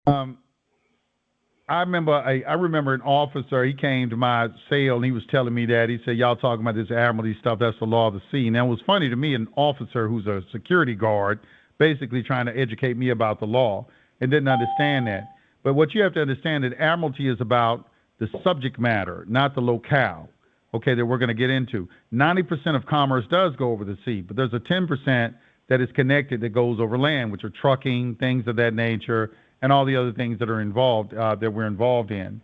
Um, I remember an officer. He came to my cell and he was telling me that he said, "Y'all talking about this admiralty stuff? That's the law of the sea." And that was funny to me. An officer who's a security guard, basically trying to educate me about the law, and didn't understand that. But what you have to understand that admiralty is about the subject matter, not the locale. Okay, that we're going to get into. 90% of commerce does go over the sea, but there's a 10% that is connected that goes over land, which are trucking, things of that nature, and all the other things that are involved that we're involved in.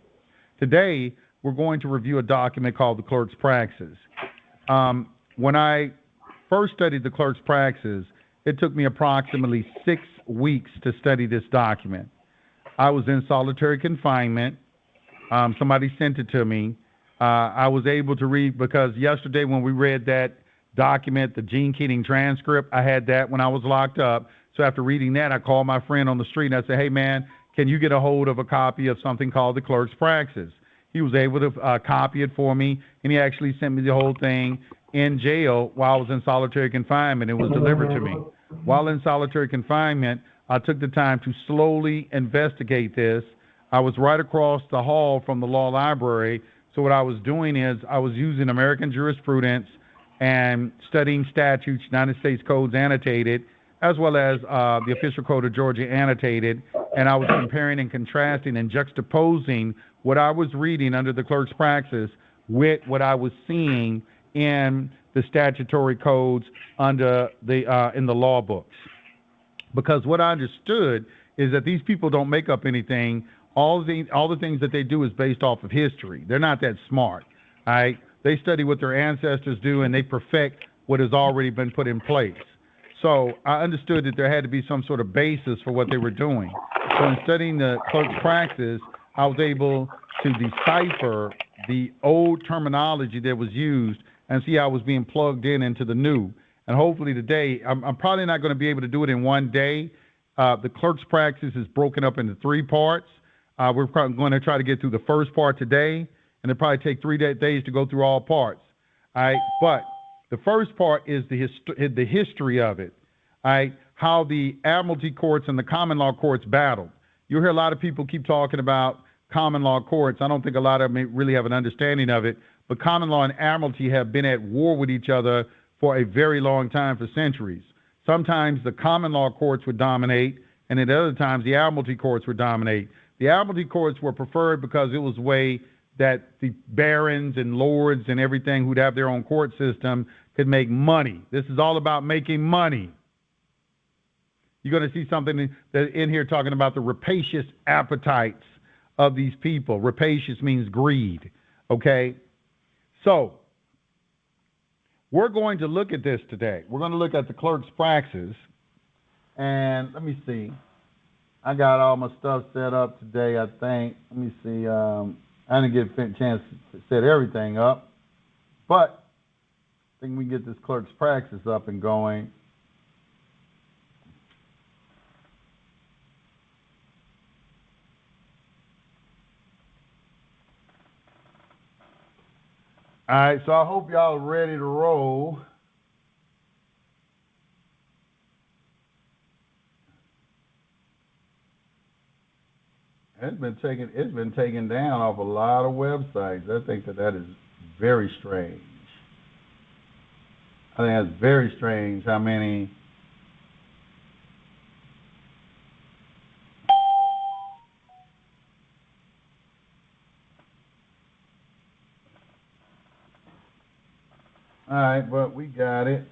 Today, we're going to review a document called the Clerk's Praxis. When I first studied the Clerk's Praxis, it took me approximately 6 weeks to study this document. I was in solitary confinement. Somebody sent it to me. I was able to read because yesterday when we read that document, the Gene Keating transcript, I had that when I was locked up. So after reading that, I called my friend on the street and I said, "Hey, man, can you get a hold of a copy of something called the Clerk's Praxis?" He was able to copy it for me, and he actually sent me the whole thing in jail while I was in solitary confinement. It was delivered to me. While in solitary confinement, I took the time to slowly investigate this. I was right across the hall from the law library. So what I was doing is I was using American jurisprudence and studying statutes, United States codes annotated, as well as the official code of Georgia annotated, and I was comparing and contrasting and juxtaposing what I was reading under the Clerk's Praxis with what I was seeing in the statutory codes under the in the law books. Because what I understood is that these people don't make up anything. All the things that they do is based off of history. They're not that smart. All right? They study what their ancestors do, and they perfect what has already been put in place. So I understood that there had to be some sort of basis for what they were doing. So in studying the Clerk's Praxis, I was able to decipher the old terminology that was used and see how it was being plugged in into the new. And hopefully today, I'm probably not going to be able to do it in one day. The Clerk's Praxis is broken up into 3 parts. We're probably going to try to get through the first part today, and it'll probably take 3 days to go through all parts. All right, but the first part is the history of it. All right, how the admiralty courts and the common law courts battled. You'll hear a lot of people keep talking about common law courts. I don't think a lot of them really have an understanding of it, but common law and admiralty have been at war with each other for a very long time, for centuries. Sometimes the common law courts would dominate, and at other times the admiralty courts would dominate. The admiralty courts were preferred because it was a way that the barons and lords and everything who'd have their own court system could make money. This is all about making money. You're going to see something that in here talking about the rapacious appetites of these people. Rapacious means greed, okay? So we're going to look at this today. We're going to look at the Clerk's Praxis, and let me see. I got all my stuff set up today, I think. Let me see. I didn't get a chance to set everything up, but I think we can get this Clerk's Praxis up and going. All right, so I hope y'all are ready to roll. It's been taken down off a lot of websites. I think that is very strange. I think that's very strange how many. All right, but we got it.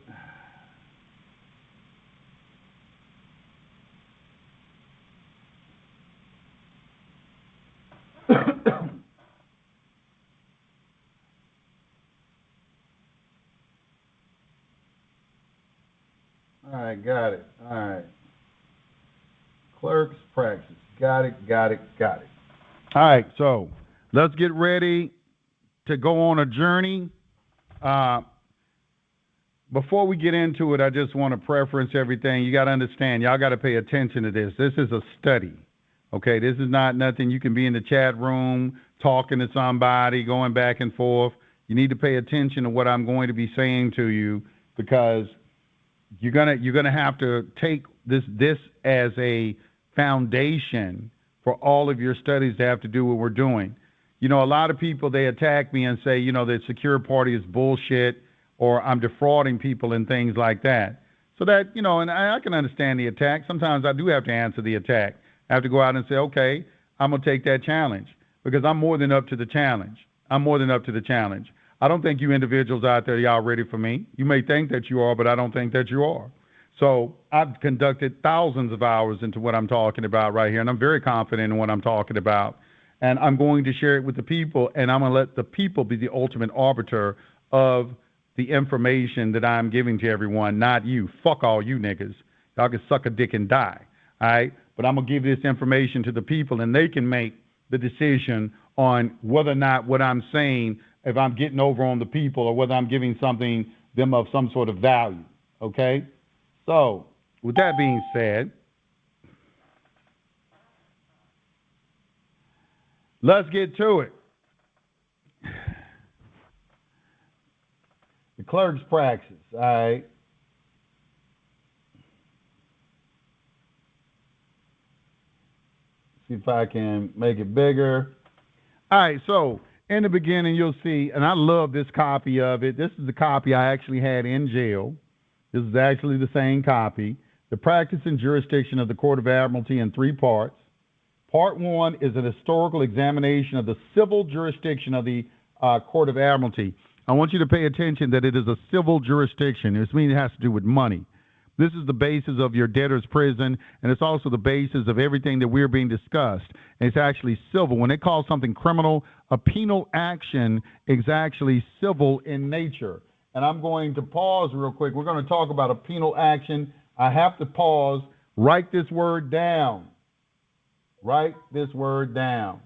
All right, got it. All right. Clerk's Praxis. Got it. All right, so let's get ready to go on a journey. Before we get into it, I just want to preference everything. You got to understand, y'all got to pay attention to this. This is a study, okay? This is not nothing you can be in the chat room talking to somebody, going back and forth. You need to pay attention to what I'm going to be saying to you, because you're gonna have to take this as a foundation for all of your studies to have to do what we're doing. You know, a lot of people, they attack me and say, you know, that secure party is bullshit or I'm defrauding people and things like that. So that, you know, and I can understand the attack. Sometimes I do have to answer the attack. I have to go out and say, okay, I'm going to take that challenge because I'm more than up to the challenge. I'm more than up to the challenge. I don't think you individuals out there, y'all ready for me. You may think that you are, but I don't think that you are. So I've conducted thousands of hours into what I'm talking about right here, and I'm very confident in what I'm talking about. And I'm going to share it with the people, and I'm going to let the people be the ultimate arbiter of the information that I'm giving to everyone, not you. Fuck all you niggas. Y'all can suck a dick and die, all right? But I'm going to give this information to the people, and they can make the decision on whether or not what I'm saying, if I'm getting over on the people or whether I'm giving something them of some sort of value, okay? So with that being said, let's get to it. The clerk's praxis, all right? See if I can make it bigger. All right, so in the beginning, you'll see, and I love this copy of it. This is the copy I actually had in jail. This is actually the same copy. The practice and jurisdiction of the Court of Admiralty in 3 parts. Part 1 is an historical examination of the civil jurisdiction of the Court of Admiralty. I want you to pay attention that it is a civil jurisdiction. This means it has to do with money. This is the basis of your debtor's prison, and it's also the basis of everything that we're being discussed. And it's actually civil. When they call something criminal, a penal action is actually civil in nature. And I'm going to pause real quick. We're going to talk about a penal action. I have to pause. Write this word down. Write this word down.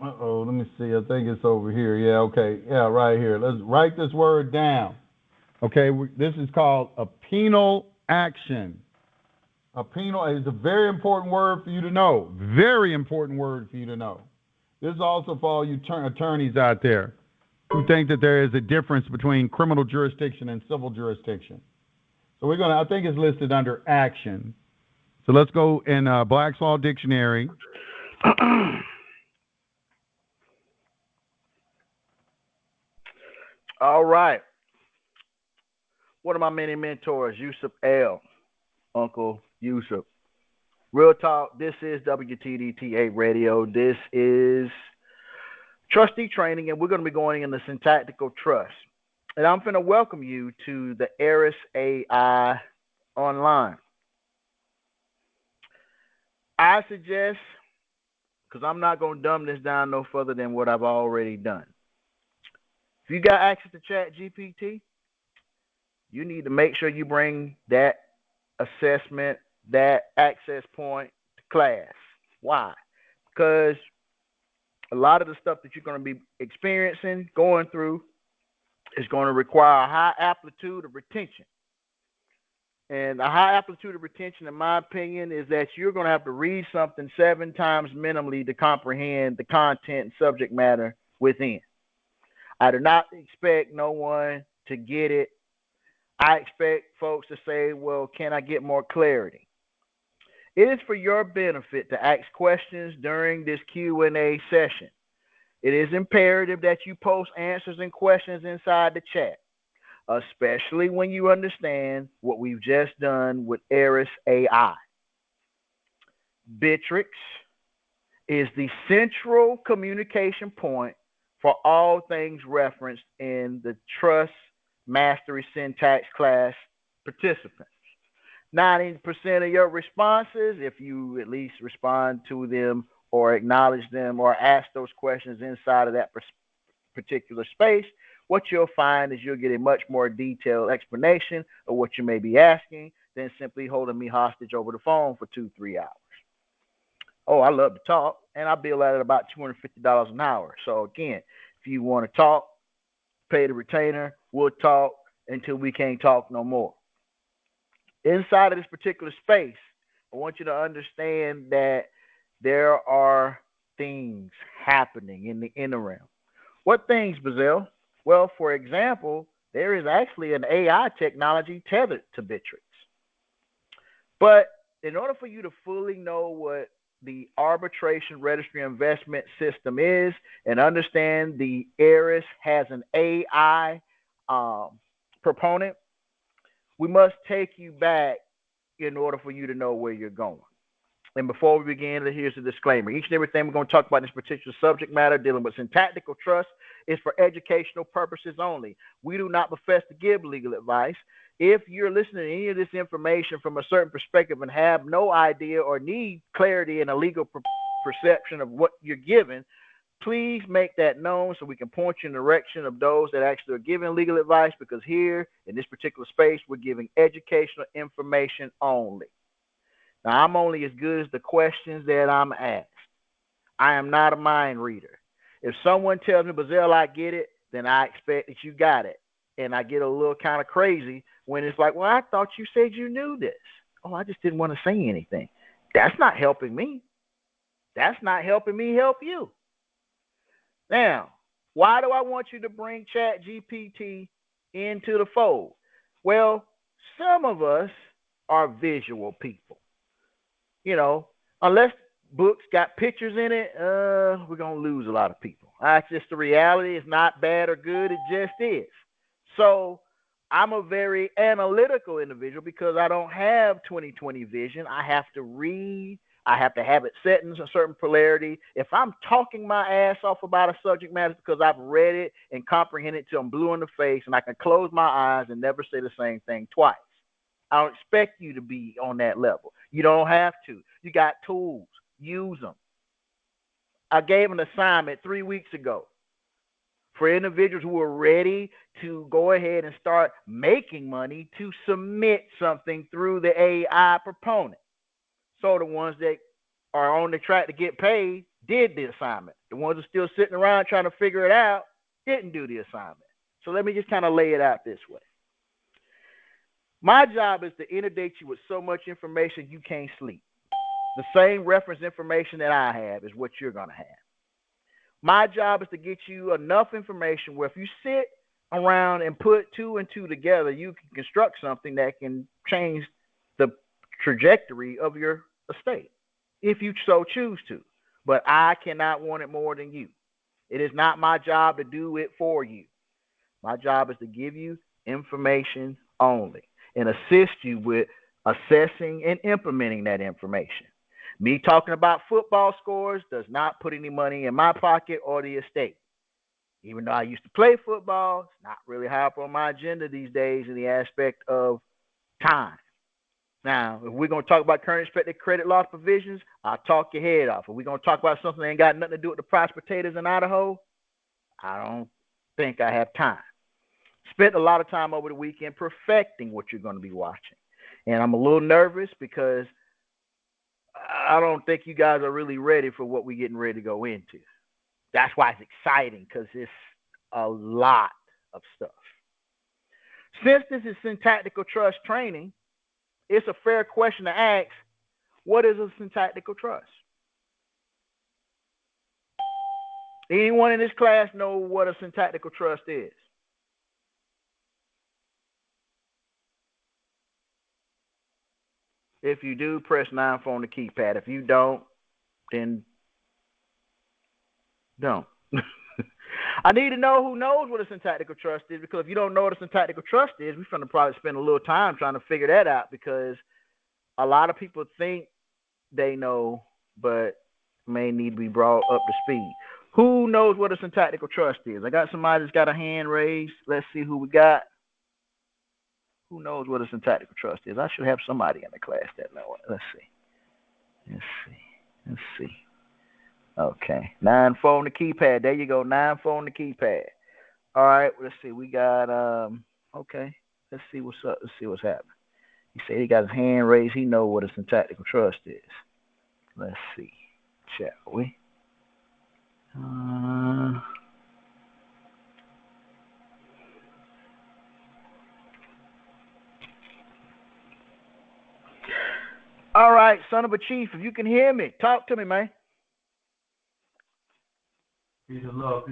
Uh-oh, let me see. I think it's over here. Yeah, okay. Yeah, right here. Let's write this word down. Okay, this is called a penal action. A penal is a very important word for you to know. Very important word for you to know. This is also for all you attorneys out there who think that there is a difference between criminal jurisdiction and civil jurisdiction. So we're going to, I think it's listed under action. So let's go in Black's Law Dictionary. All right. One of my many mentors, Yusuf L. Uncle Yusuf. Real talk, this is WTDTA Radio. This is trustee training, and we're going to be going in the syntactical trust. And I'm going to welcome you to the Arisai online. I suggest, because I'm not going to dumb this down no further than what I've already done. If you got access to ChatGPT, you need to make sure you bring that assessment, that access point to class. Why? Because a lot of the stuff that you're going to be experiencing, going through, is going to require a high amplitude of retention. And a high amplitude of retention, in my opinion, is that you're going to have to read something 7 times minimally to comprehend the content and subject matter within. I do not expect no one to get it. I expect folks to say, well, can I get more clarity? It is for your benefit to ask questions during this Q&A session. It is imperative that you post answers and questions inside the chat, especially when you understand what we've just done with Arisai. Bitrix is the central communication point for all things referenced in the Trust Mastery Syntax class participants. 90% of your responses, if you at least respond to them or acknowledge them or ask those questions inside of that particular space, what you'll find is you'll get a much more detailed explanation of what you may be asking than simply holding me hostage over the phone for 2-3 hours. Oh, I love to talk, and I bill at about $250 an hour. So again, if you want to talk, pay the retainer, we'll talk until we can't talk no more. Inside of this particular space, I want you to understand that there are things happening in the interim. What things, Bazell? Well, for example, there is actually an AI technology tethered to Bittrex. But in order for you to fully know what the arbitration registry investment system is and understand the ARIS has an AI proponent, we must take you back in order for you to know where you're going. And before we begin, here's a disclaimer. Each and everything we're going to talk about in this particular subject matter dealing with syntactical trust is for educational purposes only. We do not profess to give legal advice. If you're listening to any of this information from a certain perspective and have no idea or need clarity in a legal perception of what you're given, please make that known so we can point you in the direction of those that actually are giving legal advice, because here in this particular space, we're giving educational information only. Now, I'm only as good as the questions that I'm asked. I am not a mind reader. If someone tells me, Bazell, I get it, then I expect that you got it. And I get a little kind of crazy when it's like, well, I thought you said you knew this. Oh, I just didn't want to say anything. That's not helping me. That's not helping me help you. Now, why do I want you to bring ChatGPT into the fold? Well, some of us are visual people. You know, unless books got pictures in it, we're going to lose a lot of people. That's just the reality. It's not bad or good. It just is. So I'm a very analytical individual because I don't have 20/20 vision. I have to read. I have to have it set in a certain polarity. If I'm talking my ass off about a subject matter, it's because I've read it and comprehended it till I'm blue in the face and I can close my eyes and never say the same thing twice. I don't expect you to be on that level. You don't have to. You got tools. Use them. I gave an assignment 3 weeks ago for individuals who are ready to go ahead and start making money to submit something through the AI proponent. So the ones that are on the track to get paid did the assignment. The ones who are still sitting around trying to figure it out didn't do the assignment. So let me just kind of lay it out this way. My job is to inundate you with so much information you can't sleep. The same reference information that I have is what you're going to have. My job is to get you enough information where if you sit around and put 2 and 2 together, you can construct something that can change the trajectory of your estate if you so choose to. But I cannot want it more than you. It is not my job to do it for you. My job is to give you information only and assist you with assessing and implementing that information. Me talking about football scores does not put any money in my pocket or the estate. Even though I used to play football, it's not really high up on my agenda these days in the aspect of time. Now, if we're going to talk about current expected credit loss provisions, I'll talk your head off. If we're going to talk about something that ain't got nothing to do with the price potatoes in Idaho, I don't think I have time. Spent a lot of time over the weekend perfecting what you're going to be watching. And I'm a little nervous because I don't think you guys are really ready for what we're getting ready to go into. That's why it's exciting, because it's a lot of stuff. Since this is syntactical trust training, it's a fair question to ask, what is a syntactical trust? Anyone in this class know what a syntactical trust is? If you do, press 9 on the keypad. If you don't, then don't. I need to know who knows what a syntactical trust is, because if you don't know what a syntactical trust is, we're going to probably spend a little time trying to figure that out, because a lot of people think they know, but may need to be brought up to speed. Who knows what a syntactical trust is? I got somebody that's got a hand raised. Let's see who we got. Who knows what a syntactical trust is? I should have somebody in the class that know it. Let's see. Okay. 9 on the keypad. There you go. 9 on the keypad. All right. Let's see. We got, okay. Let's see what's up. Let's see what's happening. He said he got his hand raised. He know what a syntactical trust is. Let's see. Shall we? All right, son of a chief, if you can hear me, talk to me, man. Peace and love.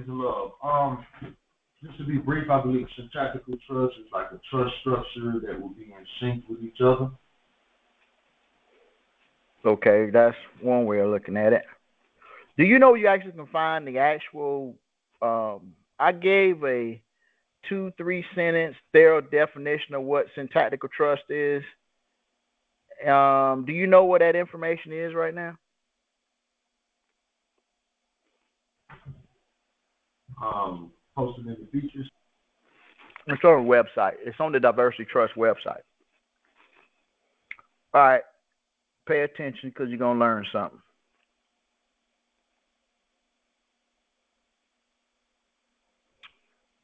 Just to be brief, I believe syntactical trust is like a trust structure that will be in sync with each other. Okay, that's one way of looking at it. Do you know you actually can find the actual? I gave a 2-3 sentence thorough definition of what syntactical trust is. Do you know what that information is right now? Posted in the features. It's on the website. It's on the Diversity Trust website. All right, pay attention because you're gonna learn something.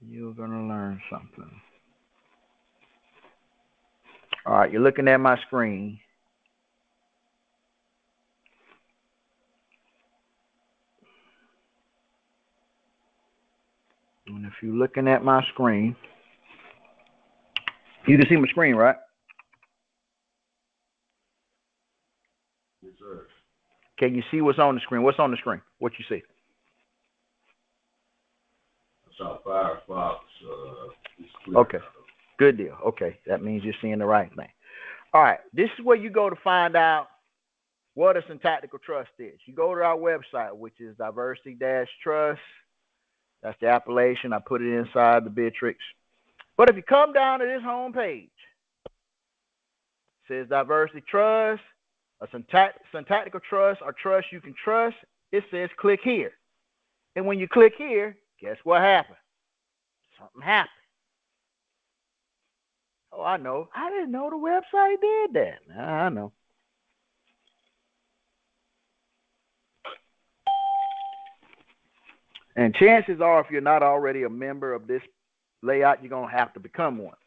You're gonna learn something. All right, you're looking at my screen. And if you're looking at my screen, you can see my screen, right? Yes, sir. Can you see what's on the screen? What's on the screen? What you see? I saw Firefox. Okay, good deal. Okay, that means you're seeing the right thing. All right, this is where you go to find out what a syntactical trust is. You go to our website, which is Diversity-Trust. That's the appellation. I put it inside the Bitrix. But if you come down to this home page, it says Diversity Trust, a syntactical trust, or trust you can trust. It says click here. And when you click here, guess what happened? Something happened. Oh, I know. I didn't know the website did that. I know. And chances are, if you're not already a member of this layout, you're going to have to become one.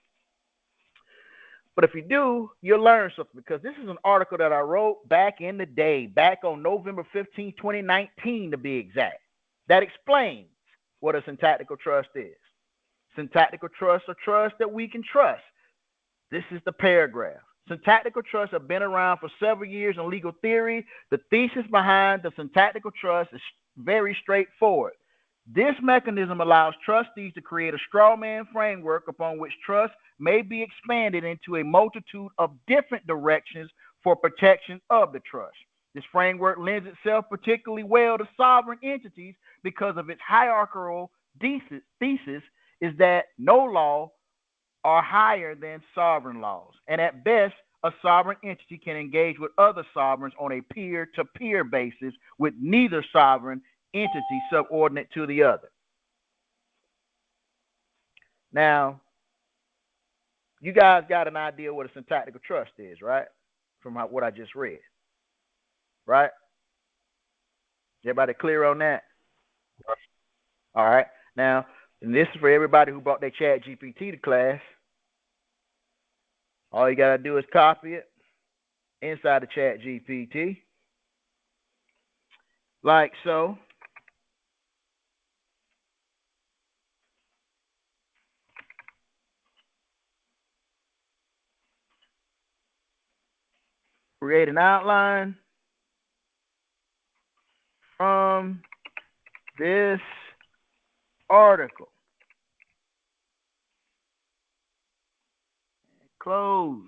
But if you do, you'll learn something, because this is an article that I wrote back in the day, back on November 15, 2019 to be exact, that explains what a syntactical trust is. Syntactical trusts are trusts that we can trust. This is the paragraph. Syntactical trusts have been around for several years in legal theory. The thesis behind the syntactical trust is very straightforward. This mechanism allows trustees to create a straw man framework upon which trust may be expanded into a multitude of different directions for protection of the trust. This framework lends itself particularly well to sovereign entities because of its hierarchical thesis is that no law are higher than sovereign laws, and at best, a sovereign entity can engage with other sovereigns on a peer-to-peer basis, with neither sovereign entity subordinate to the other. Now, you guys got an idea what a syntactical trust is, right? From what I just read, right? Everybody clear on that? All right. Now, and this is for everybody who brought their chat GPT to class. All you got to do is copy it inside the chat GPT, like so. Create an outline from this article. Close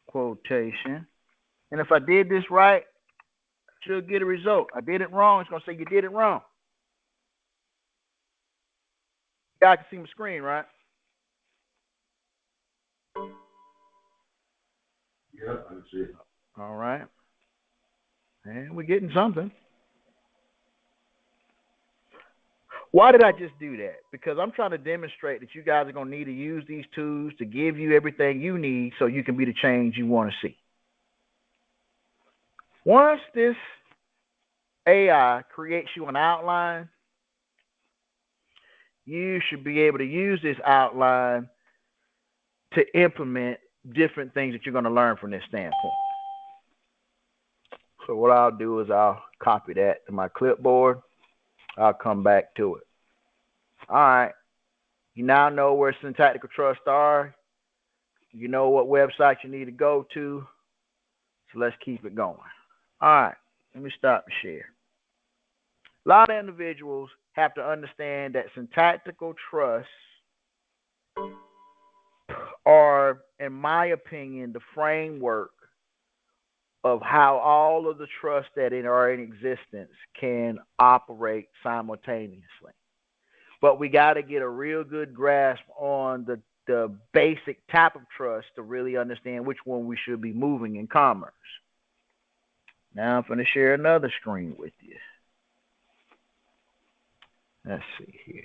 quotation. And if I did this right, I should get a result. I did it wrong, it's going to say you did it wrong. You guys can see my screen, right? Yeah, I can see it. All right. And we're getting something. Why did I just do that? Because I'm trying to demonstrate that you guys are going to need to use these tools to give you everything you need so you can be the change you want to see. Once this AI creates you an outline, you should be able to use this outline to implement different things that you're going to learn from this standpoint. So what I'll do is I'll copy that to my clipboard. I'll come back to it. All right. You now know where syntactical trusts are. You know what website you need to go to. So let's keep it going. All right. Let me stop the share. A lot of individuals have to understand that syntactical trusts are, in my opinion, the framework of how all of the trusts that are in existence can operate simultaneously. But we got to get a real good grasp on the basic type of trust to really understand which one we should be moving in commerce. Now I'm going to share another screen with you. Let's see here.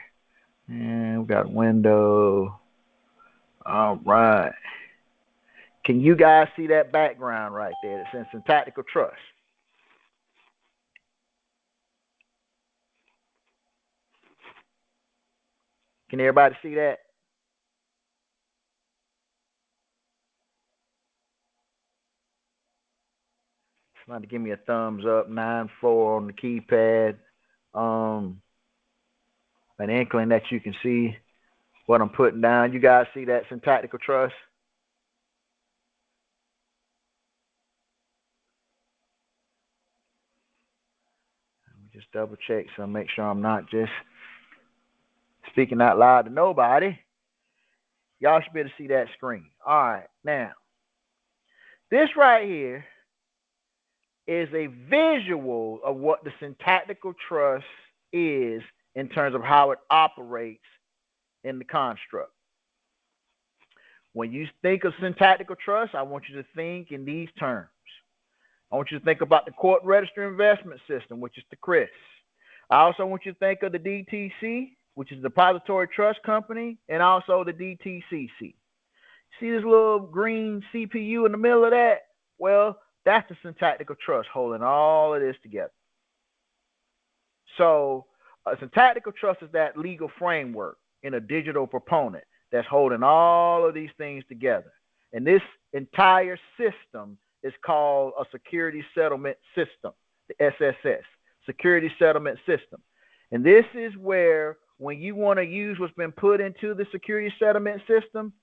And we got a window. All right. Can you guys see that background right there that says syntactical trust? Can everybody see that? Somebody give me a thumbs up, 9-4 on the keypad. An inkling that you can see what I'm putting down. You guys see that syntactical trust? Let me just double check so I make sure I'm not just speaking out loud to nobody. Y'all should be able to see that screen. All right, now, this right here is a visual of what the syntactical trust is in terms of how it operates in the construct. When you think of syntactical trust, I want you to think in these terms. I want you to think about the Court Register Investment System, which is the CRIS. I also want you to think of the DTC, which is the Depository Trust Company, and also the DTCC. See this little green CPU in the middle of that? Well, that's the syntactical trust holding all of this together. So a syntactical trust is that legal framework in a digital proponent that's holding all of these things together. And this entire system is called a security settlement system, the SSS, security settlement system. And this is where when you want to use what's been put into the security settlement system,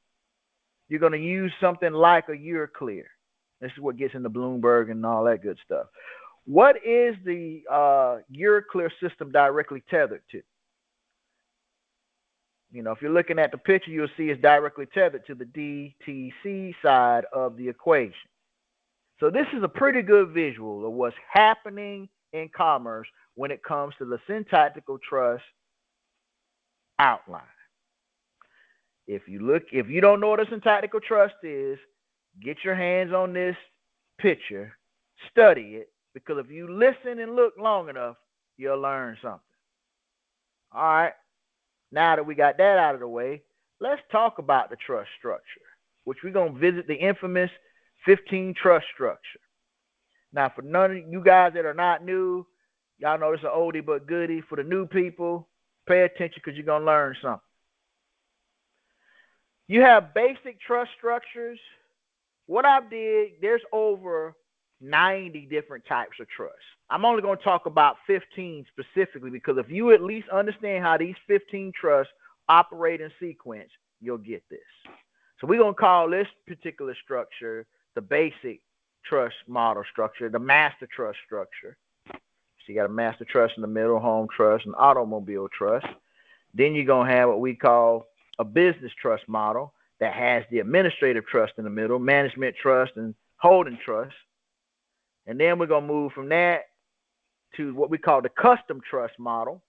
you're going to use something like a Euroclear. This is what gets into Bloomberg and all that good stuff. What is the Euroclear system directly tethered to? You know, if you're looking at the picture, you'll see it's directly tethered to the DTC side of the equation. So this is a pretty good visual of what's happening in commerce when it comes to the syntactical trust outline. If you don't know what a syntactical trust is, get your hands on this picture, study it, because if you listen and look long enough, you'll learn something. All right. Now that we got that out of the way, let's talk about the trust structure, which we're going to visit the infamous 15 trust structure. Now, for none of you guys that are not new, y'all know it's an oldie but goodie. For the new people, pay attention because you're going to learn something. You have basic trust structures. What I did, there's over 90 different types of trust. I'm only going to talk about 15 specifically because if you at least understand how these 15 trusts operate in sequence, you'll get this. So we're going to call this particular structure the basic trust model structure, the master trust structure. So you got a master trust in the middle, home trust, and automobile trust. Then you're going to have what we call a business trust model that has the administrative trust in the middle, management trust, and holding trust. And then we're going to move from that to what we call the custom trust model.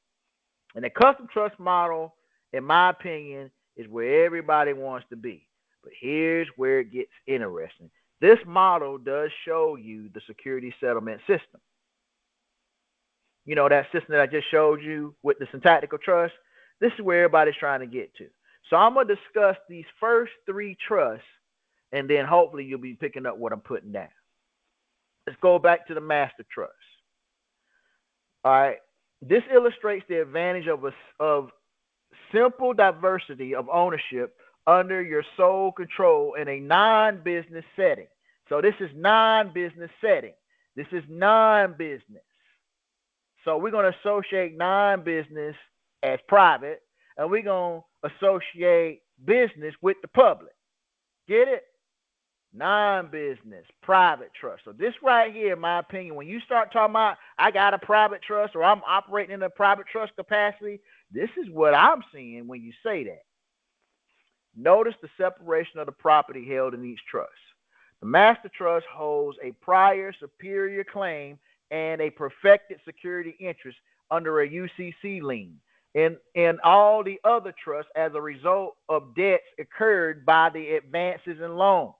And the custom trust model, in my opinion, is where everybody wants to be. But here's where it gets interesting. This model does show you the security settlement system. You know, that system that I just showed you with the syntactical trust, this is where everybody's trying to get to. So I'm going to discuss these first three trusts, and then hopefully you'll be picking up what I'm putting down. Let's go back to the master trust. All right. This illustrates the advantage of simple diversity of ownership under your sole control in a non-business setting. So this is non-business setting. This is non-business. So we're going to associate non-business as private, and we're going to associate business with the public. Get it? non-business, private trust. So this right here, in my opinion, when you start talking about I got a private trust or I'm operating in a private trust capacity, this is what I'm seeing when you say that. Notice the separation of the property held in each trust. The master trust holds a prior superior claim and a perfected security interest under a UCC lien in all the other trusts as a result of debts incurred by the advances and loans.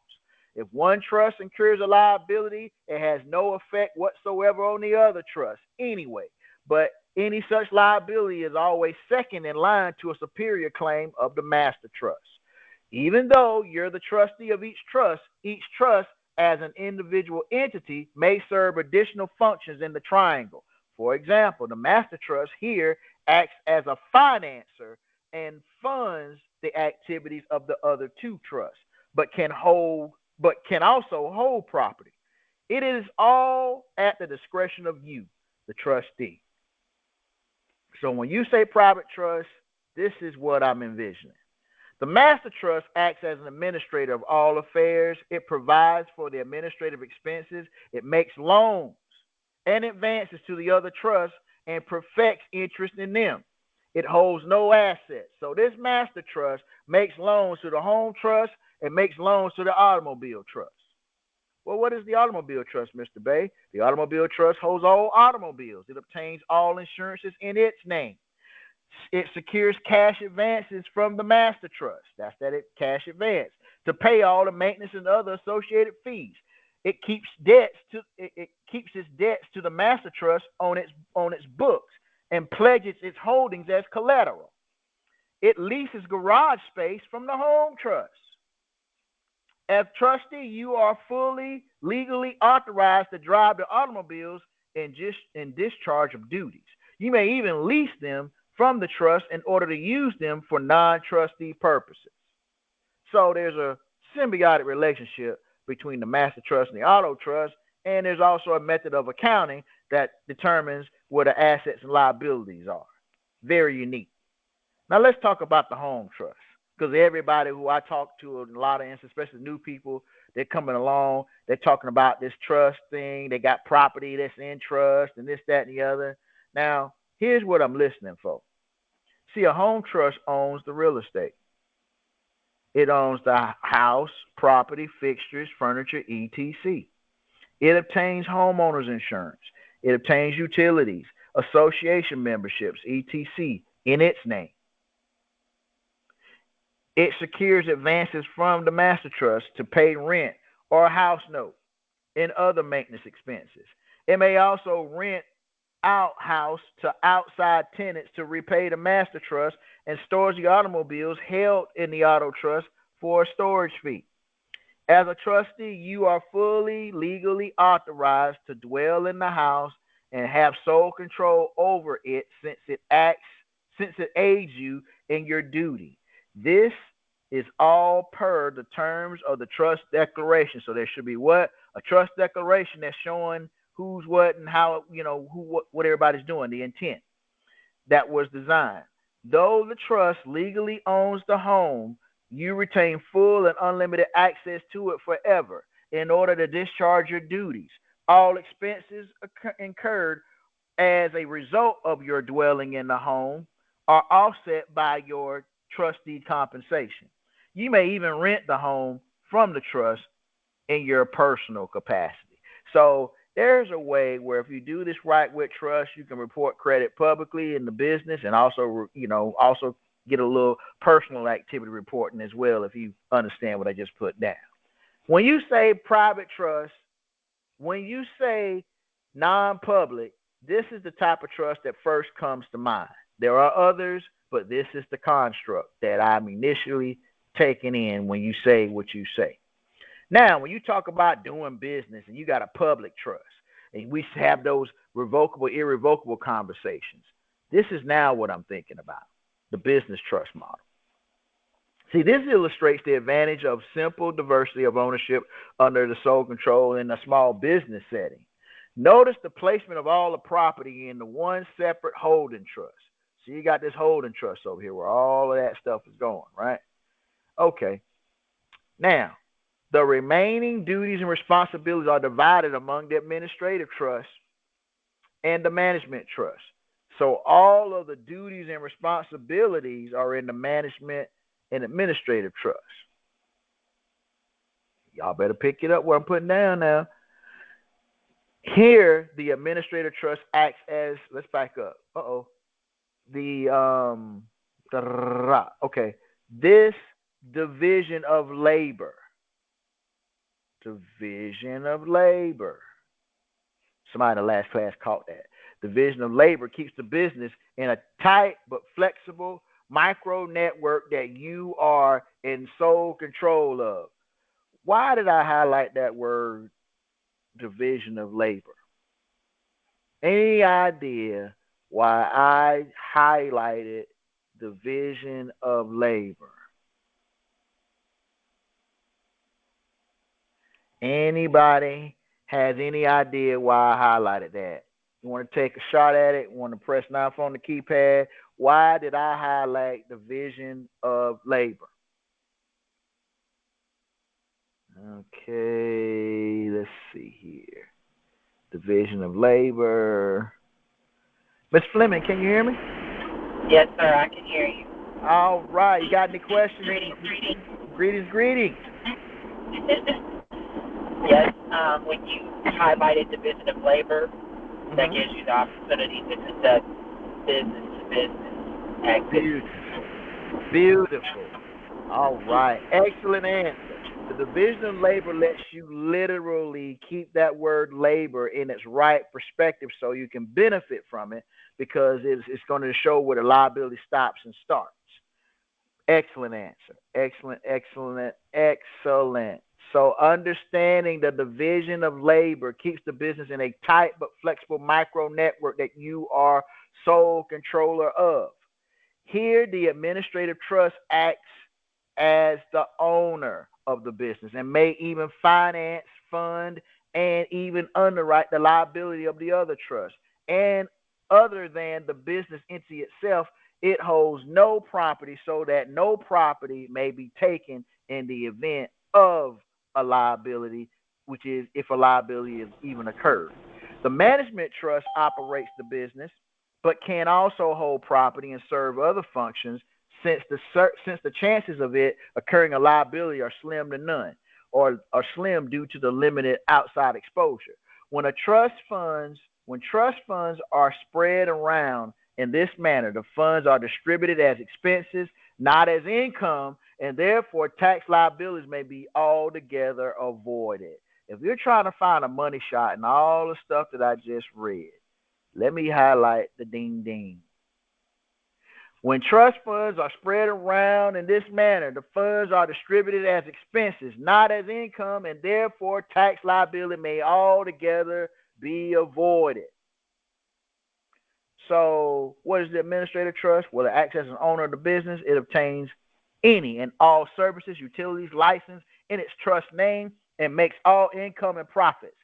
If one trust incurs a liability, it has no effect whatsoever on the other trust anyway. But any such liability is always second in line to a superior claim of the master trust. Even though you're the trustee of each trust as an individual entity may serve additional functions in the triangle. For example, the master trust here acts as a financer and funds the activities of the other two trusts, but can also hold property. It is all at the discretion of you, the trustee. So when you say private trust, this is what I'm envisioning. The master trust acts as an administrator of all affairs. It provides for the administrative expenses. It makes loans and advances to the other trusts and perfects interest in them. It holds no assets. So this master trust makes loans to the home trust and makes loans to the automobile trust. Well, what is the automobile trust, Mr. Bay? The automobile trust holds all automobiles. It obtains all insurances in its name. It secures cash advances from the master trust. That's cash advance to pay all the maintenance and other associated fees. It keeps its debts to the master trust on its books and pledges its holdings as collateral. It leases garage space from the home trust. As trustee, you are fully legally authorized to drive the automobiles in discharge of duties. You may even lease them from the trust in order to use them for non-trustee purposes. So there's a symbiotic relationship between the master trust and the auto trust, and there's also a method of accounting that determines where the assets and liabilities are. Very unique. Now let's talk about the home trust, because everybody who I talk to, in a lot of instances, especially new people, they're coming along, they're talking about this trust thing, they got property that's in trust and this, that, and the other. Now, here's what I'm listening for. See, a home trust owns the real estate. It owns the house, property, fixtures, furniture, etc. It obtains homeowners insurance. It obtains utilities, association memberships, etc. in its name. It secures advances from the master trust to pay rent or a house note and other maintenance expenses. It may also rent out house to outside tenants to repay the master trust and stores the automobiles held in the auto trust for a storage fee. As a trustee, you are fully legally authorized to dwell in the house and have sole control over it since it aids you in your duty. This is all per the terms of the trust declaration. So there should be what? A trust declaration that's showing who's what and how, what everybody's doing, the intent that was designed. Though the trust legally owns the home, you retain full and unlimited access to it forever in order to discharge your duties. All expenses incurred as a result of your dwelling in the home are offset by your trustee compensation. You may even rent the home from the trust in your personal capacity. So there's a way where if you do this right with trust, you can report credit publicly in the business and also get a little personal activity reporting as well, if you understand what I just put down. When you say private trust, when you say non-public, this is the type of trust that first comes to mind. There are others, but this is the construct that I'm initially taking in when you say what you say. Now, when you talk about doing business and you got a public trust, and we have those revocable, irrevocable conversations, this is now what I'm thinking about, the business trust model. See, this illustrates the advantage of simple diversity of ownership under the sole control in a small business setting. Notice the placement of all the property in the one separate holding trust. So you got this holding trust over here where all of that stuff is going, right? Okay. Now, The remaining duties and responsibilities are divided among the administrative trust and the management trust. So all of the duties and responsibilities are in the management and administrative trust. Y'all better pick it up what I'm putting down now. Here, the administrative trust acts as, let's back up. This division of labor. Somebody in the last class caught that. Division of labor keeps the business in a tight but flexible micro network that you are in sole control of. Why did I highlight that word, division of labor? Any idea why I highlighted division of labor? Anybody has any idea why I highlighted that? You want to take a shot at it? Want to press 9 on the keypad? Why did I highlight division of labor? Okay, let's see here. Division of labor. Ms. Fleming, can you hear me? Yes, sir, I can hear you. All right, you got any questions? Greetings. Yes, when you highlighted division of labor, that gives you the opportunity to conduct business-to-business activities. Beautiful. All right, excellent answer. The division of labor lets you literally keep that word labor in its right perspective so you can benefit from it, because it's going to show where the liability stops and starts. Excellent answer. Excellent. So understanding the division of labor keeps the business in a tight but flexible micro network that you are sole controller of. Here, the administrative trust acts as the owner of the business and may even finance, fund, and even underwrite the liability of the other trust. And other than the business entity itself, it holds no property, so that no property may be taken in the event of a liability, which is if a liability has even occurred. The management trust operates the business, but can also hold property and serve other functions, since the chances of it occurring a liability are slim to none, or are slim due to the limited outside exposure. When trust funds are spread around in this manner, the funds are distributed as expenses, not as income, and therefore tax liabilities may be altogether avoided. If you're trying to find a money shot in all the stuff that I just read, let me highlight the ding ding. When trust funds are spread around in this manner, the funds are distributed as expenses, not as income, and therefore tax liability may altogether be avoided. So what is the administrative trust? Well, it acts as an owner of the business. It obtains any and all services, utilities, license in its trust name, and makes all income and profits.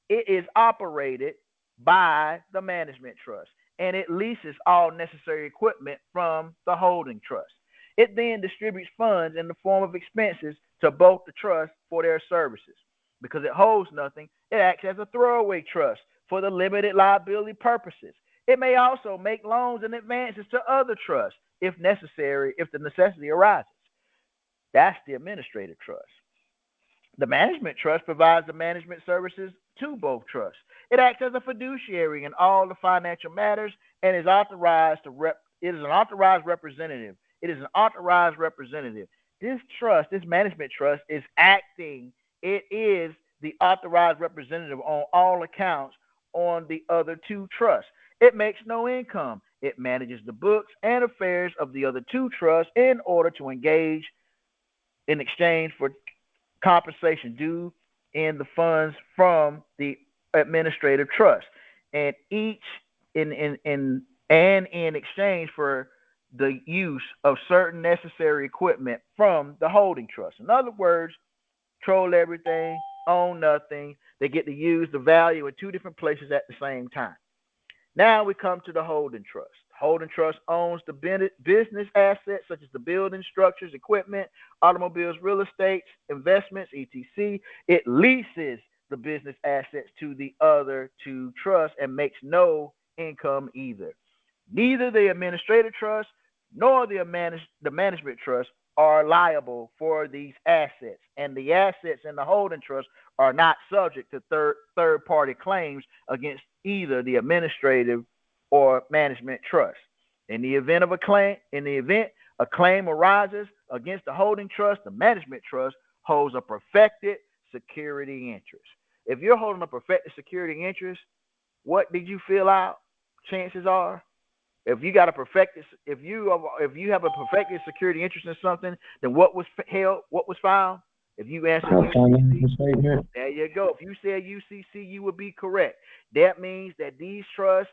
It is operated by the management trust, and it leases all necessary equipment from the holding trust. It then distributes funds in the form of expenses to both the trust for their services. Because it holds nothing, it acts as a throwaway trust for the limited liability purposes. It may also make loans and advances to other trusts if necessary, if the necessity arises. That's the administrative trust. The management trust provides the management services to both trusts. It acts as a fiduciary in all the financial matters and is authorized to it is an authorized representative. This management trust is acting. It is the authorized representative on all accounts on the other two trusts. It makes no income. It manages the books and affairs of the other two trusts in order to engage in exchange for compensation due in the funds from the administrative trust, and each in exchange for the use of certain necessary equipment from the holding trust. In other words, control everything, own nothing. They get to use the value in two different places at the same time. Now we come to the holding trust. Holding trust owns the business assets such as the building, structures, equipment, automobiles, real estate, investments, etc. It leases the business assets to the other two trusts and makes no income either. Neither the administrative trust nor the management trust are liable for these assets, and the assets in the holding trust are not subject to third-party claims against either the administrative or management trust. In the event a claim arises against the holding trust, the management trust holds a perfected security interest. If you're holding a perfected security interest, what did you fill out? Chances are, if you have a perfected security interest in something, then what was held? What was found? If you answered UCC, there you go. If you said UCC, you would be correct. That means that these trusts,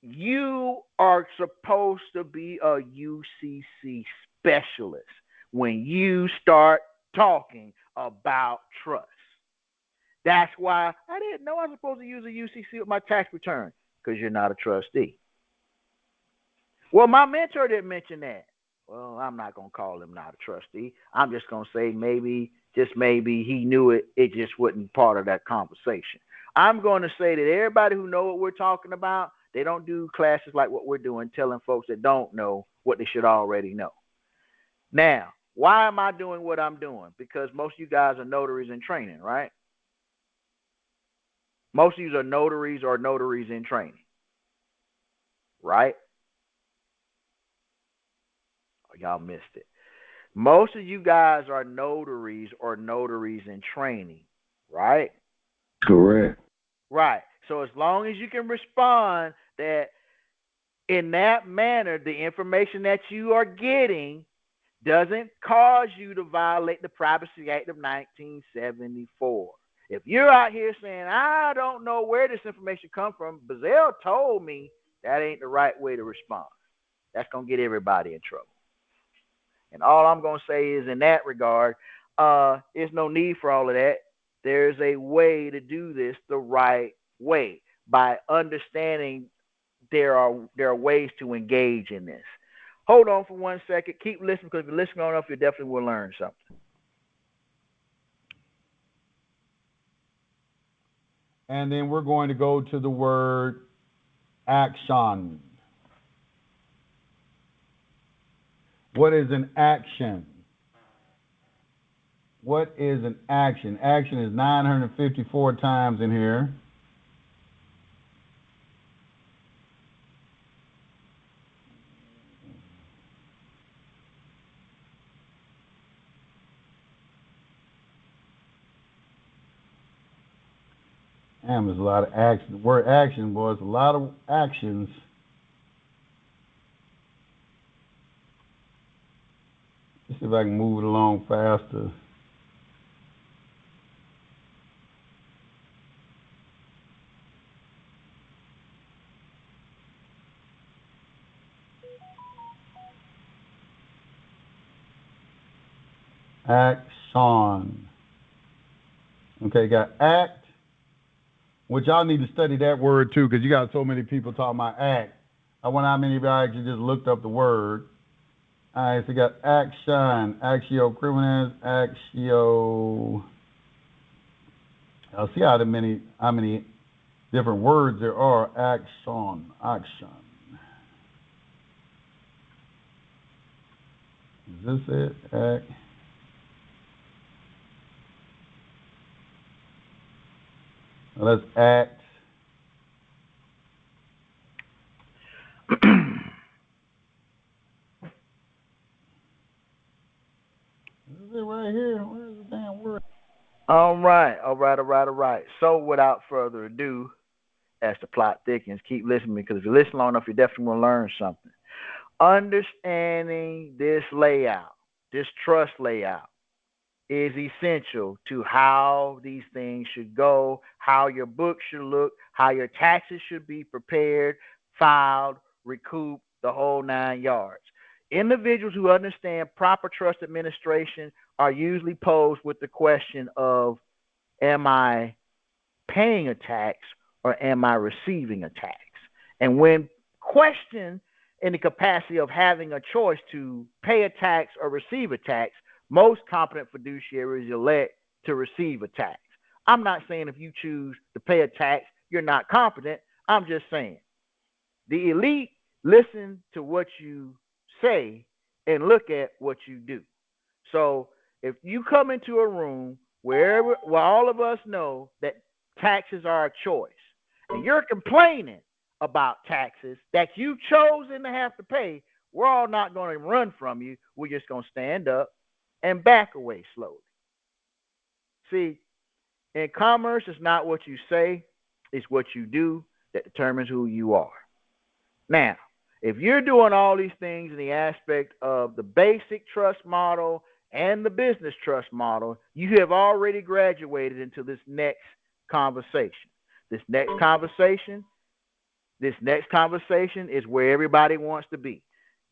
you are supposed to be a UCC specialist when you start talking about trust. That's why I didn't know I was supposed to use a UCC with my tax return, because you're not a trustee. Well, my mentor didn't mention that. Well, I'm not going to call him not a trustee. I'm just going to say maybe, just maybe he knew it. It just wasn't part of that conversation. I'm going to say that everybody who know what we're talking about, they don't do classes like what we're doing, telling folks that don't know what they should already know. Now, why am I doing what I'm doing? Because most of you guys are notaries in training, right? Most of you are notaries or notaries in training, right? Oh, y'all missed it. Most of you guys are notaries or notaries in training, right? Correct. Right. So as long as you can respond that in that manner, the information that you are getting doesn't cause you to violate the Privacy Act of 1974. If you're out here saying, I don't know where this information comes from, Bazell told me, that ain't the right way to respond. That's going to get everybody in trouble. And all I'm going to say is in that regard, there's no need for all of that. There's a way to do this the right way by understanding there are ways to engage in this. Hold on for 1 second. Keep listening, because if you listen long enough, you definitely will learn something. And then we're going to go to the word action. What is an action? What is an action? Action is 954 times in here. Damn, there's a lot of action. The word action, boys, a lot of actions. Let's see if I can move it along faster. Action. Okay, got act, which y'all need to study that word too, because you got so many people talking about act. I wonder how many of y'all actually just looked up the word. All right, so you got action, actio criminans, actio. I'll see how many different words there are. Action. Is this it? Act. Well, let's act. Is it right here? Where's the damn word? All right. So without further ado, as the plot thickens, keep listening, because if you listen long enough, you definitely will learn something. Understanding this layout, this trust layout, is essential to how these things should go, how your book should look, how your taxes should be prepared, filed, recouped, the whole 9 yards. Individuals who understand proper trust administration are usually posed with the question of, am I paying a tax or am I receiving a tax? And when questioned in the capacity of having a choice to pay a tax or receive a tax, most competent fiduciaries elect to receive a tax. I'm not saying if you choose to pay a tax, you're not competent. I'm just saying the elite listen to what you say and look at what you do. So if you come into a room where all of us know that taxes are a choice, and you're complaining about taxes that you've chosen to have to pay, we're all not going to run from you. We're just going to stand up and back away slowly. See, in commerce, it's not what you say, it's what you do that determines who you are. Now, if you're doing all these things in the aspect of the basic trust model and the business trust model, you have already graduated into this next conversation. This next conversation is where everybody wants to be.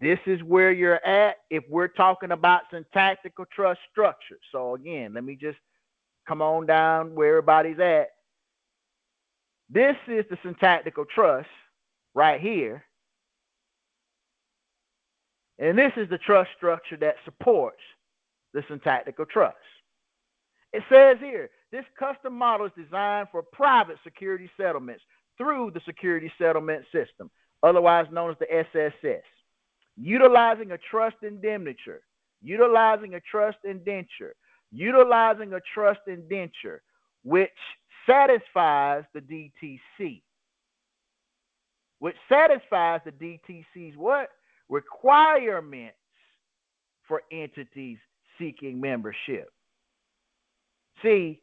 This is where you're at if we're talking about syntactical trust structure. So again, let me just come on down where everybody's at. This is the syntactical trust right here. And this is the trust structure that supports the syntactical trust. It says here, this custom model is designed for private security settlements through the security settlement system, otherwise known as the SSS, utilizing a trust indenture, which satisfies the DTC. Which satisfies the DTC's what? Requirements for entities seeking membership. See,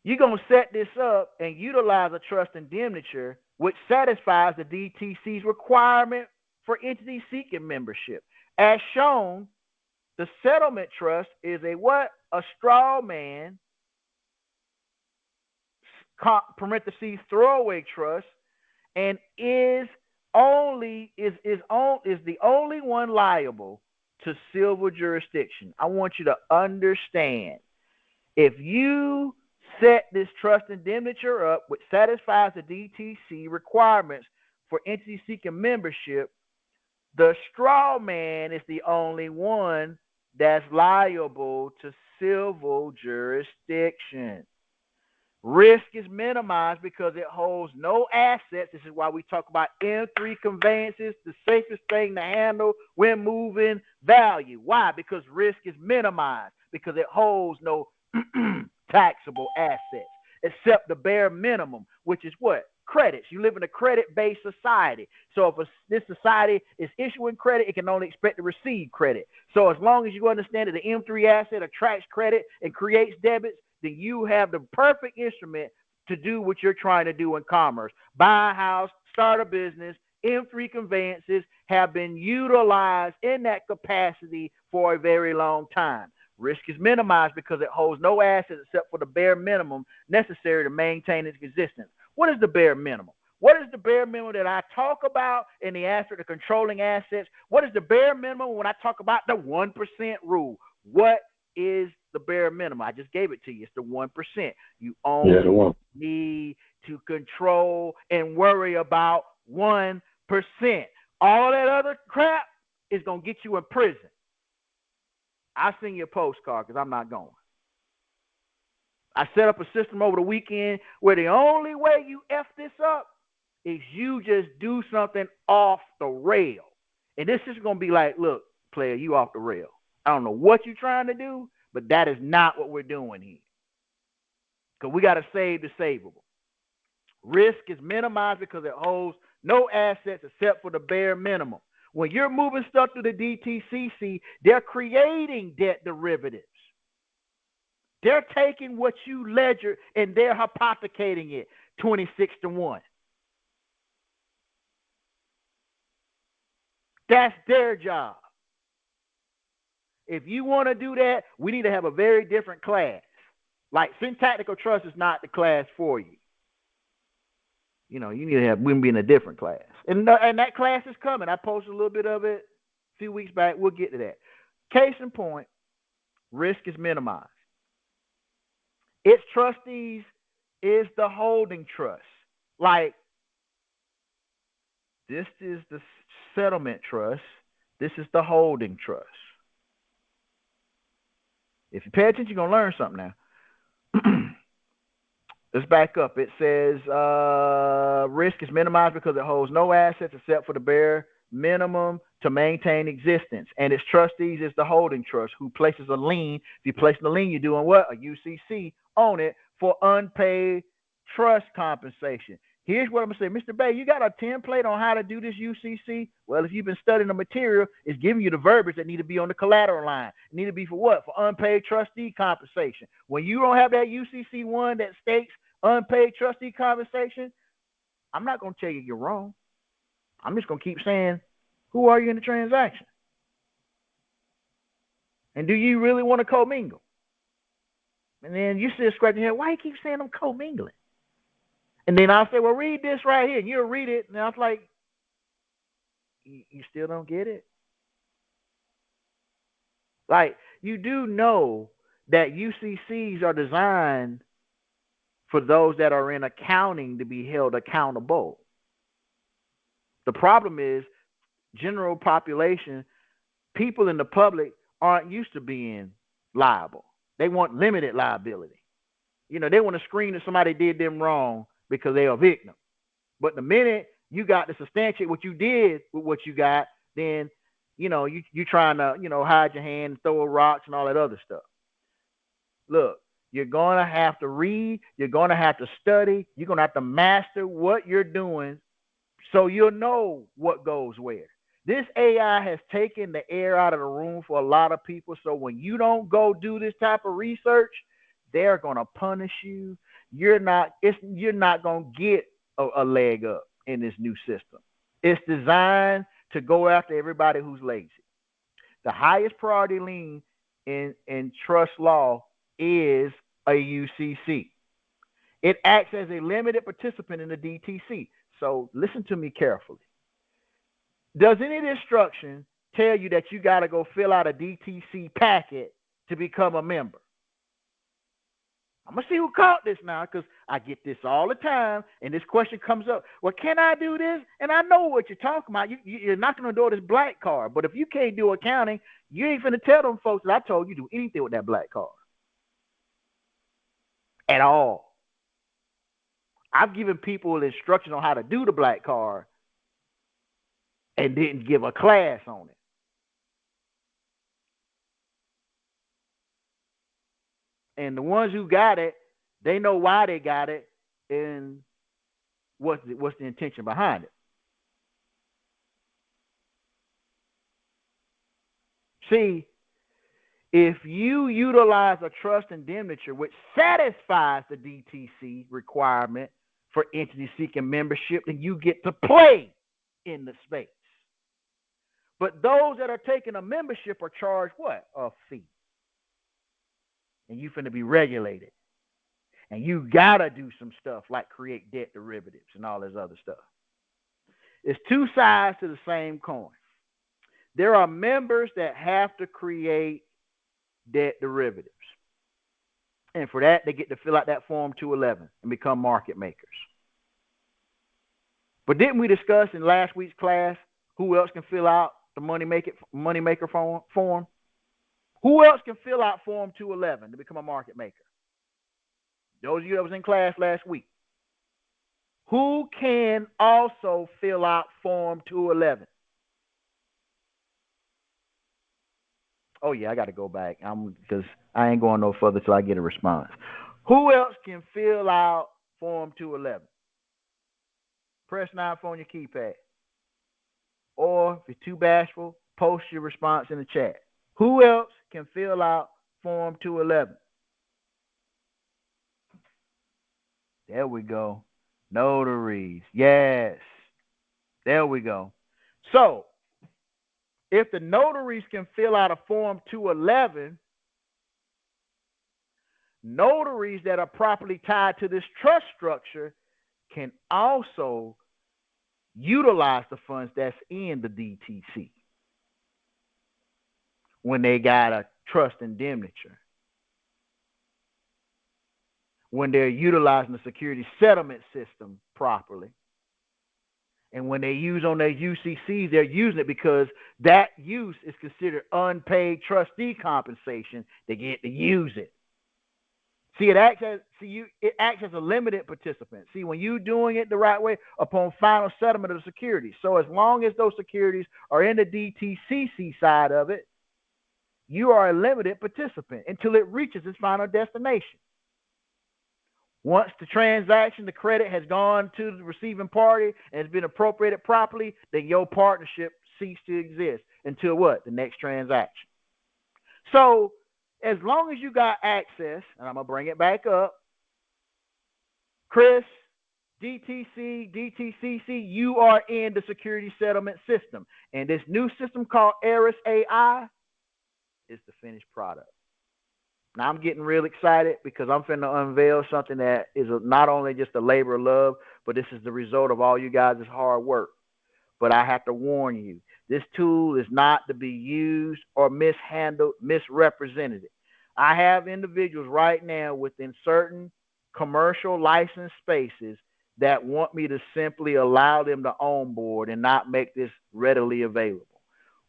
you're going to set this up and utilize a trust indemniture which satisfies the DTC's requirement for entities seeking membership. As shown, the settlement trust is a what? A straw man, parentheses, throwaway trust, and is the only one liable to civil jurisdiction. I want you to understand, if you set this trust indemniture up which satisfies the DTC requirements for entities seeking membership, the straw man is the only one that's liable to civil jurisdiction. Risk is minimized because it holds no assets. This is why we talk about M3 conveyances, the safest thing to handle when moving value. Why? Because risk is minimized, because it holds no taxable assets except the bare minimum, which is what? Credits. You live in a credit-based society. So if this society is issuing credit, it can only expect to receive credit. So as long as you understand that the M3 asset attracts credit and creates debits, then you have the perfect instrument to do what you're trying to do in commerce. Buy a house, start a business. M3 conveyances have been utilized in that capacity for a very long time. Risk is minimized because it holds no assets except for the bare minimum necessary to maintain its existence. What is the bare minimum? What is the bare minimum that I talk about in the aspect of controlling assets? What is the bare minimum when I talk about the 1% rule? What is the bare minimum? I just gave it to you. It's the 1%. You only need to control and worry about 1%. All that other crap is going to get you in prison. I'll send you a postcard because I'm not going. I set up a system over the weekend where the only way you F this up is you just do something off the rail. And this is going to be like, look, player, you off the rail. I don't know what you're trying to do, but that is not what we're doing here. Because we got to save the savable. Risk is minimized because it holds no assets except for the bare minimum. When you're moving stuff through the DTCC, they're creating debt derivatives. They're taking what you ledger and they're hypothecating it 26-1. That's their job. If you want to do that, we need to have a very different class. Like syntactical trust is not the class for you. You know, you need to have women be in a different class. And that class is coming. I posted a little bit of it a few weeks back. We'll get to that. Case in point, risk is minimized. Its trustees is the holding trust. Like, This is the settlement trust. This is the holding trust. If you pay attention, you're going to learn something now. Let's back up. It says risk is minimized because it holds no assets except for the bare minimum to maintain existence. And its trustees is the holding trust who places a lien. If you place the lien, you're doing what? A UCC on it for unpaid trust compensation. Here's what I'm going to say. Mr. Bay, you got a template on how to do this UCC? Well, if you've been studying the material, it's giving you the verbiage that need to be on the collateral line. It need to be for what? For unpaid trustee compensation. When you don't have that UCC one that states unpaid trustee compensation, I'm not going to tell you you're wrong. I'm just going to keep saying, who are you in the transaction? And do you really want to commingle? And then you still scratching your head, why you keep saying I'm commingling? And then I'll say, well, read this right here. And you'll read it. And I was like, you still don't get it? Like, you do know that UCCs are designed for those that are in accounting to be held accountable. The problem is, general population, people in the public aren't used to being liable. They want limited liability. You know, they want to scream that somebody did them wrong because they are a victim. But the minute you got to substantiate what you did with what you got, then, you know, you trying to, you know, hide your hand and throw rocks and all that other stuff. Look, you're going to have to read. You're going to have to study. You're going to have to master what you're doing so you'll know what goes where. This AI has taken the air out of the room for a lot of people. So when you don't go do this type of research, they're going to punish you. You're not going to get a leg up in this new system. It's designed to go after everybody who's lazy. The highest priority lien in trust law is a UCC. It acts as a limited participant in the DTC. So listen to me carefully. Does any of the instruction tell you that you got to go fill out a DTC packet to become a member? I'm going to see who caught this now, because I get this all the time, and this question comes up. Well, can I do this? And I know what you're talking about. You're knocking on the door of this black card. But if you can't do accounting, you ain't finna tell them folks that I told you to do anything with that black card. At all. I've given people instructions on how to do the black card and didn't give a class on it. And the ones who got it, they know why they got it and what's the intention behind it. See, if you utilize a trust indemniture which satisfies the DTC requirement for entity seeking membership, then you get to play in the space. But those that are taking a membership are charged what? A fee. And you finna be regulated. And you gotta do some stuff like create debt derivatives and all this other stuff. It's two sides to the same coin. There are members that have to create debt derivatives. And for that, they get to fill out that Form 211 and become market makers. But didn't we discuss in last week's class who else can fill out the money maker form? Who else can fill out Form 211 to become a market maker? Those of you that was in class last week. Who can also fill out Form 211? Oh, yeah, I got to go back because I ain't going no further till I get a response. Who else can fill out Form 211? Press 9 on your keypad. Or if you're too bashful, post your response in the chat. Who else can fill out Form 211? There we go. Notaries. Yes. There we go. So, if the notaries can fill out a Form 211, notaries that are properly tied to this trust structure can also utilize the funds that's in the DTC when they got a trust indemniture, when they're utilizing the security settlement system properly, And when they use on their UCCs, they're using it because that use is considered unpaid trustee compensation. They get to use it. See, it acts as a limited participant. See, when you're doing it the right way, upon final settlement of the securities. So as long as those securities are in the DTCC side of it, you are a limited participant until it reaches its final destination. Once the transaction, the credit has gone to the receiving party and has been appropriated properly, then your partnership ceases to exist until what? The next transaction. So as long as you got access, and I'm going to bring it back up, Chris, DTC, DTCC, you are in the security settlement system. And this new system called Aris AI is the finished product. Now, I'm getting real excited because I'm finna unveil something that is not only just a labor of love, but this is the result of all you guys' hard work. But I have to warn you, this tool is not to be used or mishandled, misrepresented. I have individuals right now within certain commercial licensed spaces that want me to simply allow them to onboard and not make this readily available.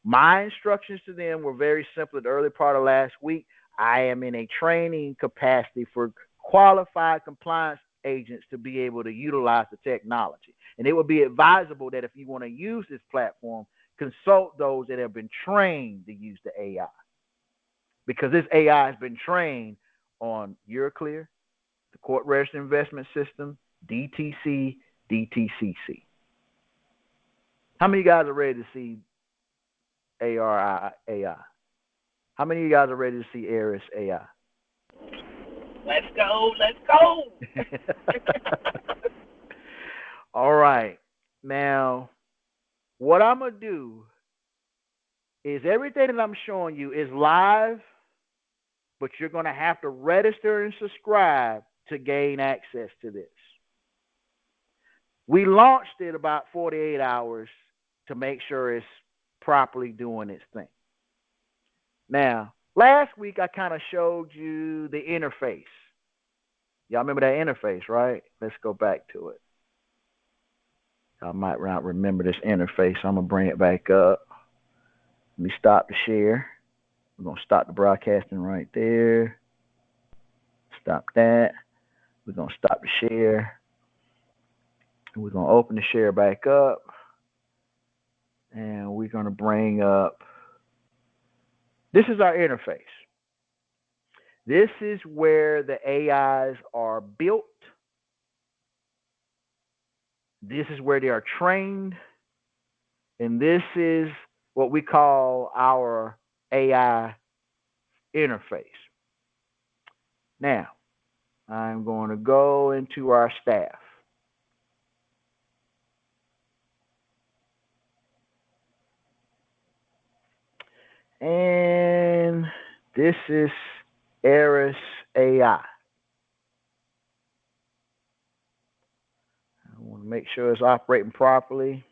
My instructions to them were very simple at the early part of last week. I am in a training capacity for qualified compliance agents to be able to utilize the technology. And it would be advisable that if you want to use this platform, consult those that have been trained to use the AI. Because this AI has been trained on Euroclear, the Court Registered Investment System, DTC, DTCC. How many of you guys are ready to see ARI AI? How many of you guys are ready to see Aris AI? Let's go. Let's go. All right. Now, what I'm going to do is everything that I'm showing you is live, but you're going to have to register and subscribe to gain access to this. We launched it about 48 hours to make sure it's properly doing its thing. Now, last week I kind of showed you the interface. Y'all remember that interface, right? Let's go back to it. I might not remember this interface. I'm going to bring it back up. Let me stop the share. We're going to stop the broadcasting right there. Stop that. We're going to stop the share. We're going to open the share back up. And we're going to bring up, this is our interface. This is where the AIs are built. This is where they are trained. And this is what we call our AI interface. Now, I'm going to go into our staff. And this is Aris AI. I want to make sure it's operating properly.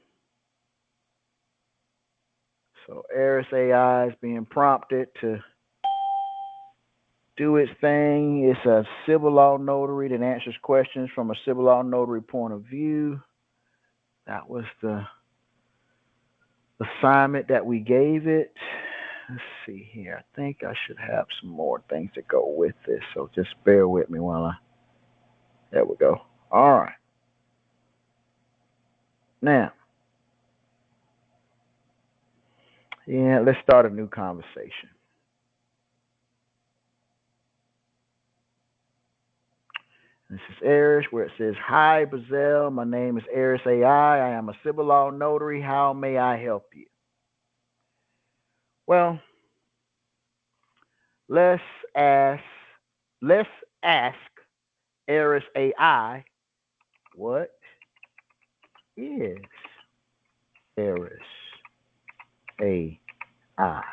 So Aris AI is being prompted to do its thing. It's a civil law notary that answers questions from a civil law notary point of view. That was the assignment that we gave it. Let's see here. I think I should have some more things to go with this. So just bear with me while there we go. All right. Now, let's start a new conversation. This is Aris, where it says, "Hi, Bazell. My name is Aris AI. I am a civil law notary. How may I help you?" Well, let's ask Aris AI, what is Aris AI?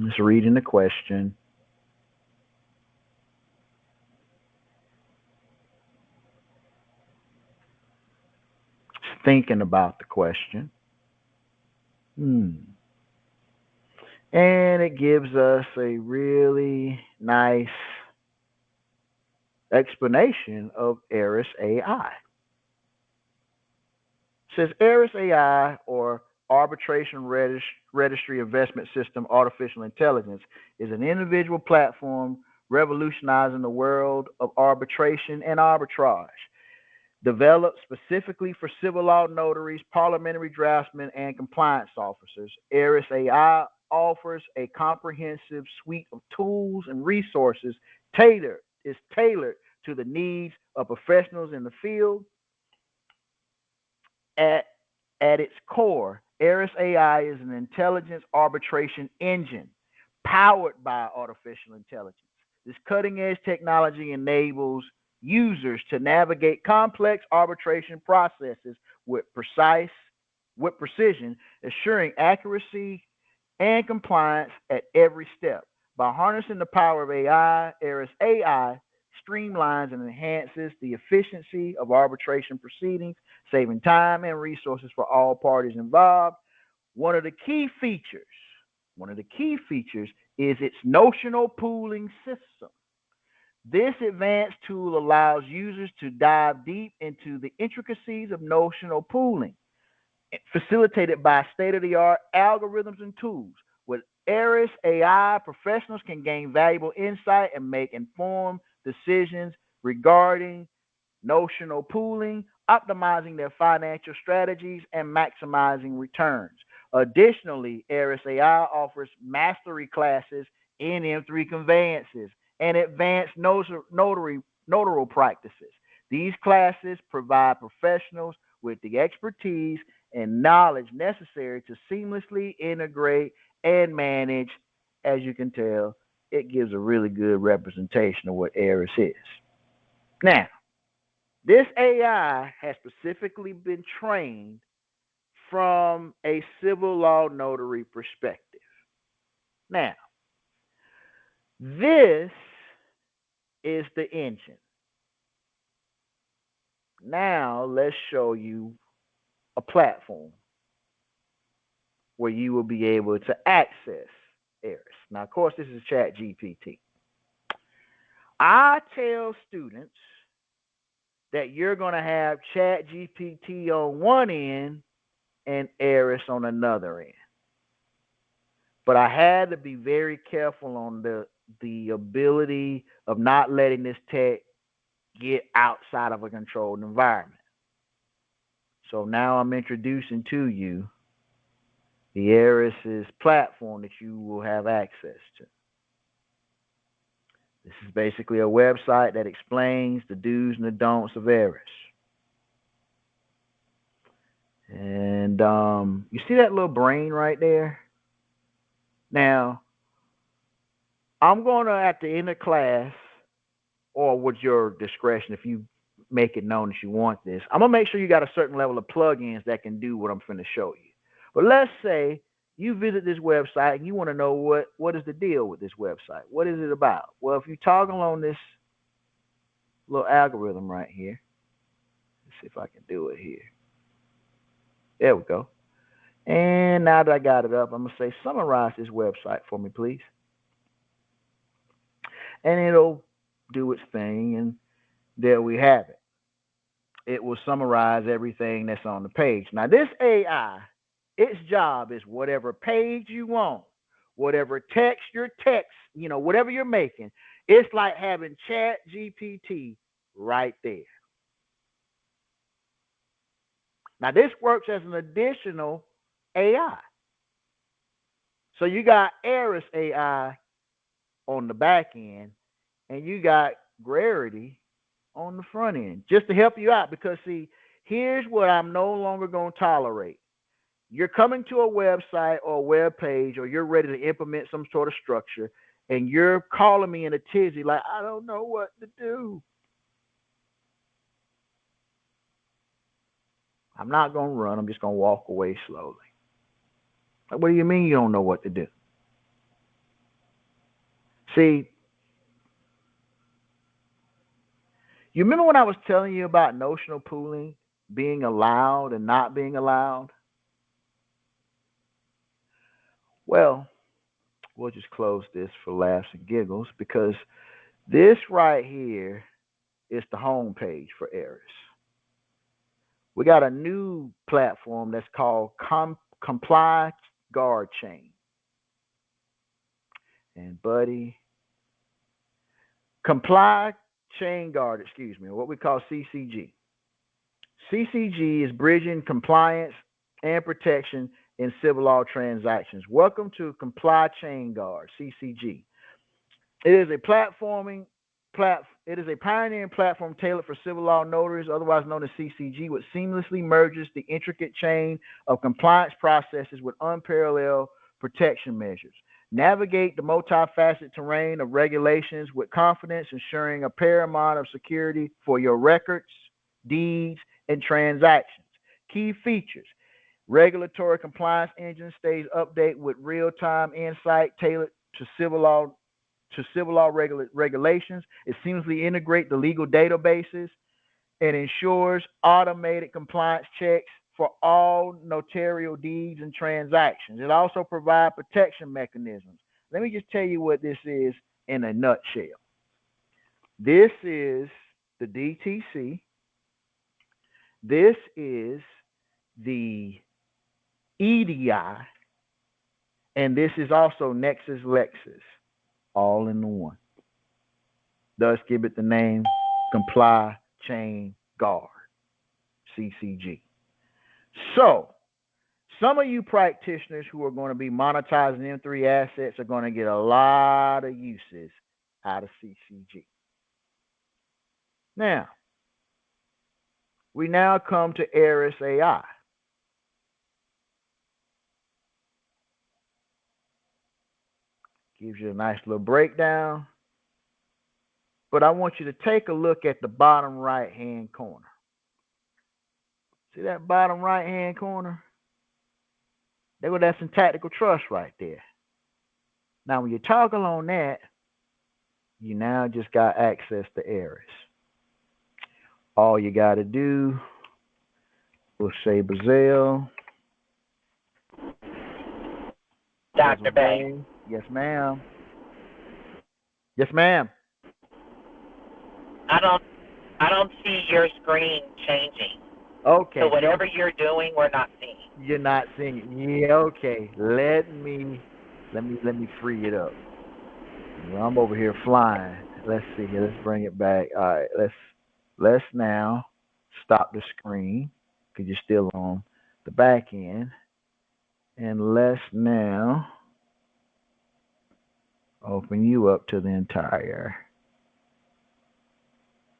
Just reading the question. Thinking about the question. And it gives us a really nice explanation of Aris AI. It says Aris AI, or Arbitration Registry Investment System Artificial Intelligence, is an individual platform revolutionizing the world of arbitration and arbitrage. Developed specifically for civil law notaries, parliamentary draftsmen, and compliance officers, Aris AI offers a comprehensive suite of tools and resources tailored to the needs of professionals in the field. At its core, Aris AI is an intelligence arbitration engine powered by artificial intelligence. This cutting-edge technology enables users to navigate complex arbitration processes with precision, assuring accuracy and compliance at every step. By harnessing the power of AI, Aris AI streamlines and enhances the efficiency of arbitration proceedings, saving time and resources for all parties involved. One of the key features is its Notional Pooling System. This advanced tool allows users to dive deep into the intricacies of notional pooling, facilitated by state-of-the-art algorithms and tools. With Aris AI, professionals can gain valuable insight and make informed decisions regarding notional pooling, optimizing their financial strategies, and maximizing returns. Additionally, Aris AI offers mastery classes in M3 conveyances and advanced notarial practices. These classes provide professionals with the expertise and knowledge necessary to seamlessly integrate and manage. As you can tell, it gives a really good representation of what Aris is. Now, this AI has specifically been trained from a civil law notary perspective. Now, this is the engine. Now, let's show you a platform where you will be able to access Aris. Now, of course, this is ChatGPT. I tell students that you're going to have ChatGPT on one end and Aris on another end. But I had to be very careful on the ability of not letting this tech get outside of a controlled environment. So now I'm introducing to you the Aris's platform that you will have access to. This is basically a website that explains the do's and the don'ts of Aris. And you see that little brain right there? Now, I'm going to, at the end of class, or with your discretion, if you make it known that you want this, I'm going to make sure you got a certain level of plugins that can do what I'm finna show you. But let's say you visit this website and you want to know what is the deal with this website. What is it about? Well, if you toggle on this little algorithm right here, let's see if I can do it here. There we go. And now that I got it up, I'm going to say, summarize this website for me, please. And it'll do its thing, and there we have it. It will summarize everything that's on the page. Now, this AI, its job is whatever page you want, whatever text, whatever you're making, it's like having ChatGPT right there. Now, this works as an additional AI. So you got Aris AI on the back end, and you got Gravity on the front end, just to help you out. Because, see, here's what I'm no longer going to tolerate. You're coming to a website or a web page, or you're ready to implement some sort of structure, and you're calling me in a tizzy like, I don't know what to do. I'm not going to run. I'm just going to walk away slowly. Like, what do you mean you don't know what to do? See, you remember when I was telling you about notional pooling being allowed and not being allowed? Well, we'll just close this for laughs and giggles, because this right here is the home page for Aris. We got a new platform that's called Comply Guard Chain. And buddy, Comply Chain Guard, what we call CCG. CCG is bridging compliance and protection in civil law transactions. Welcome to Comply Chain Guard, CCG. It is a pioneering platform tailored for civil law notaries, otherwise known as CCG, which seamlessly merges the intricate chain of compliance processes with unparalleled protection measures. Navigate the multifaceted terrain of regulations with confidence, ensuring a paramount of security for your records, deeds, and transactions. Key features: regulatory compliance engine stays updated with real-time insight tailored to civil law regulations. It seamlessly integrates the legal databases and ensures automated compliance checks for all notarial deeds and transactions. It also provides protection mechanisms. Let me just tell you what this is in a nutshell. This is the DTC. This is the EDI. And this is also Nexus Lexus, all in the one. Thus give it the name Comply Chain Guard, CCG. So, some of you practitioners who are going to be monetizing M3 assets are going to get a lot of uses out of CCG. Now, we now come to Aris AI. Gives you a nice little breakdown. But I want you to take a look at the bottom right-hand corner. See that bottom right-hand corner? There go that syntactical trust right there. Now, when you toggle on that, you now just got access to Aris. All you got to do, we'll say Bazell. Dr. Bay. Yes, ma'am. Yes, ma'am. I don't see your screen changing. Okay. So whatever you're doing, we're not seeing. You're not seeing it. Yeah, okay. Let me free it up. Well, I'm over here flying. Let's see here. Let's bring it back. All right. Let's now stop the screen because you're still on the back end. And let's now open you up to the entire.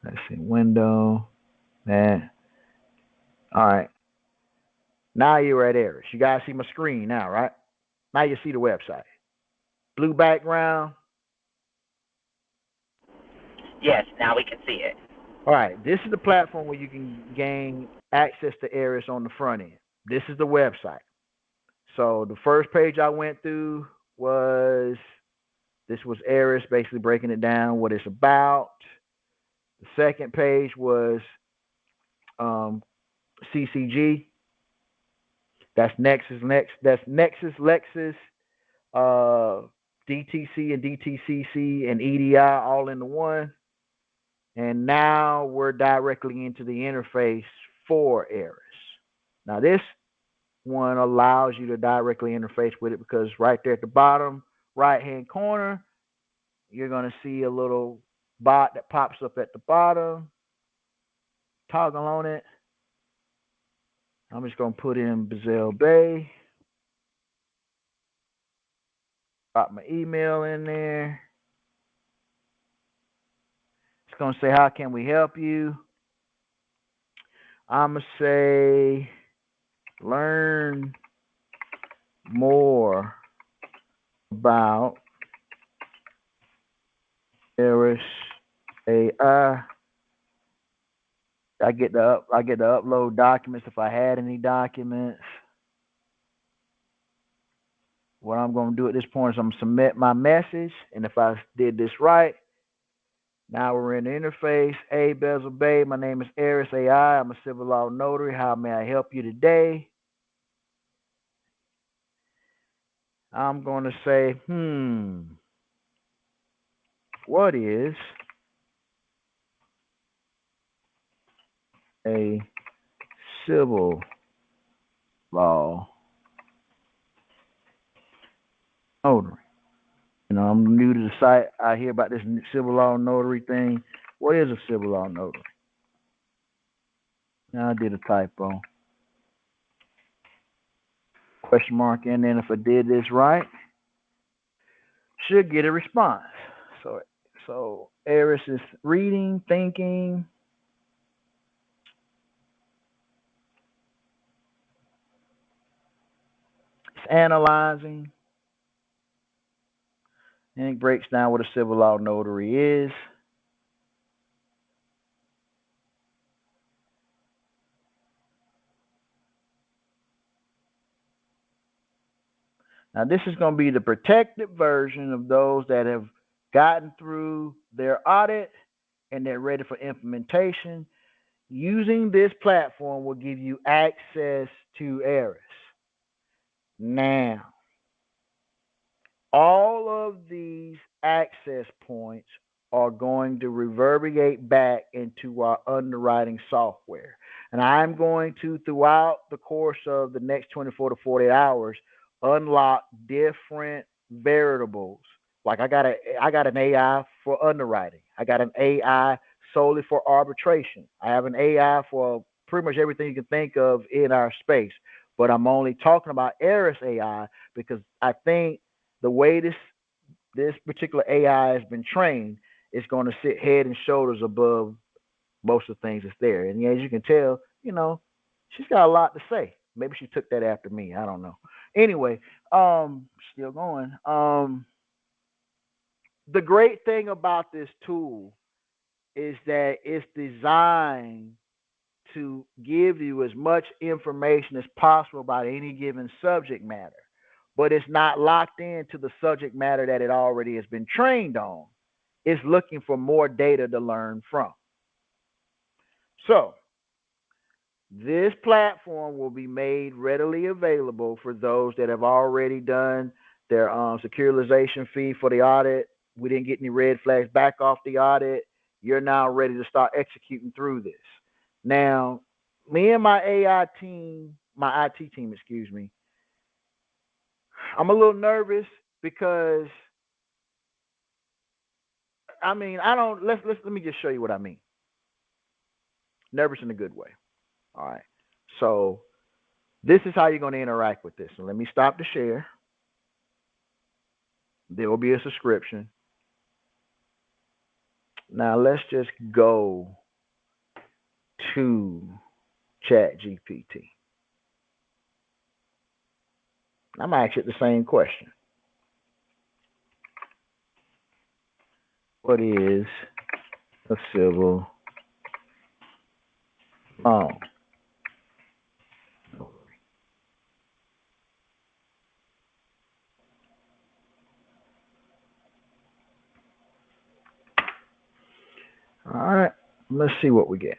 Let's see, window. That. All right. Now you're at Aris. You guys see my screen now, right? Now you see the website. Blue background. Yes, now we can see it. All right. This is the platform where you can gain access to Aris on the front end. This is the website. So the first page I went through was Aris, basically breaking it down, what it's about. The second page was CCG. That's Nexus Lexus, DTC and DTCC and EDI all into one. And now we're directly into the interface for Aris. Now this one allows you to directly interface with it because right there at the bottom right-hand corner, you're going to see a little bot that pops up at the bottom. Toggle on it. I'm just going to put in Bazell Bay. Drop my email in there. It's going to say, how can we help you? I'm going to say, learn more about Aris AI. I get to upload documents if I had any documents. What I'm going to do at this point is I'm going to submit my message. And if I did this right, now we're in the interface. Hey, Bezel Bay, my name is Aris AI. I'm a civil law notary. How may I help you today? I'm going to say, what is a civil law notary. You know, I'm new to the site. I hear about this civil law notary thing. What is a civil law notary? Now I did a typo. Question mark, and then if I did this right, should get a response. So Eris is reading, thinking. It's analyzing. And it breaks down what a civil law notary is. Now, this is going to be the protected version of those that have gotten through their audit and they're ready for implementation. Using this platform will give you access to Eris. Now, all of these access points are going to reverberate back into our underwriting software. And I'm going to, throughout the course of the next 24 to 48 hours, unlock different variables. Like I got an AI for underwriting. I got an AI solely for arbitration. I have an AI for pretty much everything you can think of in our space. But I'm only talking about Eris AI because I think the way this particular AI has been trained is going to sit head and shoulders above most of the things that's there. And as you can tell, you know, she's got a lot to say. Maybe she took that after me. I don't know. Anyway, still going. The great thing about this tool is that it's designed to give you as much information as possible about any given subject matter, but it's not locked into the subject matter that it already has been trained on. It's looking for more data to learn from. So this platform will be made readily available for those that have already done their securitization fee for the audit. We didn't get any red flags back off the audit. You're now ready to start executing through this. Now, me and my AI team, my IT team, excuse me, I'm a little nervous because let me just show you what I mean. Nervous in a good way. All right. So this is how you're going to interact with this. So let me stop the share. There will be a subscription. Now let's just go to ChatGPT. I'm going to ask it the same question. What is a civil law? All right, let's see what we get.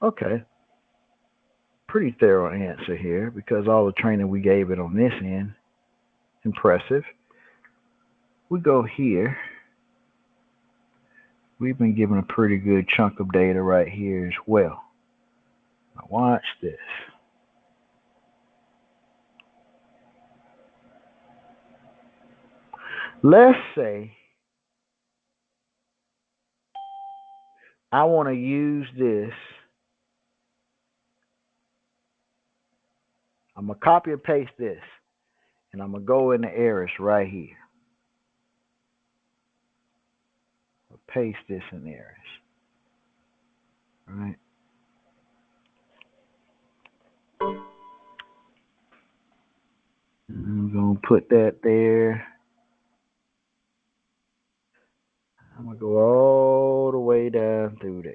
Okay. Pretty thorough answer here because all the training we gave it on this end, impressive. We go here. We've been given a pretty good chunk of data right here as well. Now watch this. Let's say I want to use this. I'm going to copy and paste this, and I'm going to go into Eris right here. I'll paste this in Eris. Right. I'm going to put that there. I'm going to go all the way down through there.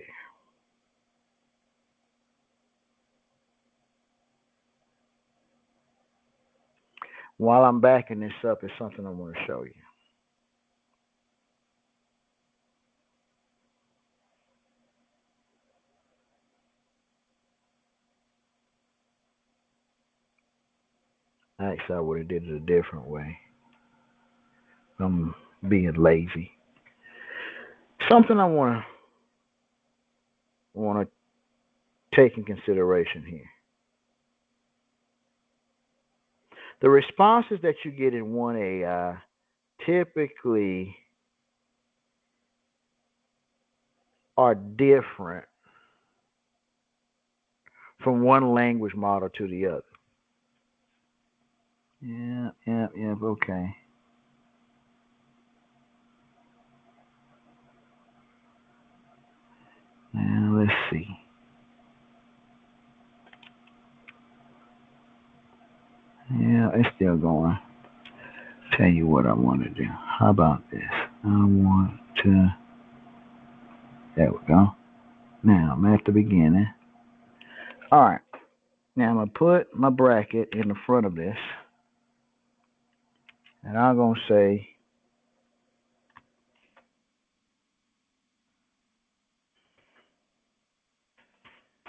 While I'm backing this up, it's something I want to show you. Actually, I would have did it a different way. I'm being lazy. Something I want to take in consideration here. The responses that you get in 1AI typically are different from one language model to the other. Yeah, okay. Now let's see. Yeah, it's still going. Tell you what I want to do. How about this? I want to. There we go. Now I'm at the beginning. All right. Now I'm going to put my bracket in the front of this. And I'm going to say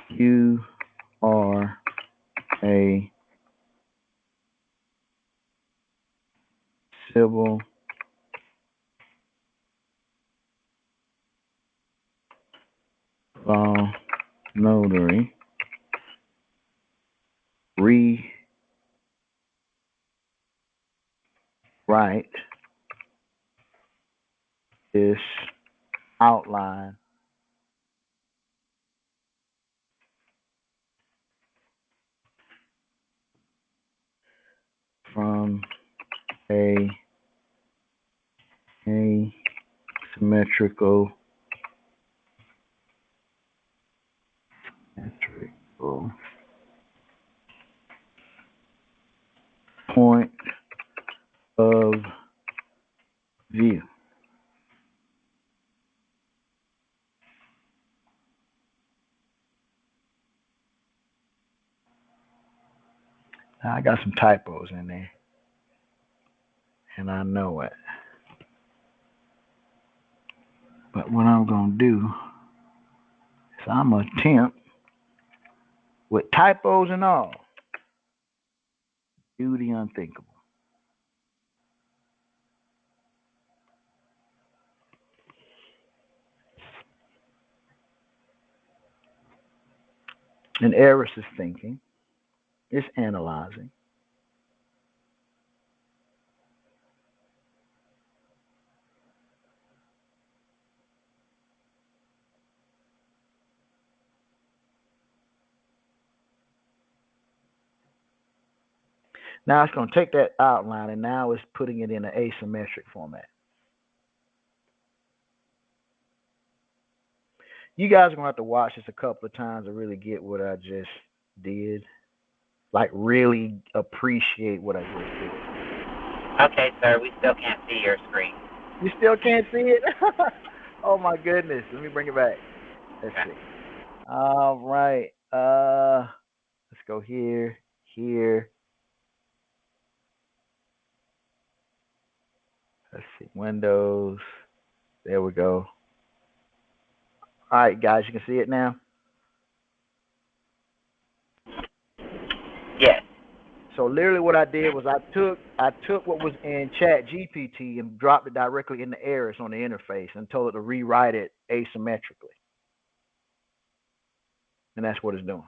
you are a civil law notary. Rewrite this outline from a asymmetrical point of view. Now, I got some typos in there, and I know it. But what I'm going to do is I'm going to attempt, with typos and all, do the unthinkable. And Eris is thinking, it's analyzing. Now it's going to take that outline and now it's putting it in an asymmetric format. You guys are going to have to watch this a couple of times to really get what I just did. Like, really appreciate what I just did. Okay, sir, we still can't see your screen. You still can't see it? Oh, my goodness. Let me bring it back. Let's see. All right. Let's go here. Let's see. Windows. There we go. All right, guys, you can see it now? Yes. So literally what I did was I took what was in Chat GPT and dropped it directly in the Eris on the interface and told it to rewrite it asymmetrically. And that's what it's doing.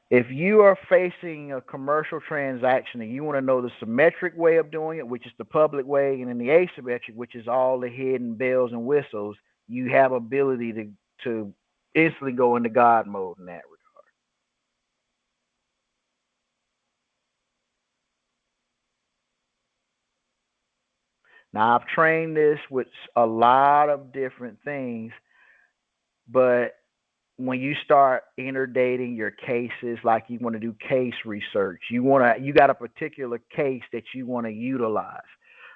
If you are facing a commercial transaction and you want to know the symmetric way of doing it, which is the public way, and then the asymmetric, which is all the hidden bells and whistles, you have ability to instantly go into God mode in that regard. Now, I've trained this with a lot of different things, but when you start interdating your cases, like you want to do case research, you got a particular case that you want to utilize.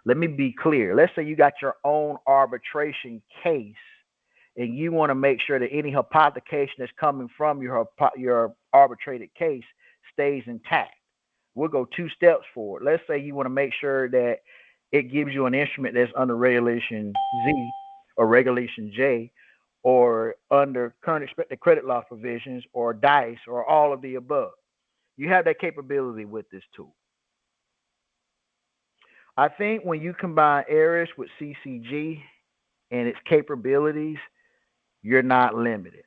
Let me be clear. Let's say you got your own arbitration case, and you want to make sure that any hypothecation that's coming from your arbitrated case stays intact. We'll go 2 steps forward. Let's say you want to make sure that it gives you an instrument that's under Regulation Z or Regulation J, or under current expected credit loss provisions, or DICE, or all of the above. You have that capability with this tool. I think when you combine ARIS with CCG and its capabilities, you're not limited.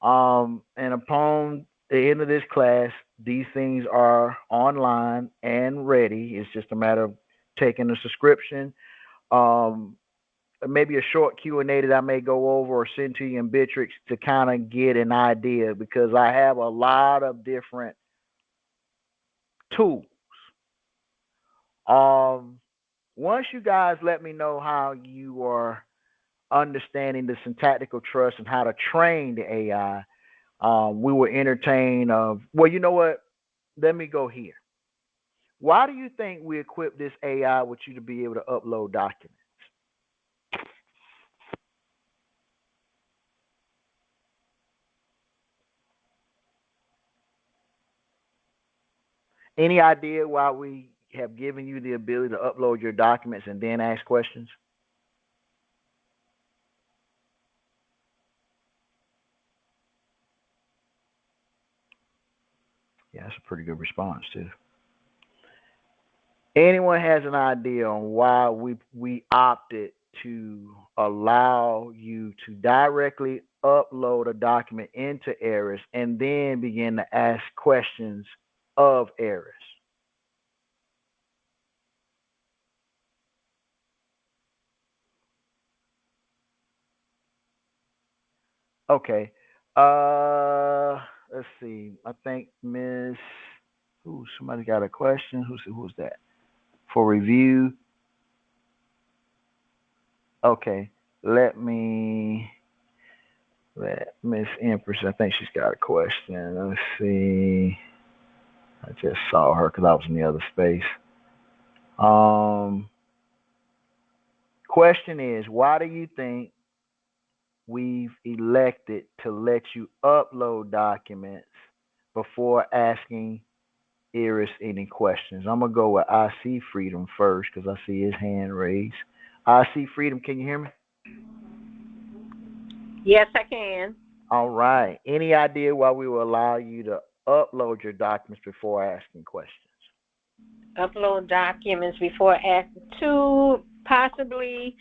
And upon the end of this class, these things are online and ready. It's just a matter of taking a subscription. Maybe a short Q&A that I may go over or send to you in Bitrix to kind of get an idea, because I have a lot of different tools. Once you guys let me know how you are understanding the syntactical trust and how to train the AI, we will entertain well, you know what? Let me go here. Why do you think we equip this AI with you to be able to upload documents? Any idea why we have given you the ability to upload your documents and then ask questions? Yeah, that's a pretty good response too. Anyone has an idea on why we opted to allow you to directly upload a document into ARIS and then begin to ask questions of ARIS? Okay. Let's see. I think Miss. Ooh, somebody got a question. Who's that? For review. Okay. Let Miss Empress. I think she's got a question. Let's see. I just saw her because I was in the other space. Question is, why do you think we've elected to let you upload documents before asking Iris any questions? I'm going to go with I See Freedom first because I see his hand raised. I See Freedom, can you hear me? Yes, I can. All right. Any idea why we will allow you to upload your documents before asking questions? Upload documents before asking, to possibly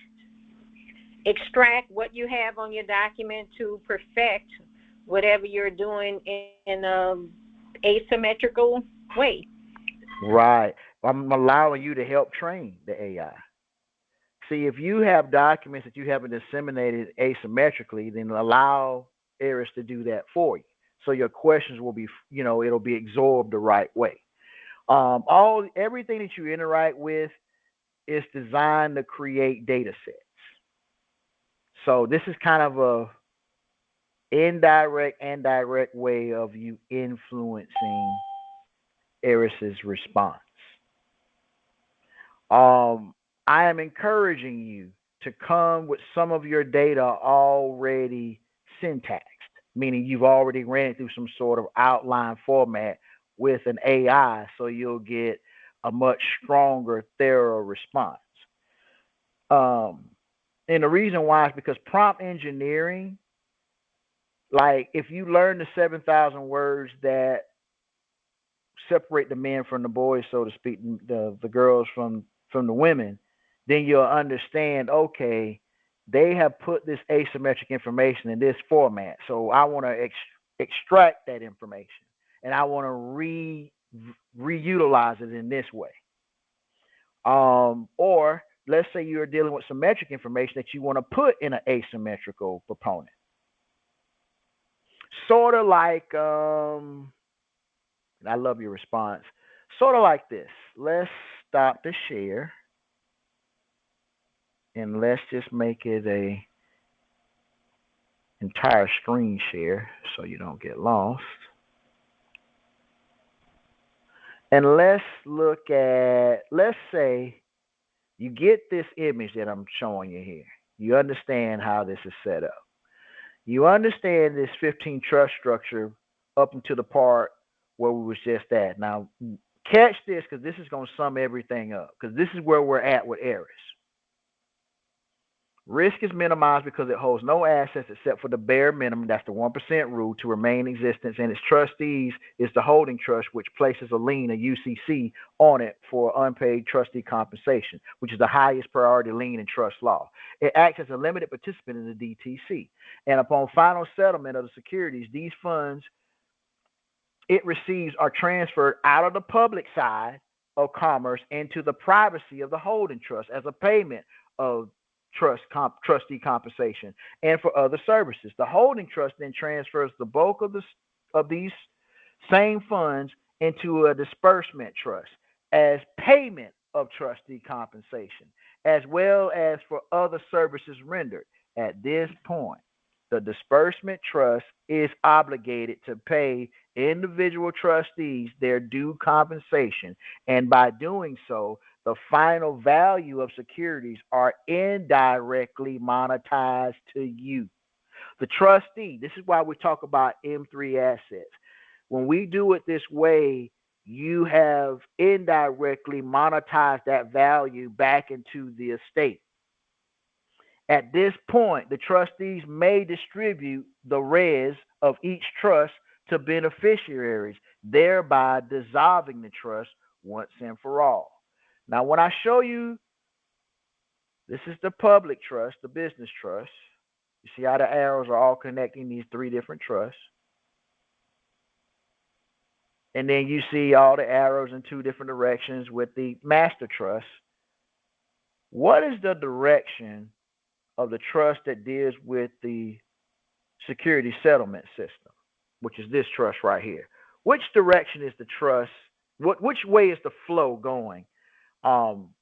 extract what you have on your document to perfect whatever you're doing in an asymmetrical way. Right. I'm allowing you to help train the AI. See, if you have documents that you haven't disseminated asymmetrically, then allow ARIS to do that for you. So your questions will be, it'll be absorbed the right way. Everything that you interact with is designed to create data sets. So this is kind of a indirect and direct way of you influencing ARIS's response. I am encouraging you to come with some of your data already syntaxed, meaning you've already ran it through some sort of outline format with an AI, so you'll get a much stronger, thorough response. And the reason why is because prompt engineering, like if you learn the 7,000 words that separate the men from the boys, so to speak, the girls from the women, then you'll understand, okay, they have put this asymmetric information in this format. So I want to extract that information and I want to reutilize it in this way. Or let's say you're dealing with symmetric information that you want to put in an asymmetrical proponent. Sort of like, and I love your response, sort of like this. Let's stop the share. And let's just make it a entire screen share so you don't get lost. And let's look at, let's say you get this image that I'm showing you here. You understand how this is set up. You understand this 15 trust structure up into the part where we was just at. Now, catch this, because this is going to sum everything up, because this is where we're at with Aris. Risk is minimized because it holds no assets except for the bare minimum, that's the 1% rule, to remain in existence, and its trustees is the holding trust, which places a lien, a UCC, on it for unpaid trustee compensation, which is the highest priority lien in trust law. It acts as a limited participant in the DTC, and upon final settlement of the securities, these funds it receives are transferred out of the public side of commerce into the privacy of the holding trust as a payment of trustee compensation and for other services. The holding trust then transfers the bulk of these same funds into a disbursement trust as payment of trustee compensation, as well as for other services rendered. At this point, the disbursement trust is obligated to pay individual trustees their due compensation, and by doing so, the final value of securities are indirectly monetized to you. The trustee, this is why we talk about M3 assets. When we do it this way, you have indirectly monetized that value back into the estate. At this point, the trustees may distribute the res of each trust to beneficiaries, thereby dissolving the trust once and for all. Now, when I show you, this is the public trust, the business trust. You see how the arrows are all connecting these three different trusts. And then you see all the arrows in two different directions with the master trust. What is the direction of the trust that deals with the security settlement system, which is this trust right here? Which direction is the trust? Which way is the flow going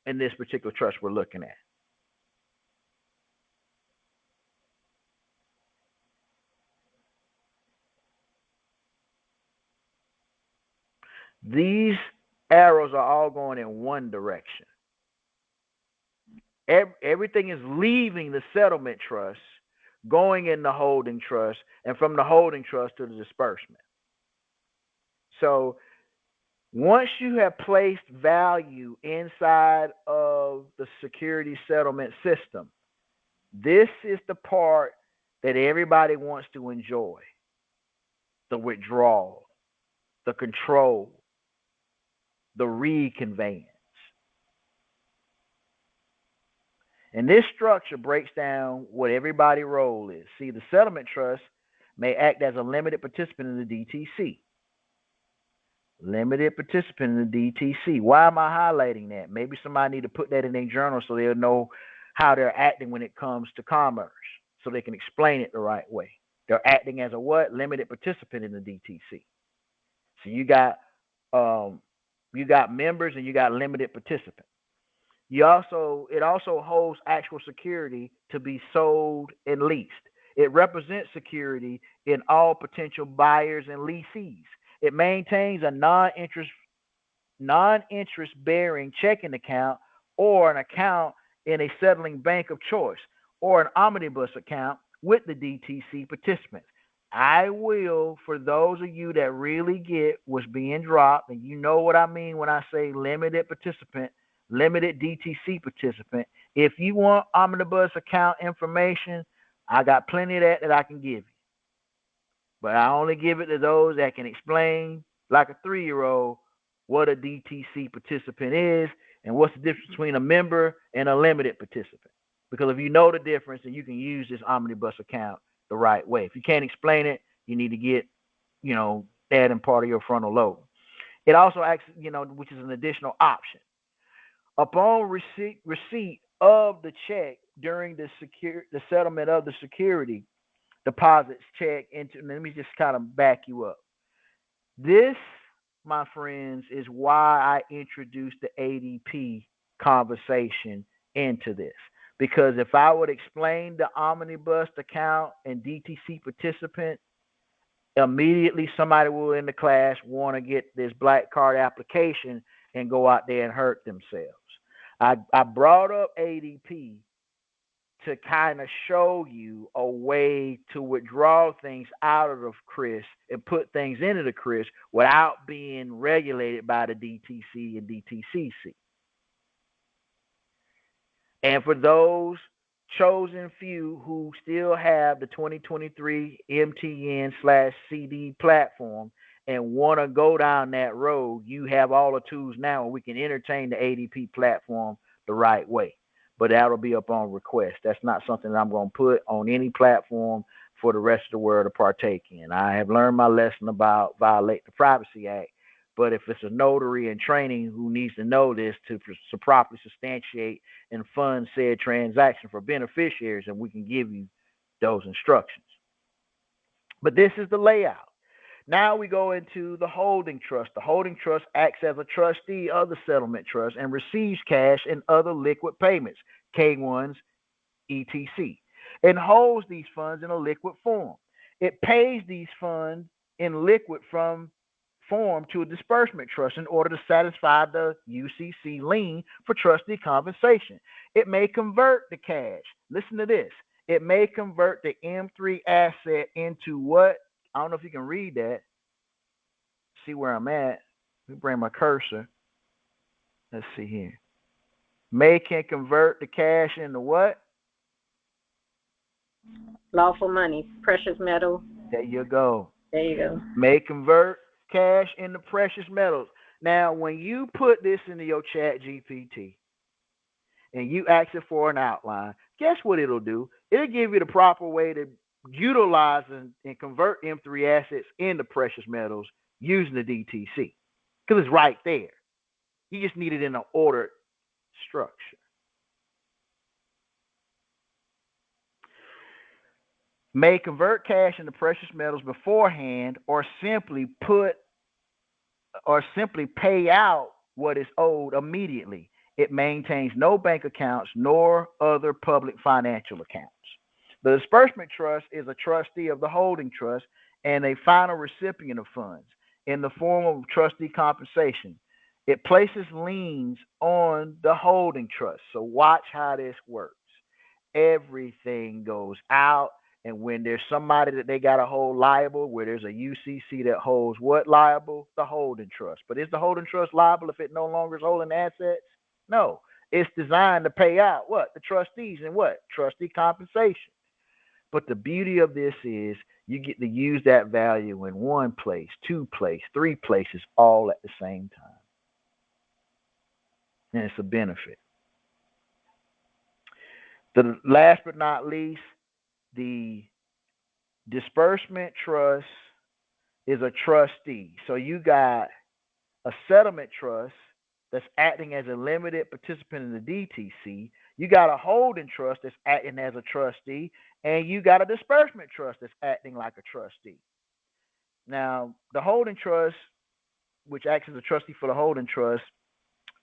in this particular trust we're looking at? These arrows are all going in one direction. Everything is leaving the settlement trust, going in the holding trust, and from the holding trust to the disbursement. So once you have placed value inside of the security settlement system, this is the part that everybody wants to enjoy: the withdrawal, the control, the reconveyance. And this structure breaks down what everybody's role is. See, the settlement trust may act as a limited participant in the DTC. Limited participant in the DTC. Why am I highlighting that? Maybe somebody need to put that in their journal so they'll know how they're acting when it comes to commerce, so they can explain it the right way. They're acting as a what? Limited participant in the DTC. So you got members and you got limited participants. It also holds actual security to be sold and leased. It represents security in all potential buyers and lessees. It maintains a non-interest bearing checking account or an account in a settling bank of choice or an omnibus account with the DTC participants. I will, for those of you that really get what's being dropped, and you know what I mean when I say limited participant, limited DTC participant. If you want omnibus account information, I got plenty of that I can give you. But I only give it to those that can explain, like a 3-year-old, what a DTC participant is and what's the difference between a member and a limited participant. Because if you know the difference, then you can use this omnibus account the right way. If you can't explain it, you need to get, that in part of your frontal lobe. It also acts, which is an additional option. Upon receipt of the check during the settlement of the security deposits check into, let me just kind of back you up. This, my friends, is why I introduced the ADP conversation into this. Because if I would explain the omnibus account and DTC participant, immediately somebody will in the class want to get this black card application and go out there and hurt themselves. I brought up ADP to kind of show you a way to withdraw things out of the CRIS and put things into the CRIS without being regulated by the DTC and DTCC. And for those chosen few who still have the 2023 MTN/CD platform and want to go down that road, you have all the tools now and we can entertain the ADP platform the right way. But that'll be up on request. That's not something that I'm going to put on any platform for the rest of the world to partake in. I have learned my lesson about violate the Privacy Act. But if it's a notary in training who needs to know this to properly substantiate and fund said transaction for beneficiaries, and we can give you those instructions. But this is the layout. Now we go into the holding trust. The holding trust acts as a trustee of the settlement trust and receives cash and other liquid payments, K1s, etc., and holds these funds in a liquid form. It pays these funds in liquid form to a disbursement trust in order to satisfy the UCC lien for trustee compensation. It may convert the cash. Listen to this. It may convert the M3 asset into what? I don't know if you can read that. See where I'm at. Let me bring my cursor. Let's see here. May can convert the cash into what? Lawful money, precious metal. There you go. There you go. May convert cash into precious metals. Now, when you put this into your chat GPT and you ask it for an outline, guess what it'll do? It'll give you the proper way to utilize and convert M3 assets into precious metals using the DTC, because it's right there. You just need it in an ordered structure. May convert cash into precious metals beforehand or simply pay out what is owed immediately. It maintains no bank accounts nor other public financial accounts. The disbursement trust is a trustee of the holding trust and a final recipient of funds in the form of trustee compensation. It places liens on the holding trust. So watch how this works. Everything goes out, and when there's somebody that they got to hold liable, where there's a UCC that holds what liable? The holding trust. But is the holding trust liable if it no longer is holding assets? No. It's designed to pay out what? The trustees and what? Trustee compensation. But the beauty of this is you get to use that value in one place, two places, three places, all at the same time. And it's a benefit. The last but not least, the disbursement trust is a trustee. So you got a settlement trust that's acting as a limited participant in the DTC. You got a holding trust that's acting as a trustee, and you got a disbursement trust that's acting like a trustee. Now, the holding trust, which acts as a trustee for the holding trust,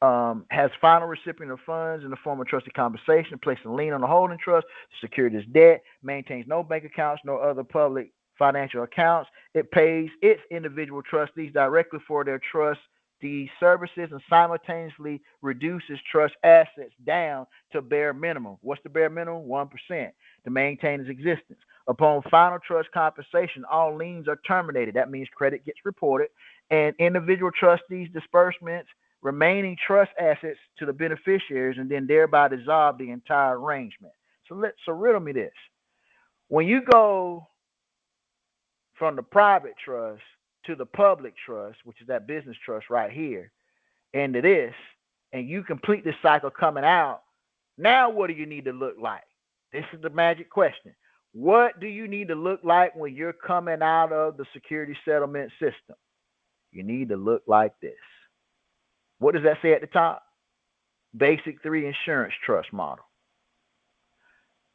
has final recipient of funds in the form of trustee compensation, placing a lien on the holding trust to secure this debt, maintains no bank accounts, nor other public financial accounts. It pays its individual trustees directly for their trustee services and simultaneously reduces trust assets down to bare minimum. What's the bare minimum? 1% to maintain its existence. Upon final trust compensation, all liens are terminated. That means credit gets reported, and individual trustees' disbursements remaining trust assets to the beneficiaries, and then thereby dissolve the entire arrangement. So riddle me this. When you go from the private trust to the public trust, which is that business trust right here, into this, and you complete this cycle coming out, now what do you need to look like? This is the magic question. What do you need to look like when you're coming out of the security settlement system? You need to look like this. What does that say at the top? Basic 3 insurance trust model.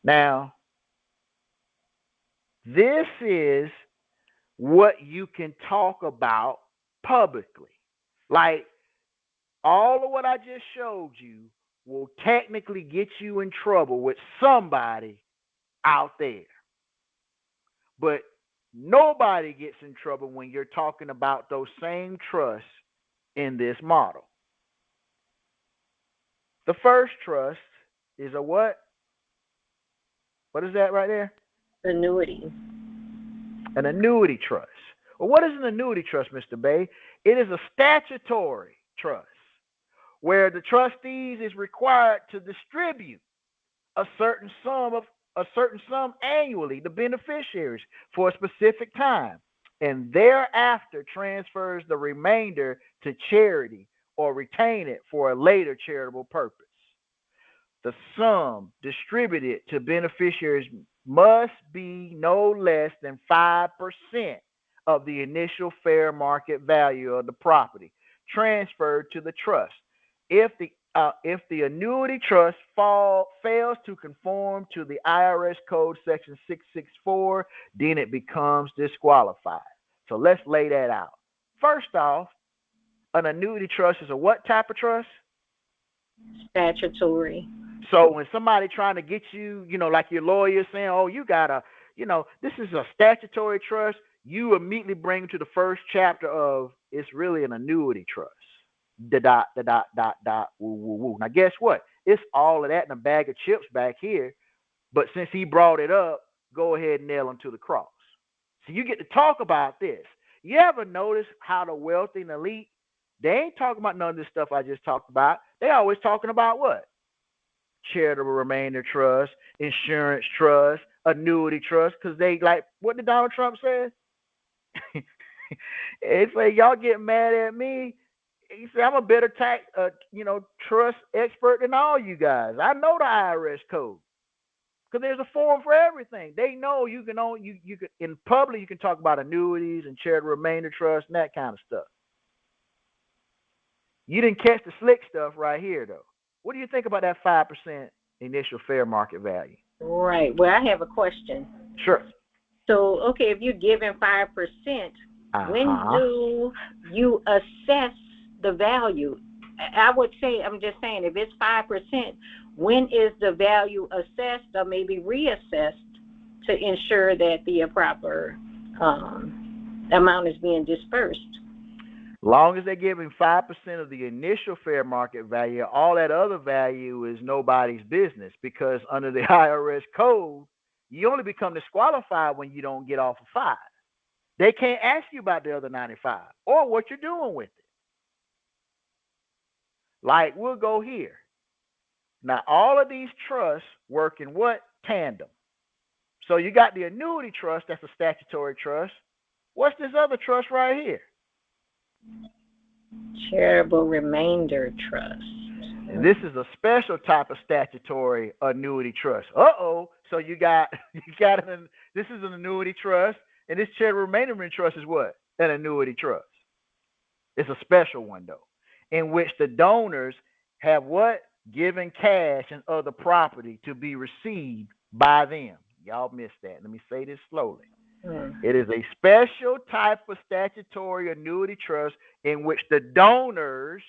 Now, this is what you can talk about publicly. Like all of what I just showed you will technically get you in trouble with somebody out there. But nobody gets in trouble when you're talking about those same trusts in this model. The first trust is a what? What is that right there? Annuity. An annuity trust. Well, what is an annuity trust, Mr. Bay? It is a statutory trust where the trustees is required to distribute a certain sum annually to beneficiaries for a specific time, and thereafter transfers the remainder to charity or retain it for a later charitable purpose. The sum distributed to beneficiaries must be no less than 5% of the initial fair market value of the property transferred to the trust. If the annuity trust fails to conform to the IRS Code Section 664, then it becomes disqualified. So let's lay that out. First off, an annuity trust is a what type of trust? Statutory. So when somebody trying to get you, like your lawyer saying, oh, you got to, this is a statutory trust, you immediately bring them to the first chapter of it's really an annuity trust. Dot, woo, woo, woo. Now, guess what? It's all of that in a bag of chips back here. But since he brought it up, go ahead and nail him to the cross. So you get to talk about this. You ever notice how the wealthy and elite, they ain't talking about none of this stuff I just talked about. They always talking about what? Charitable remainder trust, insurance trust, annuity trust, because they like, what did Donald Trump say? It's like, y'all get mad at me. He said, I'm a better trust expert than all you guys. I know the IRS code because there's a form for everything. They know you can in public, you can talk about annuities and charitable remainder trust and that kind of stuff. You didn't catch the slick stuff right here, though. What do you think about that 5% initial fair market value? Right. Well, I have a question. Sure. So, okay, if you're giving 5%, when do you assess the value? I would say, I'm just saying, if it's 5%, when is the value assessed or maybe reassessed to ensure that the proper amount is being dispersed? Long as they're giving 5% of the initial fair market value, all that other value is nobody's business, because under the IRS code, you only become disqualified when you don't get off of 5. They can't ask you about the other 95 or what you're doing with it. Like, we'll go here. Now, all of these trusts work in what? Tandem. So you got the annuity trust, that's a statutory trust. What's this other trust right here? Charitable remainder trust. And this is a special type of statutory annuity trust. So you got this is an annuity trust, and this charitable remainder trust is what? An annuity trust. It's a special one, though, in which the donors have what? Given cash and other property to be received by them. Y'all missed that. Let me say this slowly. It is a special type of statutory annuity trust in which the donors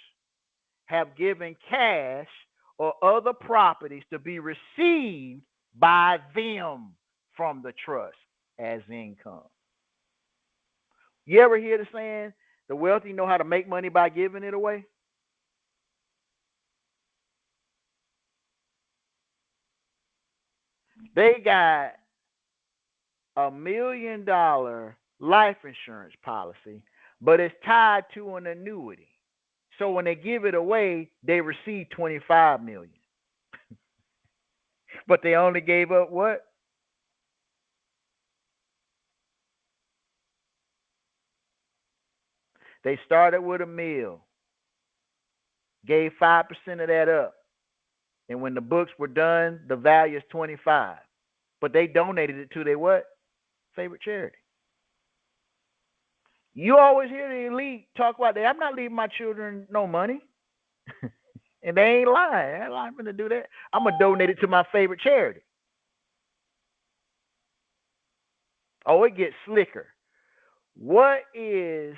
have given cash or other properties to be received by them from the trust as income. You ever hear the saying, the wealthy know how to make money by giving it away? They got $1 million life insurance policy, but it's tied to an annuity. So when they give it away, they receive $25 million. But they only gave up what? They started with $1 million, gave 5% of that up. And when the books were done, the value is 25. But they donated it to their what? Favorite charity. You always hear the elite talk about that. I'm not leaving my children no money. And they ain't lying. I'm not going to do that. I'm going to donate it to my favorite charity. Oh, it gets slicker. What is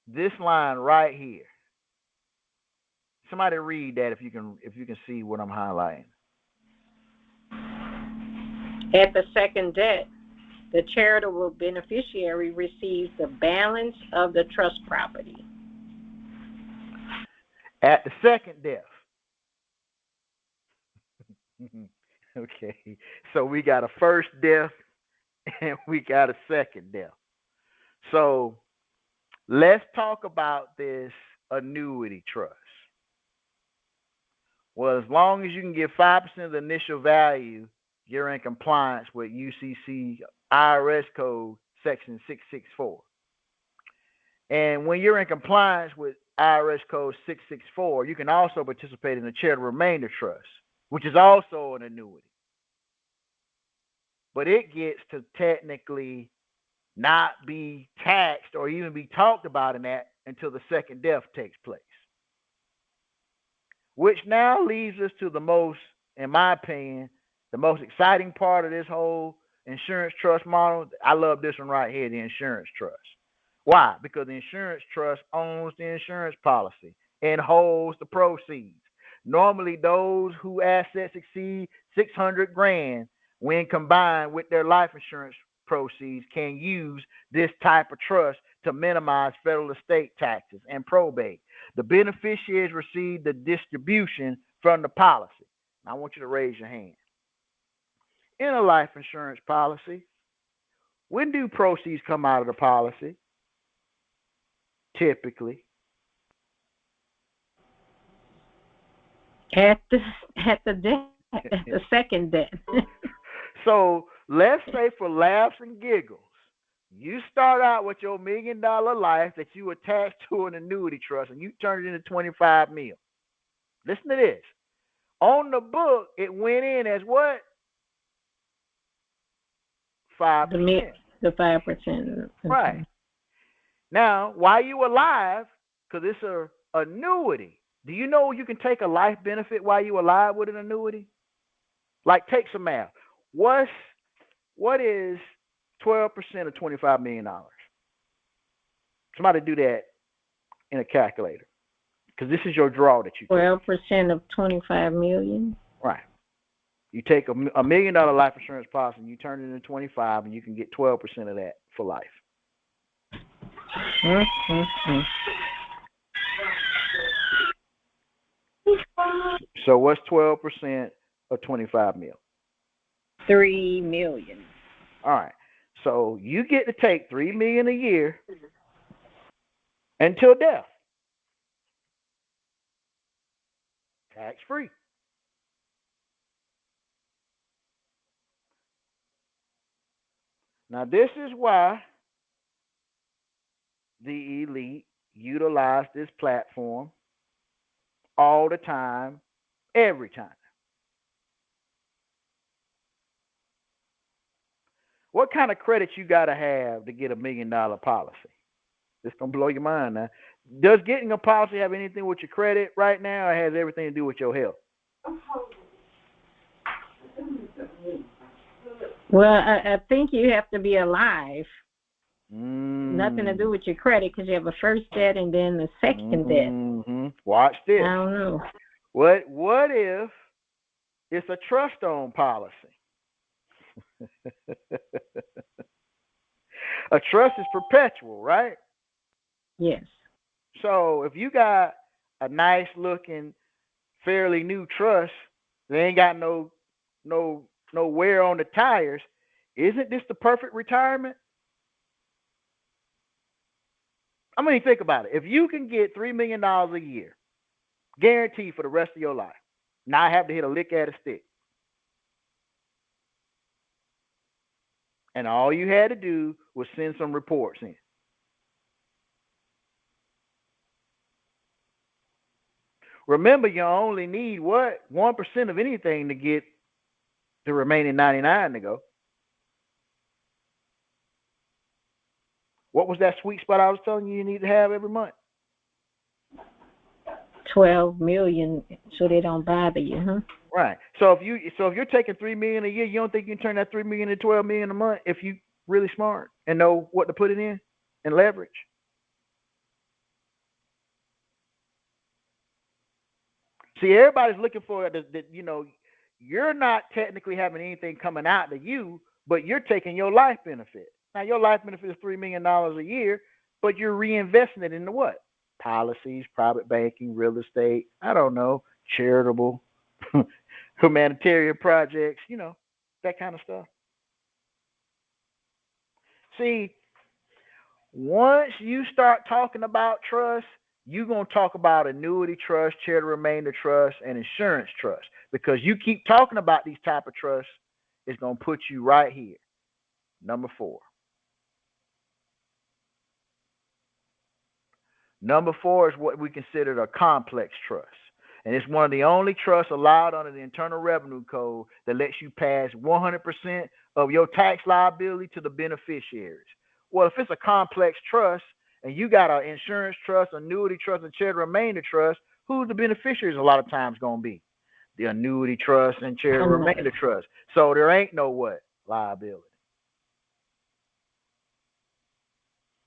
this line right here? Somebody read that if you can see what I'm highlighting. At the second death, the charitable beneficiary receives the balance of the trust property. At the second death. Okay. So we got a first death and we got a second death. So let's talk about this annuity trust. Well, as long as you can get 5% of the initial value, you're in compliance with UCC IRS code section 664. And when you're in compliance with IRS code 664, you can also participate in the charitable remainder trust, which is also an annuity. But it gets to technically not be taxed or even be talked about in that until the second death takes place. Which now leads us to the most, in my opinion, the most exciting part of this whole insurance trust model. I love this one right here, the insurance trust. Why? Because the insurance trust owns the insurance policy and holds the proceeds. Normally, those whose assets exceed $600,000 when combined with their life insurance proceeds can use this type of trust to minimize federal estate taxes and probate. The beneficiaries receive the distribution from the policy. I want you to raise your hand. In a life insurance policy, when do proceeds come out of the policy? Typically. At the second death. So let's say for laughs and giggles, you start out with your $1 million life that you attach to an annuity trust and you turn it into $25 million. Listen to this. On the book, it went in as what? 5%. The 5%. Right. Now, while you alive, because it's an annuity, do you know you can take a life benefit while you're alive with an annuity? Like, take some math. What is 12% of $25 million? Somebody do that in a calculator. Because this is your draw that you take. 12% of $25 million? Right. You take a $1 million life insurance policy and you turn it into 25 and you can get 12% of that for life. Mm-hmm. So what's 12% of 25 mil? $3 million. All right. So you get to take $3 million a year until death. Tax free. Now this is why the elite utilize this platform all the time, every time. What kind of credit you got to have to get $1 million policy? It's going to blow your mind now. Does getting a policy have anything with your credit right now, or has everything to do with your health? Well, I think you have to be alive. Nothing to do with your credit because you have a first debt and then the second debt. Watch this. I don't know. What if it's a trust-owned policy? A trust is perpetual, right? Yes. So if you got a nice looking, fairly new trust, they ain't got no wear on the tires, isn't this the perfect retirement? I mean, think about it. If you can get $3 million a year, guaranteed for the rest of your life, not have to hit a lick at a stick, and all you had to do was send some reports in. Remember, you only need what? 1% of anything to get the remaining 99 to go. What was that sweet spot I was telling you need to have every month? 12 million, so they don't bother you, huh? Right. So if you're taking $3 million a year, you don't think you can turn that $3 million into $12 million a month if you really smart and know what to put it in and leverage? See, everybody's looking for you're not technically having anything coming out to you, but you're taking your life benefit. Now, your life benefit is $3 million a year, but you're reinvesting it into what? Policies, private banking, real estate, I don't know, charitable, humanitarian projects, that kind of stuff. See, once you start talking about trust, you're going to talk about annuity trust, charitable remainder trust, and insurance trust. Because you keep talking about these type of trusts, it's going to put you right here. Number 4. Number 4 is what we consider a complex trust. And it's one of the only trusts allowed under the Internal Revenue Code that lets you pass 100% of your tax liability to the beneficiaries. Well, if it's a complex trust and you got an insurance trust, annuity trust, and charitable remainder trust, who's the beneficiaries a lot of times going to be? The annuity trust and charitable remainder trust. So there ain't no what? Liability.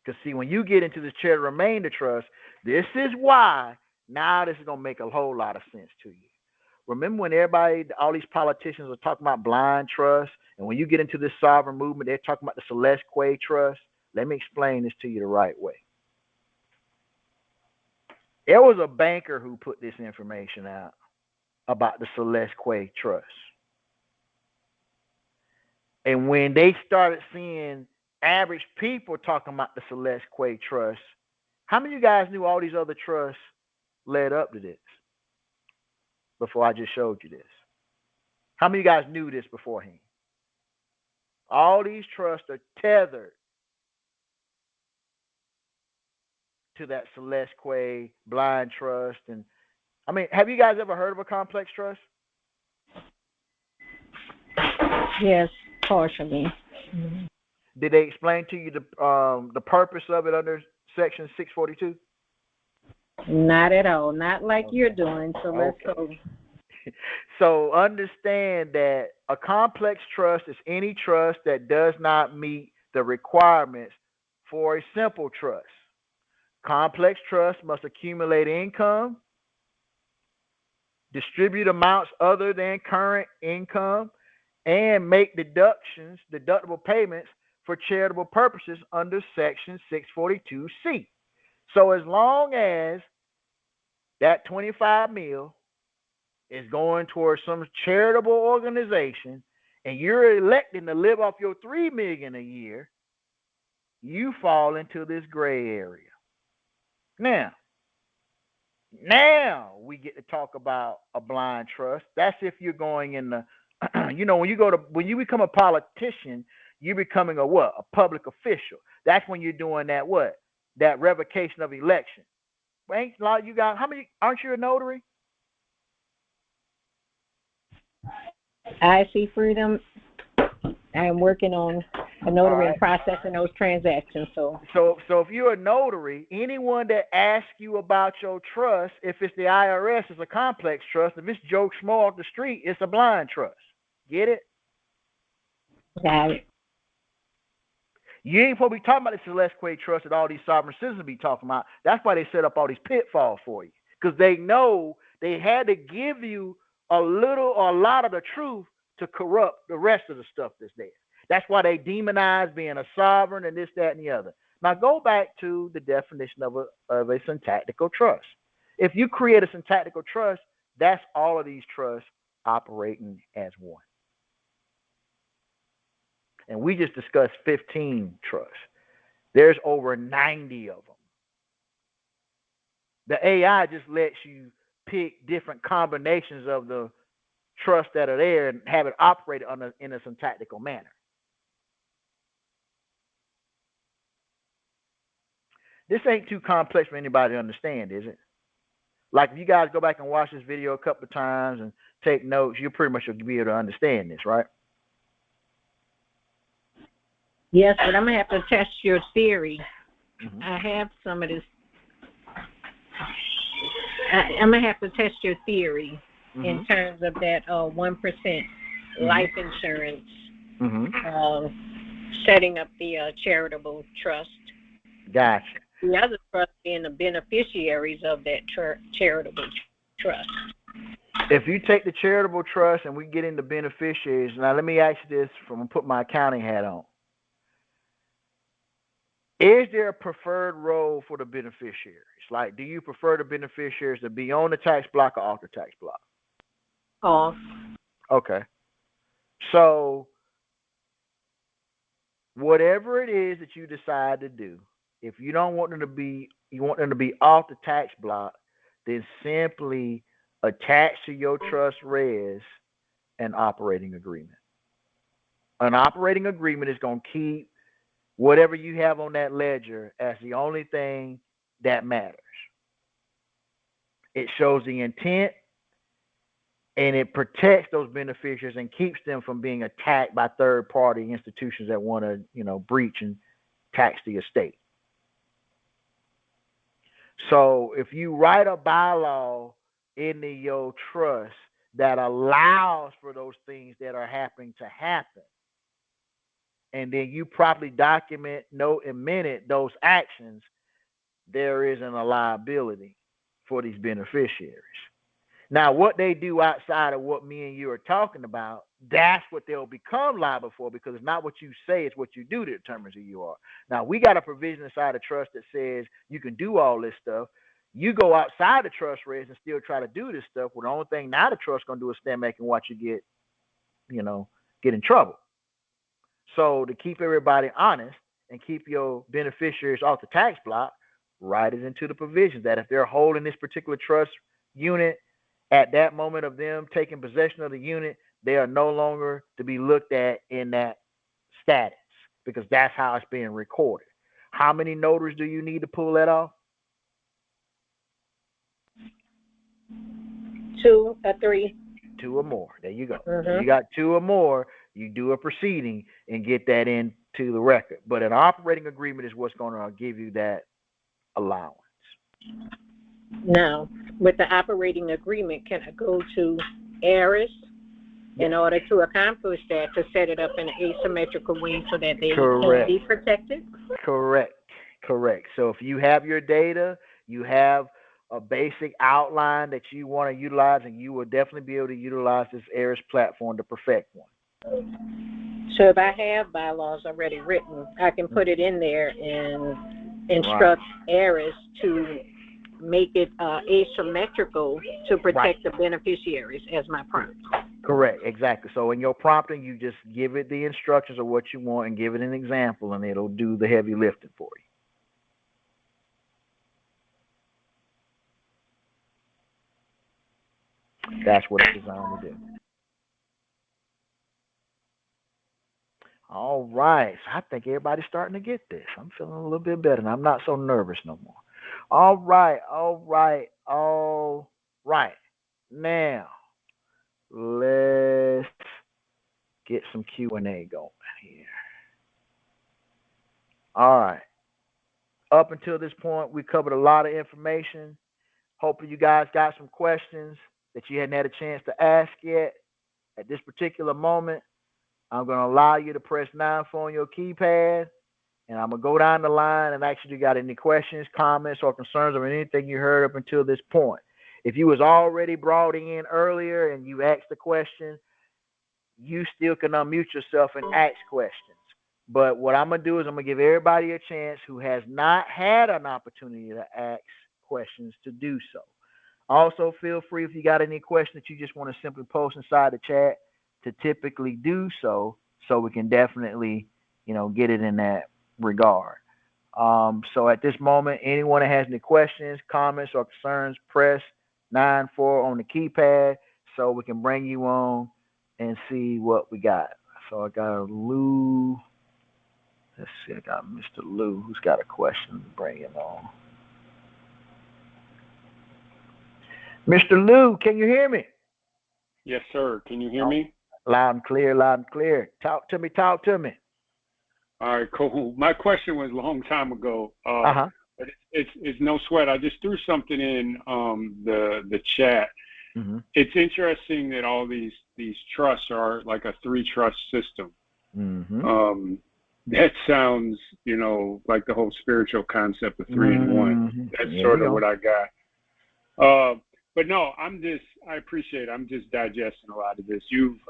Because see, when you get into this charitable remainder trust, this is why now this is going to make a whole lot of sense to you. Remember when all these politicians are talking about blind trust, and when you get into this sovereign movement, they're talking about the Celeste Quay Trust? Let me explain this to you the right way. There was a banker who put this information out about the Celeste Quay Trust. And when they started seeing average people talking about the Celeste Quay Trust, how many of you guys knew all these other trusts led up to this before I just showed you this? How many of you guys knew this beforehand? All these trusts are tethered to that Celeste Quay blind trust. And I mean, have you guys ever heard of a complex trust? Yes, partially. Mm-hmm. Did they explain to you the purpose of it under Section 642? Not at all. Not like you're doing. So let's go. So understand that a complex trust is any trust that does not meet the requirements for a simple trust. Complex trust must accumulate income, distribute amounts other than current income, and make deductible payments for charitable purposes under Section 642C. So as long as that 25 mil is going towards some charitable organization and you're electing to live off your $3 million a year, you fall into this gray area. Now we get to talk about a blind trust. That's if you're going in the, when you become a politician, you're becoming a what? A public official. That's when you're doing that what? That revocation of election. Ain't a lot of you guys, aren't you a notary? I see freedom. I'm working on a notary and processing those transactions. So if you're a notary, anyone that asks you about your trust, if it's the IRS, it's a complex trust. If it's Joe Schmo off the street, it's a blind trust. Get it? Got it. You ain't supposed to be talking about the Celeste Quay Trust that all these sovereign citizens be talking about. That's why they set up all these pitfalls for you. Because they know they had to give you a lot of the truth to corrupt the rest of the stuff that's there. That's why they demonize being a sovereign and this, that, and the other. Now go back to the definition of a syntactical trust. If you create a syntactical trust, that's all of these trusts operating as one. And we just discussed 15 trusts. There's over 90 of them. The AI just lets you pick different combinations of the trusts that are there and have it operated in a syntactical manner. This ain't too complex for anybody to understand, is it? Like if you guys go back and watch this video a couple of times and take notes, you pretty much will be able to understand this, right? Yes, but I'm going to have to test your theory. Mm-hmm. I have some of this. I'm going to have to test your theory in terms of that 1% life insurance, setting up the charitable trust. Gotcha. The other trust being the beneficiaries of that charitable trust. If you take the charitable trust and we get into beneficiaries, now let me ask you this I'm going to put my accounting hat on. Is there a preferred role for the beneficiaries? Like, do you prefer the beneficiaries to be on the tax block or off the tax block? Off. Okay. So, whatever it is that you decide to do, if you don't want them to be, you want them to be off the tax block, then simply attach to your trust res an operating agreement. An operating agreement is going to keep whatever you have on that ledger as the only thing that matters. It shows the intent and it protects those beneficiaries and keeps them from being attacked by third-party institutions that want to, breach and tax the estate. So if you write a bylaw into your trust that allows for those things that are happening to happen, and then you properly document, note, and minute those actions, there isn't a liability for these beneficiaries. Now, what they do outside of what me and you are talking about, that's what they'll become liable for, because it's not what you say, it's what you do that determines who you are. Now, we got a provision inside the trust that says you can do all this stuff. You go outside the trust res and still try to do this stuff. Well, the only thing now the trust going to do is stand back and watch you get in trouble. So to keep everybody honest and keep your beneficiaries off the tax block, write it into the provisions that if they're holding this particular trust unit at that moment of them taking possession of the unit, they are no longer to be looked at in that status, because that's how it's being recorded. How many notaries do you need to pull that off? 2 or 3. 2 or more. There you go. Mm-hmm. You got 2 or more, you do a proceeding and get that into the record. But an operating agreement is what's going to give you that allowance. Now, with the operating agreement, can I go to ARIS in order to accomplish that, to set it up in an asymmetrical way so that they can be protected? Correct. So if you have your data, you have a basic outline that you want to utilize, and you will definitely be able to utilize this ARIS platform to perfect one. So if I have bylaws already written, I can put it in there and instruct ARIS to make it asymmetrical to protect the beneficiaries as my prompt. Correct, exactly. So in your prompting, you just give it the instructions of what you want and give it an example, and it'll do the heavy lifting for you. That's what it's designed to do. All right. So I think everybody's starting to get this. I'm feeling a little bit better, and I'm not so nervous no more. All right. Now, let's get some Q&A going here. All right. Up until this point, we covered a lot of information. Hopefully you guys got some questions that you hadn't had a chance to ask yet. At this particular moment, I'm going to allow you to press 9 on your keypad, and I'm going to go down the line and actually got any questions, comments, or concerns or anything you heard up until this point. If you was already brought in earlier and you asked a question, you still can unmute yourself and ask questions. But what I'm going to do is I'm going to give everybody a chance who has not had an opportunity to ask questions to do so. Also, feel free if you got any questions that you just want to simply post inside the chat to typically do so we can definitely, get it in that regard. So at this moment, anyone that has any questions, comments, or concerns, press 9-4 on the keypad so we can bring you on and see what we got. So I got Lou. Let's see, I got Mr. Lou who's got a question to bring him on. Mr. Lou, can you hear me? Yes, sir. Can you hear me? Loud and clear. Talk to me. All right, cool. My question was a long time ago, but it's no sweat. I just threw something in the chat. Mm-hmm. It's interesting that all these trusts are like a 3-trust system. Mm-hmm. That sounds, like the whole spiritual concept of 3 in 1. That's sort of what I got. But no, I appreciate it. I'm just digesting a lot of this.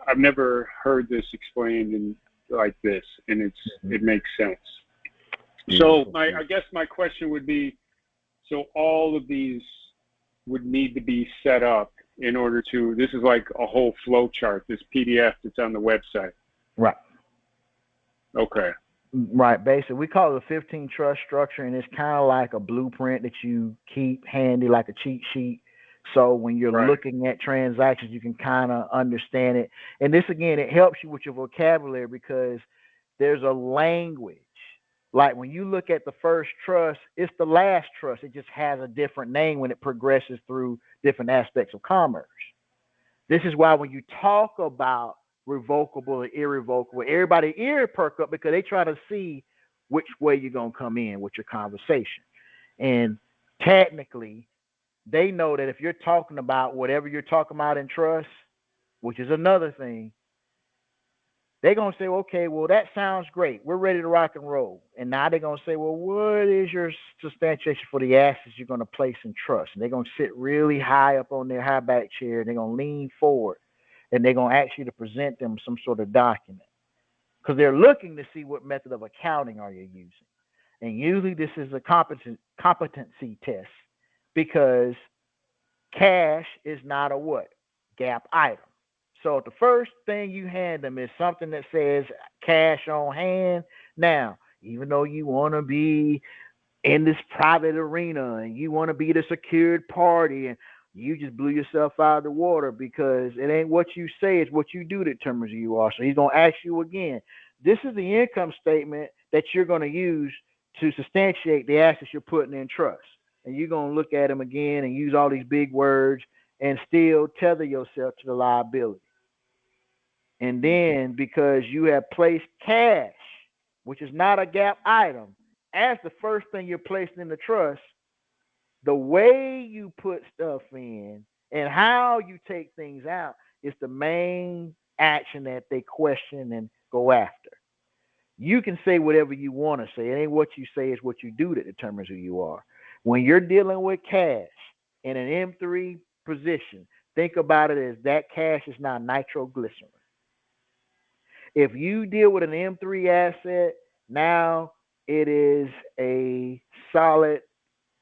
I've never heard this explained like this, and it makes sense. So I guess my question would be, so all of these would need to be set up in order to, this is like a whole flow chart, this PDF that's on the website. Right. Okay. Right. Basically, we call it a 15 trust structure, and it's kind of like a blueprint that you keep handy, like a cheat sheet. So when you're looking at transactions, you can kind of understand it. And this, again, it helps you with your vocabulary because there's a language. Like when you look at the first trust, it's the last trust. It just has a different name when it progresses through different aspects of commerce. This is why when you talk about revocable and irrevocable, everybody ear perk up because they try to see which way you're going to come in with your conversation. And technically, they know that if you're talking about whatever you're talking about in trust, which is another thing, they're going to say, okay, well, that sounds great. We're ready to rock and roll. And now they're going to say, well, what is your substantiation for the assets you're going to place in trust? And they're going to sit really high up on their high back chair. And they're going to lean forward. And they're going to ask you to present them some sort of document. Because they're looking to see what method of accounting are you using. And usually this is a competency test. Because cash is not a what? GAAP item. So the first thing you hand them is something that says cash on hand. Now, even though you want to be in this private arena and you want to be the secured party and you just blew yourself out of the water because it ain't what you say, it's what you do that determines who you are. So he's going to ask you again. This is the income statement that you're going to use to substantiate the assets you're putting in trust. And you're going to look at them again and use all these big words and still tether yourself to the liability. And then because you have placed cash, which is not a GAAP item, as the first thing you're placing in the trust, the way you put stuff in and how you take things out is the main action that they question and go after. You can say whatever you want to say. It ain't what you say, it's what you do that determines who you are. When you're dealing with cash in an M3 position, think about it as that cash is now nitroglycerin. If you deal with an M3 asset, now it is a solid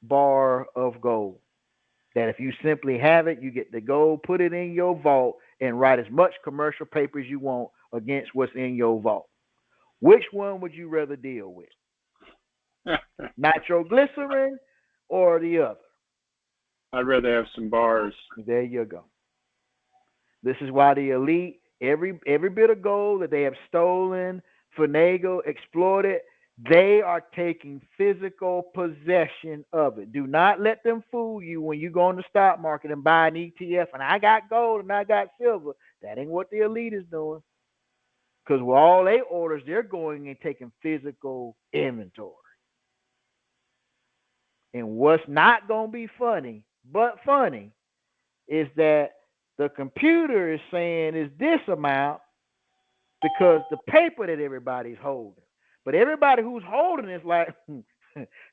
bar of gold. That if you simply have it, you get the gold, put it in your vault, and write as much commercial paper as you want against what's in your vault. Which one would you rather deal with? Nitroglycerin or the other? I'd rather have some bars. There you go. This is why the elite, every bit of gold that they have stolen, finagled, exploited, they are taking physical possession of it. Do not let them fool you when you go on the stock market and buy an ETF and I got gold and I got silver. That ain't what the elite is doing. Because with all they orders, they're going and taking physical inventory. And what's not going to be funny, but funny, is that the computer is saying is this amount because the paper that everybody's holding. But everybody who's holding is like,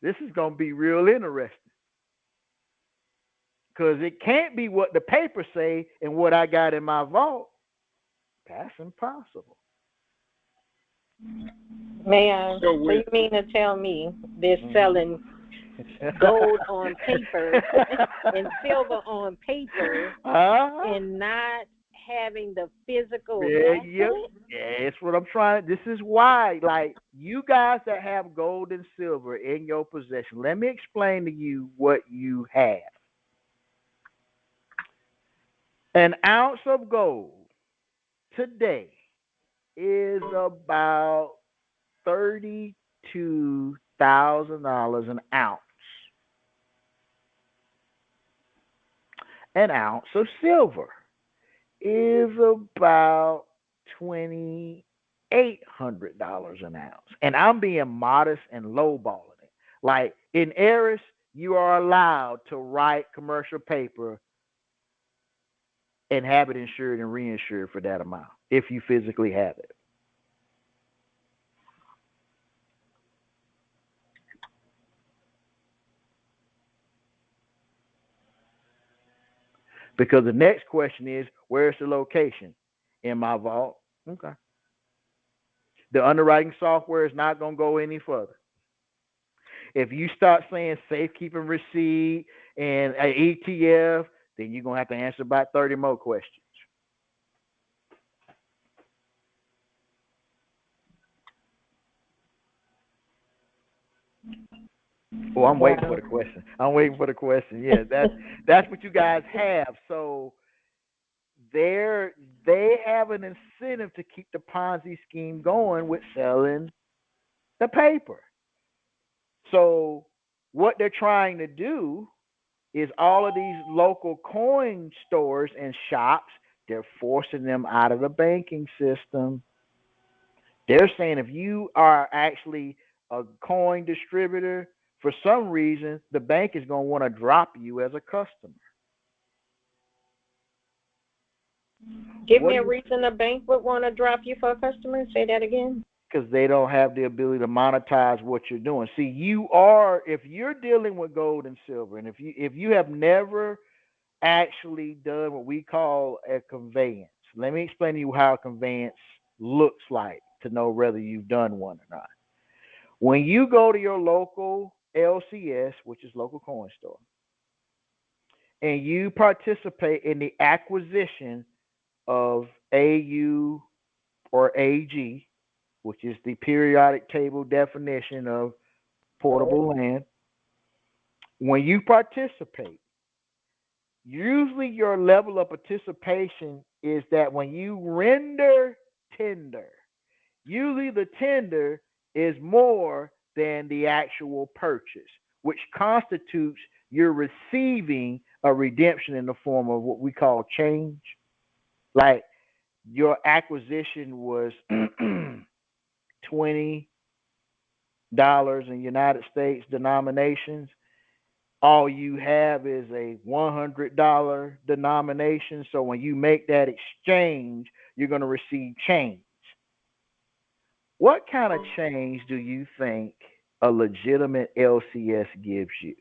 this is going to be real interesting. Because it can't be what the paper say and what I got in my vault. That's impossible. Man, so you mean to tell me they're selling gold on paper and silver on paper and not having the physical asset? Yeah, that's what I'm trying. This is why, like, you guys that have gold and silver in your possession, let me explain to you what you have. An ounce of gold today is about $32,000 an ounce. An ounce of silver is about $2,800 an ounce. And I'm being modest and lowballing it. Like in Eris, you are allowed to write commercial paper and have it insured and reinsured for that amount if you physically have it. Because the next question is, where's the location? In my vault. Okay. The underwriting software is not going to go any further. If you start saying safekeeping receipt and an ETF, then you're going to have to answer about 30 more questions. Oh, I'm waiting for the question. Yeah, that's what you guys have. So they have an incentive to keep the Ponzi scheme going with selling the paper. So what they're trying to do is all of these local coin stores and shops, they're forcing them out of the banking system. They're saying if you are actually a coin distributor, for some reason, the bank is going to want to drop you as a customer. Give me a reason a bank would want to drop you for a customer. Say that again. Because they don't have the ability to monetize what you're doing. See, if you're dealing with gold and silver, and if you have never actually done what we call a conveyance, let me explain to you how a conveyance looks like to know whether you've done one or not. When you go to your local LCS, which is local coin store, and you participate in the acquisition of AU or AG, which is the periodic table definition of portable land, when you participate, usually your level of participation is that when you render tender, usually the tender is more than the actual purchase, which constitutes you're receiving a redemption in the form of what we call change. Like your acquisition was $20 in United States denominations. All you have is a $100 denomination. So when you make that exchange, you're going to receive change. What kind of change do you think a legitimate LCS gives you?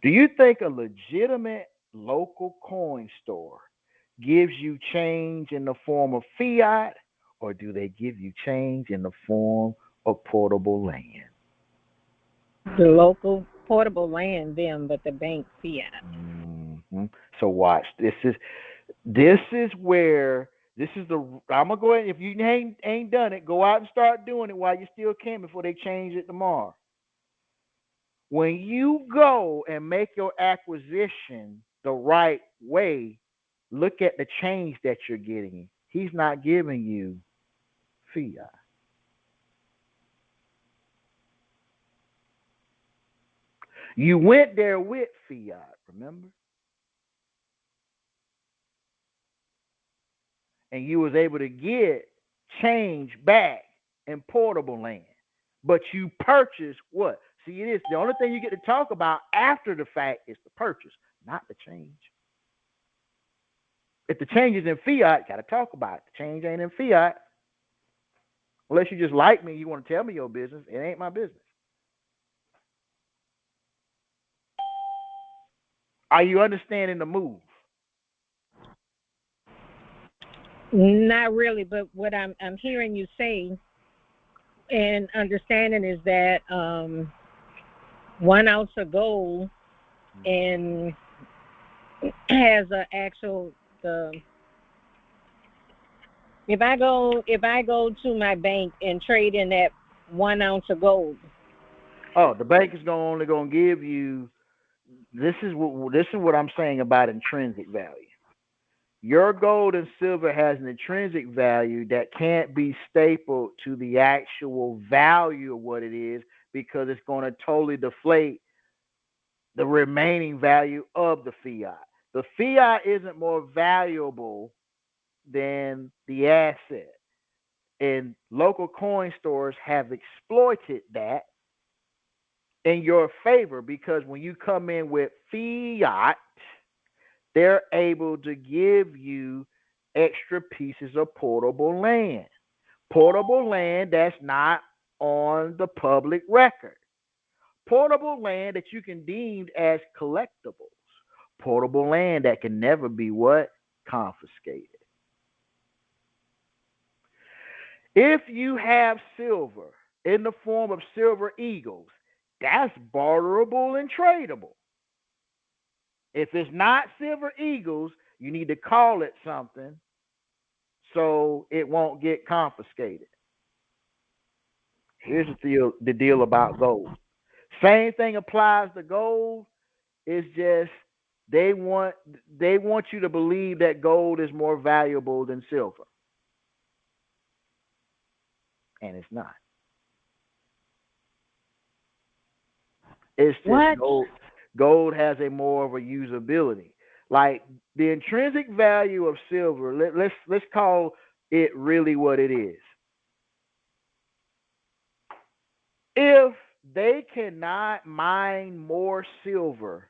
Do you think a legitimate local coin store gives you change in the form of fiat, or do they give you change in the form of portable land? The local portable land, but the bank fiat. Mm-hmm. So watch. This is where I'm gonna go ahead. If you ain't done it, go out and start doing it while you still can before they change it tomorrow. When you go and make your acquisition the right way, look at the change that you're getting. He's not giving you fiat. You went there with fiat, remember? And you was able to get change back in portable land. But you purchased what? See, it is the only thing you get to talk about after the fact is the purchase, not the change. If the change is in fiat, got to talk about it. The change ain't in fiat. Unless you just like me, you want to tell me your business, it ain't my business. Are you understanding the move? Not really, but what I'm hearing you say and understanding is that 1 ounce of gold and has an actual if I go to my bank and trade in that 1 ounce of gold. Oh, the bank is only going to give you. This is what I'm saying about intrinsic value. Your gold and silver has an intrinsic value that can't be stapled to the actual value of what it is because it's going to totally deflate the remaining value of the fiat. The fiat isn't more valuable than the asset. And local coin stores have exploited that in your favor because when you come in with fiat, they're able to give you extra pieces of portable land. Portable land that's not on the public record. Portable land that you can deem as collectibles. portable land that can never be what? Confiscated. If you have silver in the form of silver eagles, that's barterable and tradable. If it's not silver eagles, you need to call it something so it won't get confiscated. Here's the deal about gold. Same thing applies to gold. It's just they want you to believe that gold is more valuable than silver. And it's not. It's just What? Gold has a more of a usability. Like the intrinsic value of silver, let's call it really what it is. If they cannot mine more silver,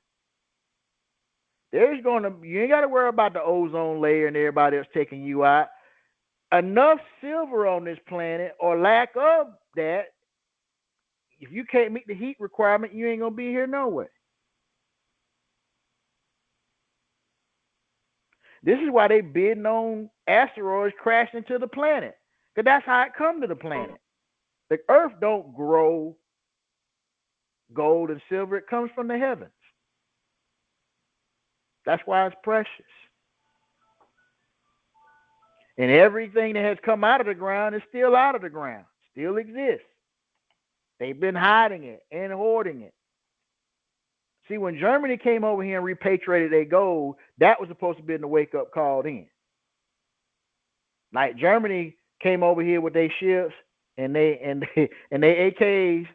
you ain't got to worry about the ozone layer and everybody else taking you out. Enough silver on this planet, or lack of that, if you can't meet the heat requirement, you ain't gonna be here no way. This is why they bidding on asteroids crashing into the planet, because that's how it come to the planet. The earth don't grow gold and silver. It comes from the heavens. That's why it's precious. And everything that has come out of the ground is still out of the ground, still exists. They've been hiding it and hoarding it. See, when Germany came over here and repatriated their gold, that was supposed to be the wake-up call then. Like Germany came over here with their ships and they AKs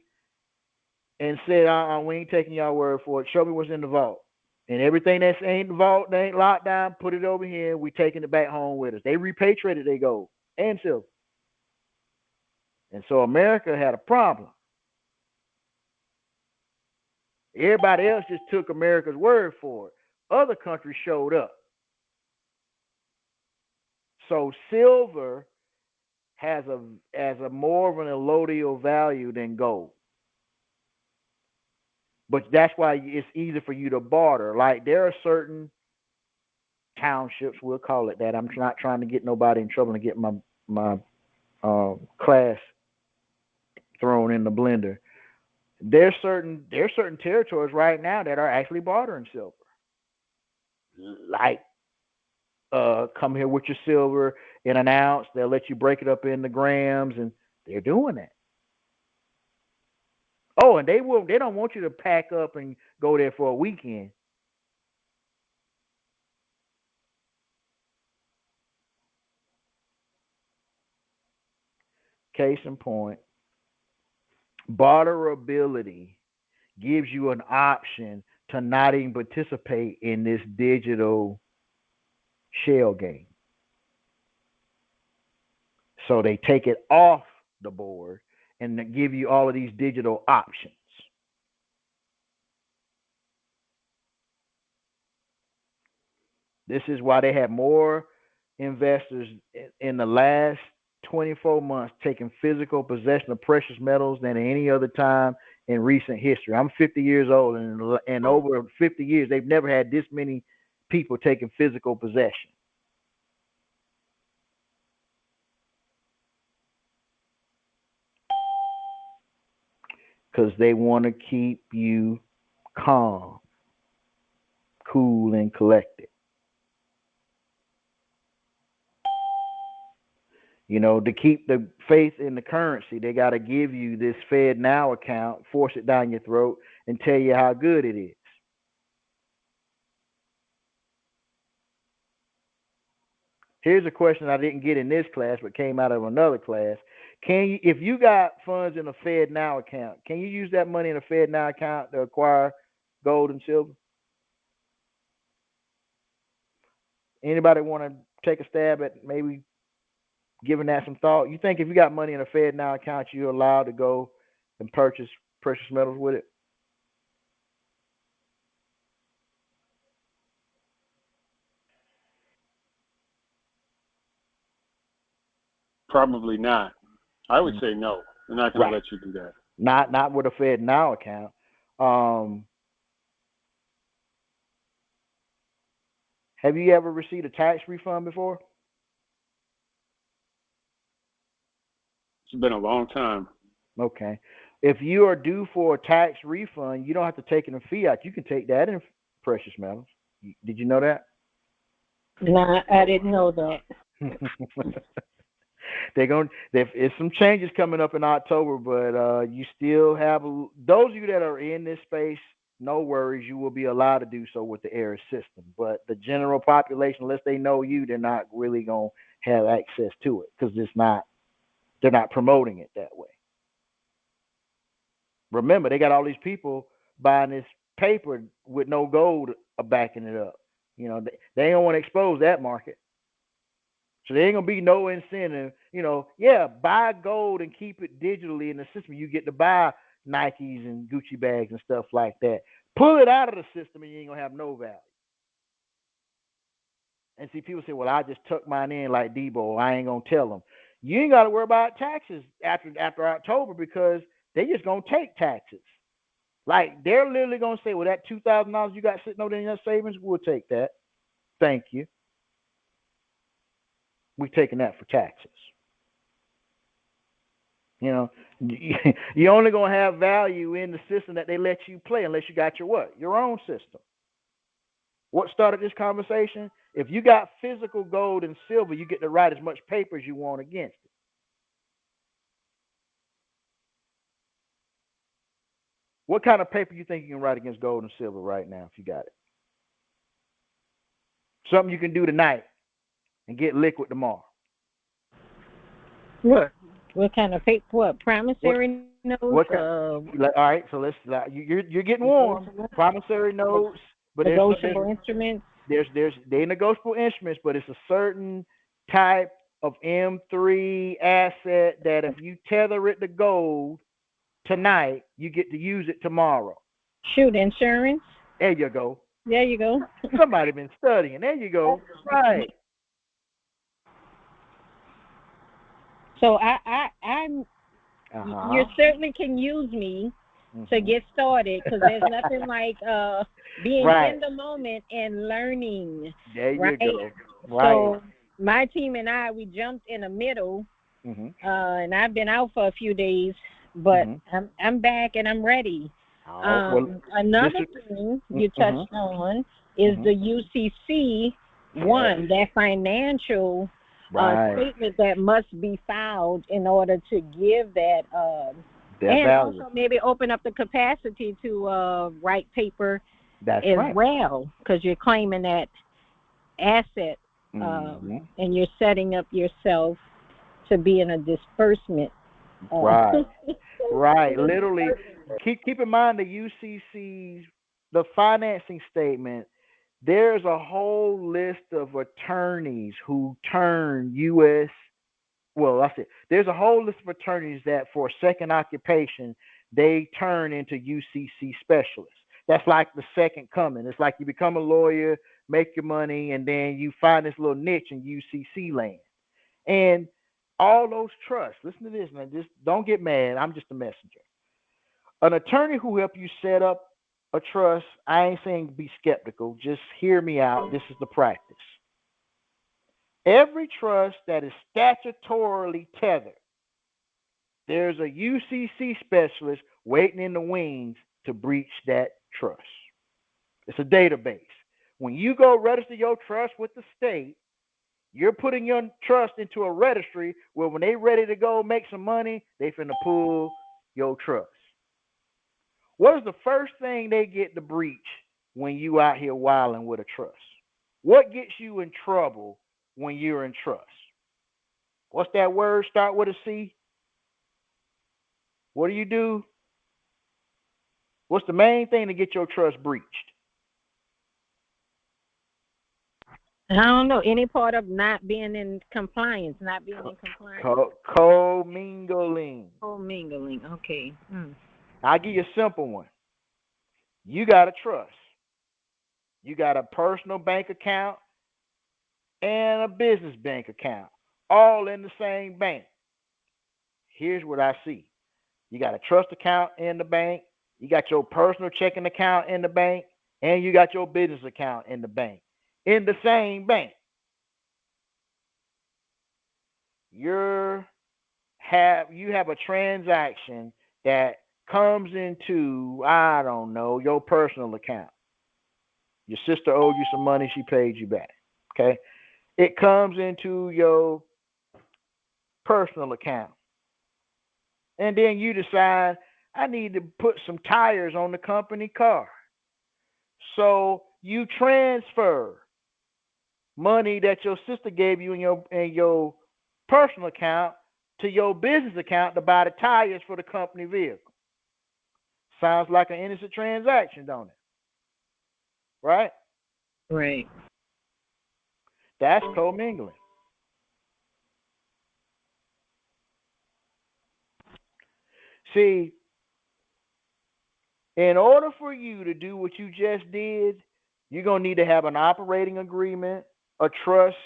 and said, we ain't taking y'all word for it. Show me what's in the vault. And everything that ain't in the vault, that ain't locked down, put it over here. We taking it back home with us. They repatriated their gold and silver. And so America had a problem. Everybody else just took America's word for it. Other countries showed up. So silver has a more of an allodial value than gold. But that's why it's easy for you to barter. Like there are certain townships, we'll call it that. I'm not trying to get nobody in trouble and get my class thrown in the blender. There's certain territories right now that are actually bartering silver. Like come here with your silver in an ounce. They'll let you break it up into grams, and they're doing that. Oh, and they don't want you to pack up and go there for a weekend. Case in point, barterability gives you an option to not even participate in this digital shell game. So they take it off the board and they give you all of these digital options. This is why they have more investors in the last 24 months taking physical possession of precious metals than any other time in recent history. I'm 50 years old, and over 50 years, they've never had this many people taking physical possession. Because they want to keep you calm, cool, and collected. You know, to keep the faith in the currency, they got to give you this Fed Now account, force it down your throat, and tell you how good it is. Here's a question I didn't get in this class, but came out of another class. If you got funds in a Fed Now account, can you use that money in a Fed Now account to acquire gold and silver? Anybody want to take a stab at maybe giving that some thought? You think if you got money in a Fed Now account, you're allowed to go and purchase precious metals with it? Probably not. I would say no. They're not going to let you do that. Not with a Fed Now account. Have you ever received a tax refund before? It's been a long time. Okay. If you are due for a tax refund, you don't have to take it in fiat. You can take that in precious metals. Did you know that? No, I didn't know that. There's some changes coming up in October, but you still have those of you that are in this space. No worries, you will be allowed to do so with the ARIS system. But the general population, unless they know you, they're not really gonna have access to it because they're not promoting it that way. Remember, they got all these people buying this paper with no gold backing it up. You know, they don't want to expose that market. So there ain't gonna be no incentive. You know, yeah, buy gold and keep it digitally in the system. You get to buy Nikes and Gucci bags and stuff like that. Pull it out of the system and you ain't gonna have no value. And see, people say, well, I just tuck mine in like Debo. I ain't gonna tell them. You ain't gotta worry about taxes after October because they just gonna take taxes. Like they're literally gonna say, well, that $2,000 you got sitting over there in your savings, we'll take that. Thank you. We're taking that for taxes. You know, you're only going to have value in the system that they let you play unless you got your own system. What started this conversation? If you got physical gold and silver, you get to write as much paper as you want against it. What kind of paper you think you can write against gold and silver right now if you got it? Something you can do tonight and get liquid tomorrow. What kind of paper? What promissory notes? All right, so let's. You're getting warm. Promissory notes, but negotiable instruments. They're negotiable instruments, but it's a certain type of M3 asset that if you tether it to gold tonight, you get to use it tomorrow. Shoot, insurance. There you go. There you go. Somebody been studying. There you go. Right. So I'm. You certainly can use me to get started because there's nothing like being in the moment and learning. There you go. Right. So my team and I, we jumped in the middle, and I've been out for a few days, but I'm back and I'm ready. Another thing you touched on is the UCC one, that financial statement that must be filed in order to give that and value. Also maybe open up the capacity to write paper well, because you're claiming that asset and you're setting up yourself to be in a disbursement. Right. Literally, keep in mind the UCC's, the financing statement. There's a whole list of attorneys who turn U.S. Well, that's it. There's a whole list of attorneys that for a second occupation, they turn into UCC specialists. That's like the second coming. It's like you become a lawyer, make your money, and then you find this little niche in UCC land. And all those trusts, listen to this, man. Just don't get mad. I'm just a messenger. An attorney who help you set up a trust, I ain't saying be skeptical. Just hear me out. This is the practice. Every trust that is statutorily tethered, there's a UCC specialist waiting in the wings to breach that trust. It's a database. When you go register your trust with the state, you're putting your trust into a registry where when they ready to go make some money, they finna pull your trust. What is the first thing they get to breach when you out here wilding with a trust? What gets you in trouble when you're in trust? What's that word? Start with a C. What do? What's the main thing to get your trust breached? I don't know. Any part of not being in compliance, Co-mingling. Co-mingling, okay. I'll give you a simple one. You got a trust. You got a personal bank account and a business bank account, all in the same bank. Here's what I see. You got a trust account in the bank, you got your personal checking account in the bank, and you got your business account in the bank. in the same bank. You have a transaction that comes into, I don't know, your personal account. Your sister owed you some money, she paid you back. Okay? It comes into your personal account. And then you decide, I need to put some tires on the company car. So you transfer money that your sister gave you in your personal account to your business account to buy the tires for the company vehicle. Sounds like an innocent transaction, don't it? Right? Right. That's commingling. See, in order for you to do what you just did, you're going to need to have an operating agreement, a trust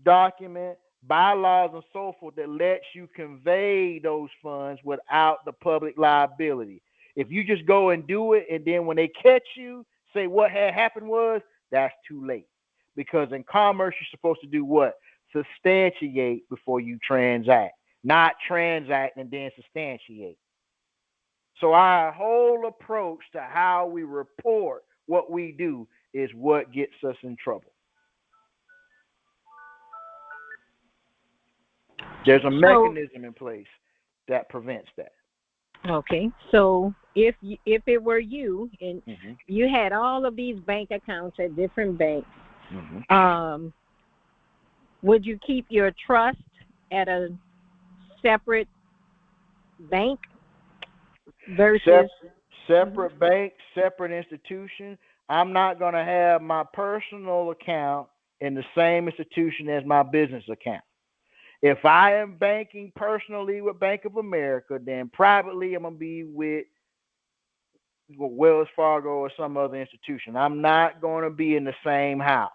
document, bylaws, and so forth that lets you convey those funds without the public liability. If you just go and do it, and then when they catch you, say what had happened was, that's too late. Because in commerce, you're supposed to do what? Substantiate before you transact, not transact and then substantiate. So our whole approach to how we report what we do is what gets us in trouble. There's a mechanism in place that prevents that. Okay, so if it were you and you had all of these bank accounts at different banks, would you keep your trust at a separate bank versus separate bank, separate institution? I'm not going to have my personal account in the same institution as my business account. If I am banking personally with Bank of America, then privately I'm going to be with Wells Fargo or some other institution. I'm not going to be in the same house.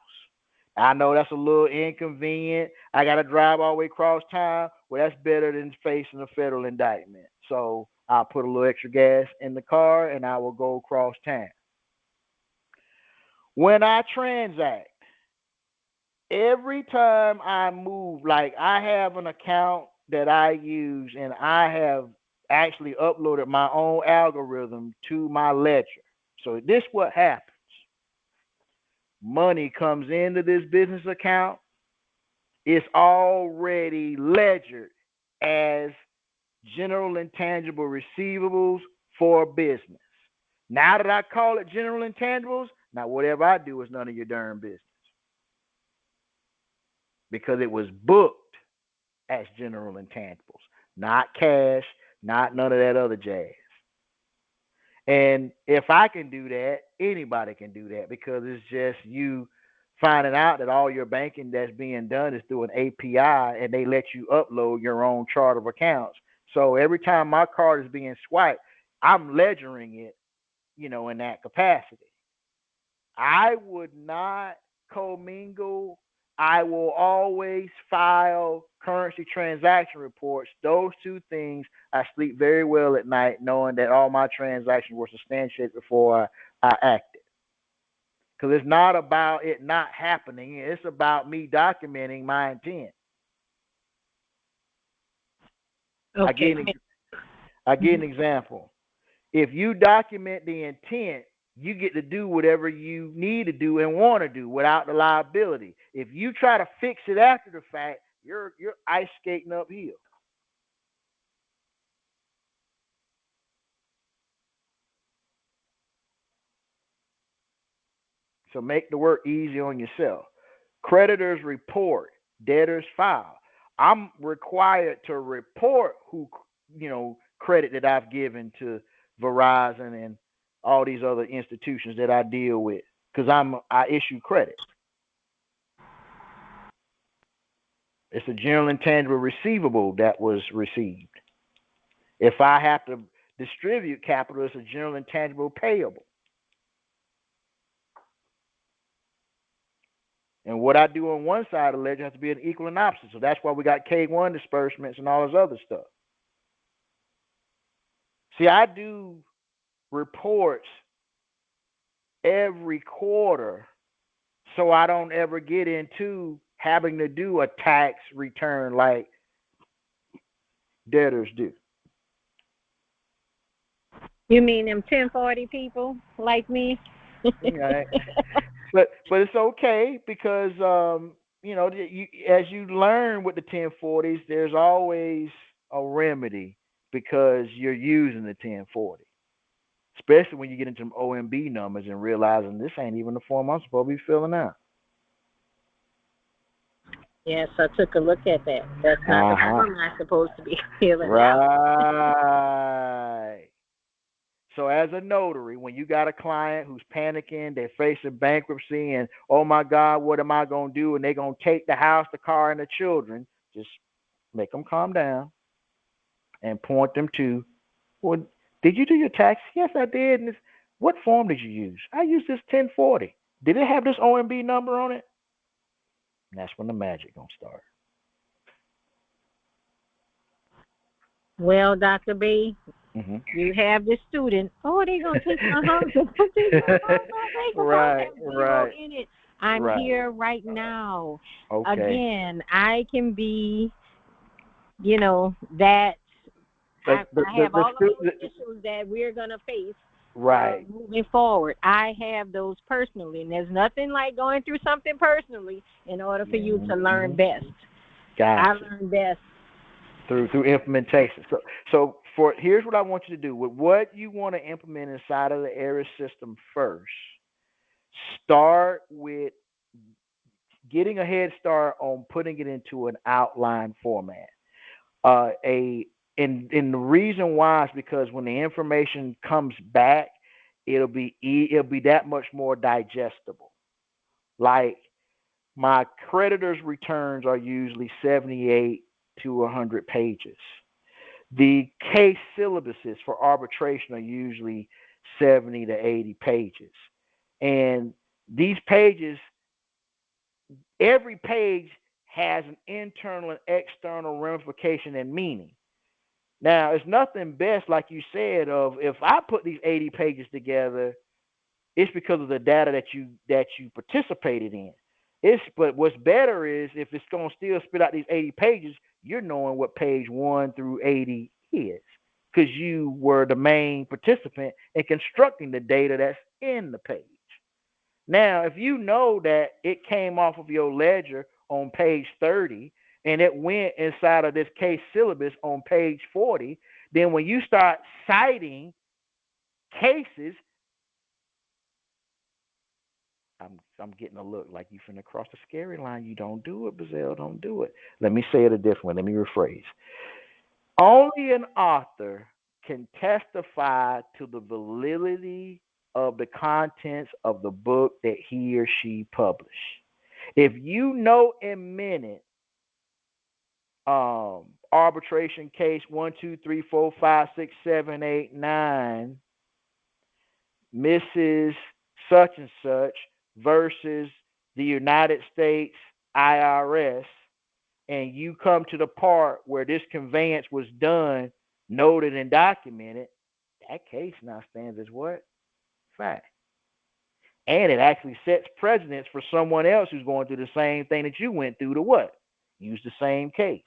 I know that's a little inconvenient. I got to drive all the way across town. Well, that's better than facing a federal indictment. So I'll put a little extra gas in the car and I will go across town. When I transact, every time I move, like I have an account that I use and I have actually uploaded my own algorithm to my ledger. So this what happens. Money comes into this business account. It's already ledgered as general intangible receivables for business. Now that I call it general intangibles, now whatever I do is none of your darn business. Because it was booked as general intangibles, not cash, not none of that other jazz. And if I can do that, anybody can do that because it's just you finding out that all your banking that's being done is through an API and they let you upload your own chart of accounts. So every time my card is being swiped, I'm ledgering it, in that capacity. I would not commingle. I will always file currency transaction reports. Those two things, I sleep very well at night knowing that all my transactions were substantiated before I acted. Because it's not about it not happening. It's about me documenting my intent. Okay. I give an example. If you document the intent, you get to do whatever you need to do and want to do without the liability. If you try to fix it after the fact, you're ice skating uphill. So make the work easy on yourself. Creditors report, debtors file. I'm required to report who, credit that I've given to Verizon and all these other institutions that I deal with because I issue credit. It's a general intangible receivable that was received. If I have to distribute capital, it's a general intangible payable. And what I do on one side of the ledger has to be an equal and opposite. So that's why we got K1 disbursements and all this other stuff. See, I do reports every quarter so I don't ever get into having to do a tax return like debtors do. You mean them 1040 people like me? Right. But it's okay because as you learn with the 1040s, there's always a remedy because you're using the 1040. Especially when you get into them OMB numbers and realizing this ain't even the form I'm supposed to be filling out. Yes, I took a look at that. That's not the form I'm supposed to be filling out. Right. So as a notary, when you got a client who's panicking, they're facing bankruptcy, and oh my God, what am I going to do? And they're going to take the house, the car, and the children, just make them calm down and point them to, well, did you do your tax? Yes, I did. And what form did you use? I used this 1040. Did it have this OMB number on it? And that's when the magic going to start. Well, Dr. B, you have the student. Oh, they're going to take my house. Right. In it. I'm here right now. Okay. Again, I can be, that I have all of those issues that we're going to face moving forward. I have those personally, and there's nothing like going through something personally in order for you to learn best. Gotcha. I learn best through implementation. So here's what I want you to do. With what you want to implement inside of the ARIS system first, start with getting a head start on putting it into an outline format. And the reason why is because when the information comes back, it'll be that much more digestible. Like my creditors' returns are usually 78 to 100 pages. The case syllabuses for arbitration are usually 70 to 80 pages. And these pages, every page has an internal and external ramification and meaning. Now, it's nothing best, like you said, of if I put these 80 pages together, it's because of the data that you participated in. But what's better is if it's going to still spit out these 80 pages, you're knowing what page 1 through 80 is because you were the main participant in constructing the data that's in the page. Now, if you know that it came off of your ledger on page 30 and it went inside of this case syllabus on page 40, then when you start citing cases, I'm getting a look like you finna cross the scary line. You don't do it, Bazell. Don't do it. Let me say it a different way. Let me rephrase. Only an author can testify to the validity of the contents of the book that he or she published. If you know in minute arbitration case 1, 2, 3, 4, 5, 6, 7, 8, 9, Mrs. Such and such versus the United States IRS, and you come to the part where this conveyance was done, noted and documented, that case now stands as what? Fact. And it actually sets precedence for someone else who's going through the same thing that you went through to what? Use the same case.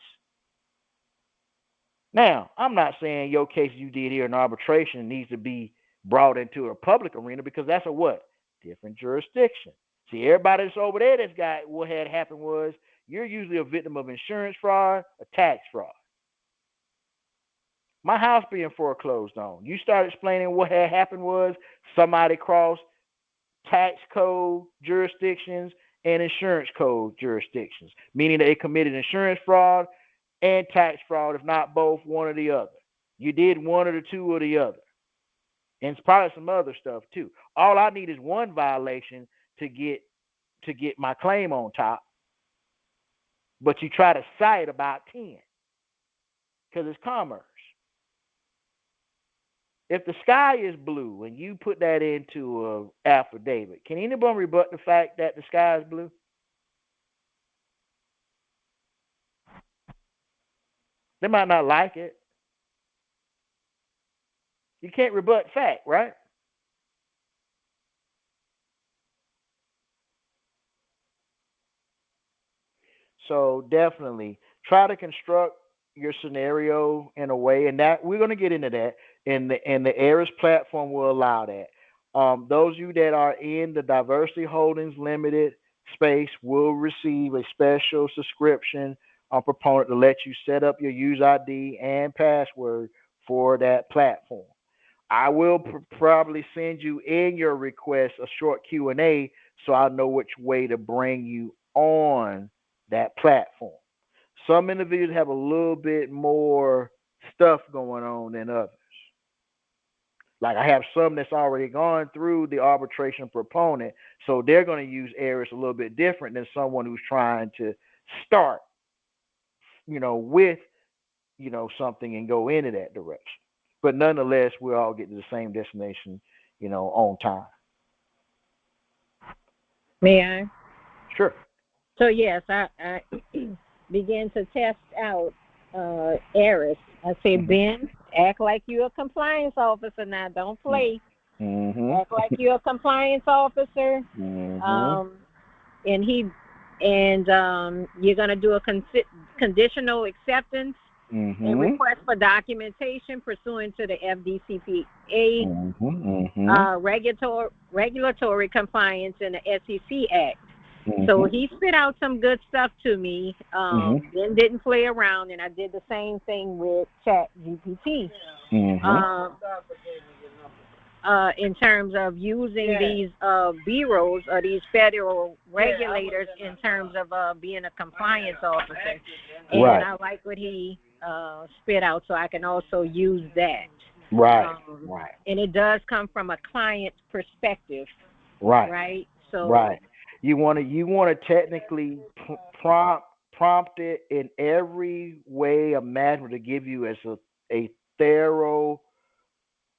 Now, I'm not saying your case you did here in arbitration needs to be brought into a public arena because that's a what? Different jurisdiction. See, everybody that's over there that's got what had happened was you're usually a victim of insurance fraud or tax fraud. My house being foreclosed on. You start explaining what had happened was somebody crossed tax code jurisdictions and insurance code jurisdictions, meaning that they committed insurance fraud and tax fraud, if not both, one or the other. You did one or the two or the other. And it's probably some other stuff too. All I need is one violation to get my claim on top. But you try to cite about 10 because it's commerce. If the sky is blue and you put that into an affidavit, can anyone rebut the fact that the sky is blue? They might not like it. You can't rebut fact, right? So definitely try to construct your scenario in a way, and that we're going to get into that, and the Aris platform will allow that. Those of you that are in the Diversity Holdings Limited space will receive a special subscription proponent to let you set up your user ID and password for that platform. I will probably send you in your request a short Q&A so I'll know which way to bring you on that platform. Some individuals have a little bit more stuff going on than others. Like I have some that's already gone through the arbitration proponent, so they're going to use Aris a little bit different than someone who's trying to start, with, something and go into that direction. But nonetheless, we'll all get to the same destination, on time. May I? Sure. So yes, I began to test out Aris. I said, Ben, act like you're a compliance officer now. Don't play. Act like you're a compliance officer. And you're gonna do a conditional acceptance and request for documentation pursuant to the FDCPA regulatory compliance and the SEC Act. So he spit out some good stuff to me, then didn't play around, and I did the same thing with ChatGPT. In terms of using these bureaus or these federal regulators in terms of being a compliance officer. And I like what he spit out, so I can also use that. Right. And it does come from a client's perspective. Right. So. Right. You want to technically prompt it in every way imaginable to give you as a thorough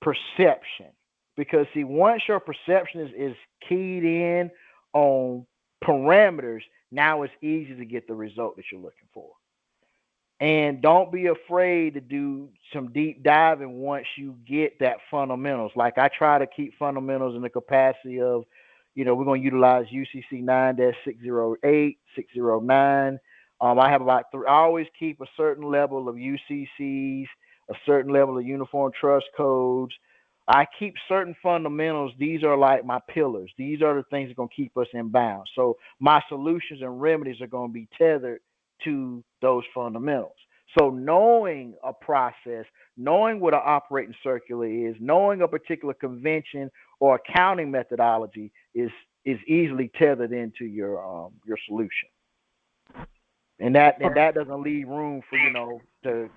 perception. Because see, once your perception is keyed in on parameters, now it's easy to get the result that you're looking for. And don't be afraid to do some deep diving once you get that fundamentals. Like I try to keep fundamentals in the capacity of, we're going to utilize UCC 9-608, 609. I have about I always keep a certain level of UCCs, a certain level of uniform trust codes. I keep certain fundamentals. These are like my pillars. These are the things that are going to keep us in bounds. So my solutions and remedies are going to be tethered to those fundamentals. So knowing a process, knowing what an operating circular is, knowing a particular convention or accounting methodology is easily tethered into your solution. And that doesn't leave room for to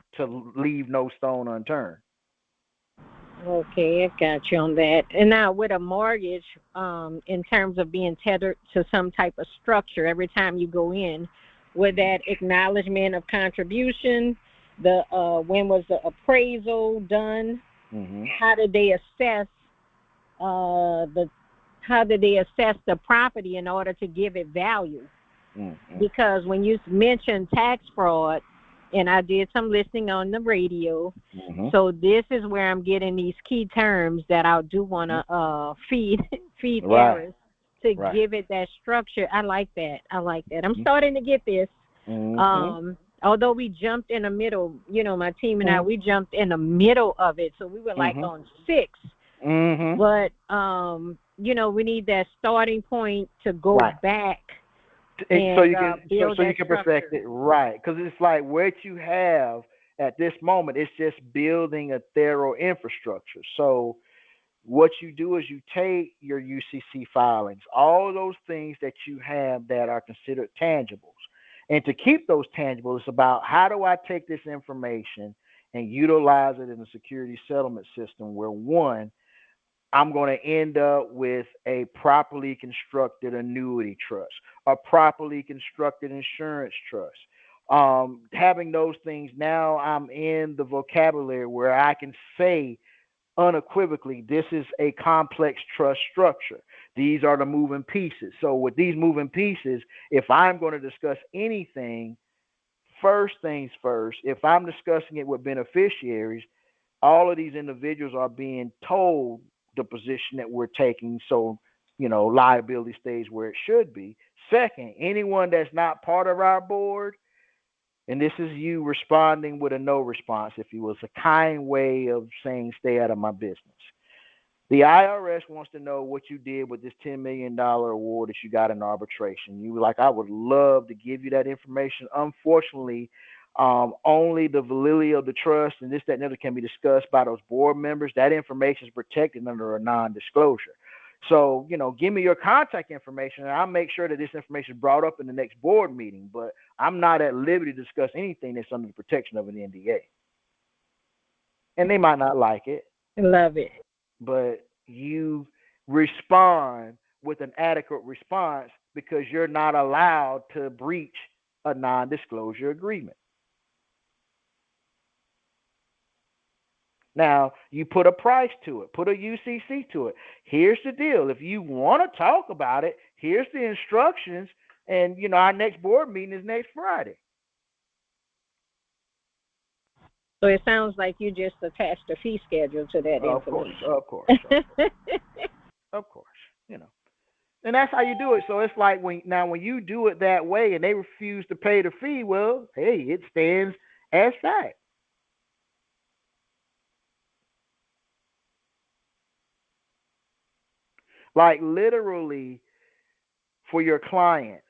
leave no stone unturned. Okay, I got you on that. And now with a mortgage, in terms of being tethered to some type of structure every time you go in, with that acknowledgement of contribution, when was the appraisal done? How did they assess the property in order to give it value? Because when you mentioned tax fraud, and I did some listening on the radio, so this is where I'm getting these key terms that I do want to feed Aris to give it that structure. I like that. I'm starting to get this. Although we jumped in the middle, my team and I, we jumped in the middle of it, so we were like on 6. But we need that starting point to go back. And, so you can perfect it, right? Because it's like what you have at this moment. It's just building a thorough infrastructure. So what you do is you take your UCC filings, all of those things that you have that are considered tangibles, and to keep those tangibles, it's about how do I take this information and utilize it in the security settlement system where one, I'm going to end up with a properly constructed annuity trust, a properly constructed insurance trust. Having those things, now I'm in the vocabulary where I can say unequivocally, this is a complex trust structure. These are the moving pieces. So with these moving pieces, if I'm going to discuss anything, first things first, if I'm discussing it with beneficiaries, all of these individuals are being told the position that we're taking, so liability stays where it should be. Second, anyone that's not part of our board, and this is you responding with a no response, if you will. It's a kind way of saying stay out of my business. The IRS wants to know what you did with this $10 million award that you got in arbitration. You were like, I would love to give you that information. Unfortunately, only the validity of the trust and this, that, and other can be discussed by those board members. That information is protected under a non-disclosure. So, give me your contact information, and I'll make sure that this information is brought up in the next board meeting. But I'm not at liberty to discuss anything that's under the protection of an NDA. And they might not like it. Love it. But you respond with an adequate response because you're not allowed to breach a non-disclosure agreement. Now, you put a price to it, put a UCC to it. Here's the deal. If you want to talk about it, here's the instructions. And, our next board meeting is next Friday. So it sounds like you just attached a fee schedule to that information. Of course. Of course. And that's how you do it. So it's like when you do it that way and they refuse to pay the fee, well, hey, it stands as fact. Like literally for your clients,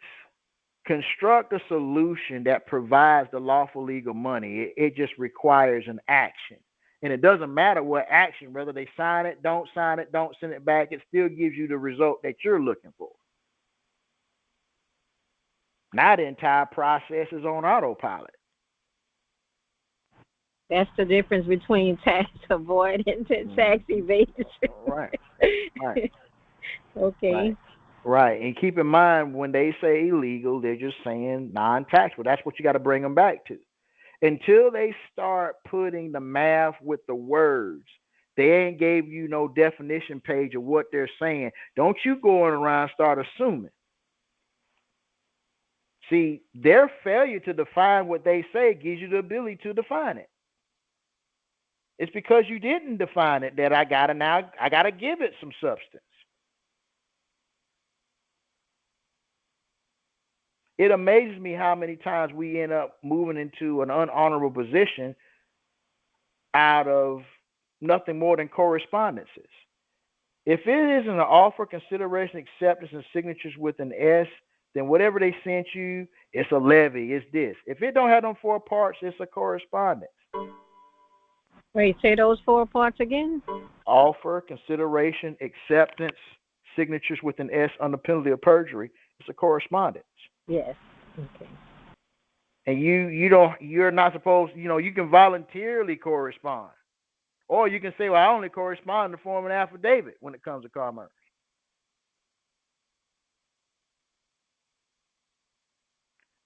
construct a solution that provides the lawful legal money. It just requires an action. And it doesn't matter what action, whether they sign it, don't send it back, it still gives you the result that you're looking for. Now the entire process is on autopilot. That's the difference between tax avoidance and tax evasion. Right. Okay. Right. And keep in mind, when they say illegal, they're just saying non-taxable. That's what you got to bring them back to. Until they start putting the math with the words, they ain't gave you no definition page of what they're saying. Don't you go around start assuming. See, their failure to define what they say gives you the ability to define it. It's because you didn't define it that I gotta give it some substance. It amazes me how many times we end up moving into an unhonorable position out of nothing more than correspondences. If it isn't an offer, consideration, acceptance, and signatures with an S, then whatever they sent you, it's a levy, it's this. If it don't have them 4 parts, it's a correspondence. Wait, say those 4 parts again? Offer, consideration, acceptance, signatures with an S under penalty of perjury. It's a correspondence. Yes. Okay. And you're not supposed, you can voluntarily correspond. Or you can say, well, I only correspond to form an affidavit when it comes to commerce.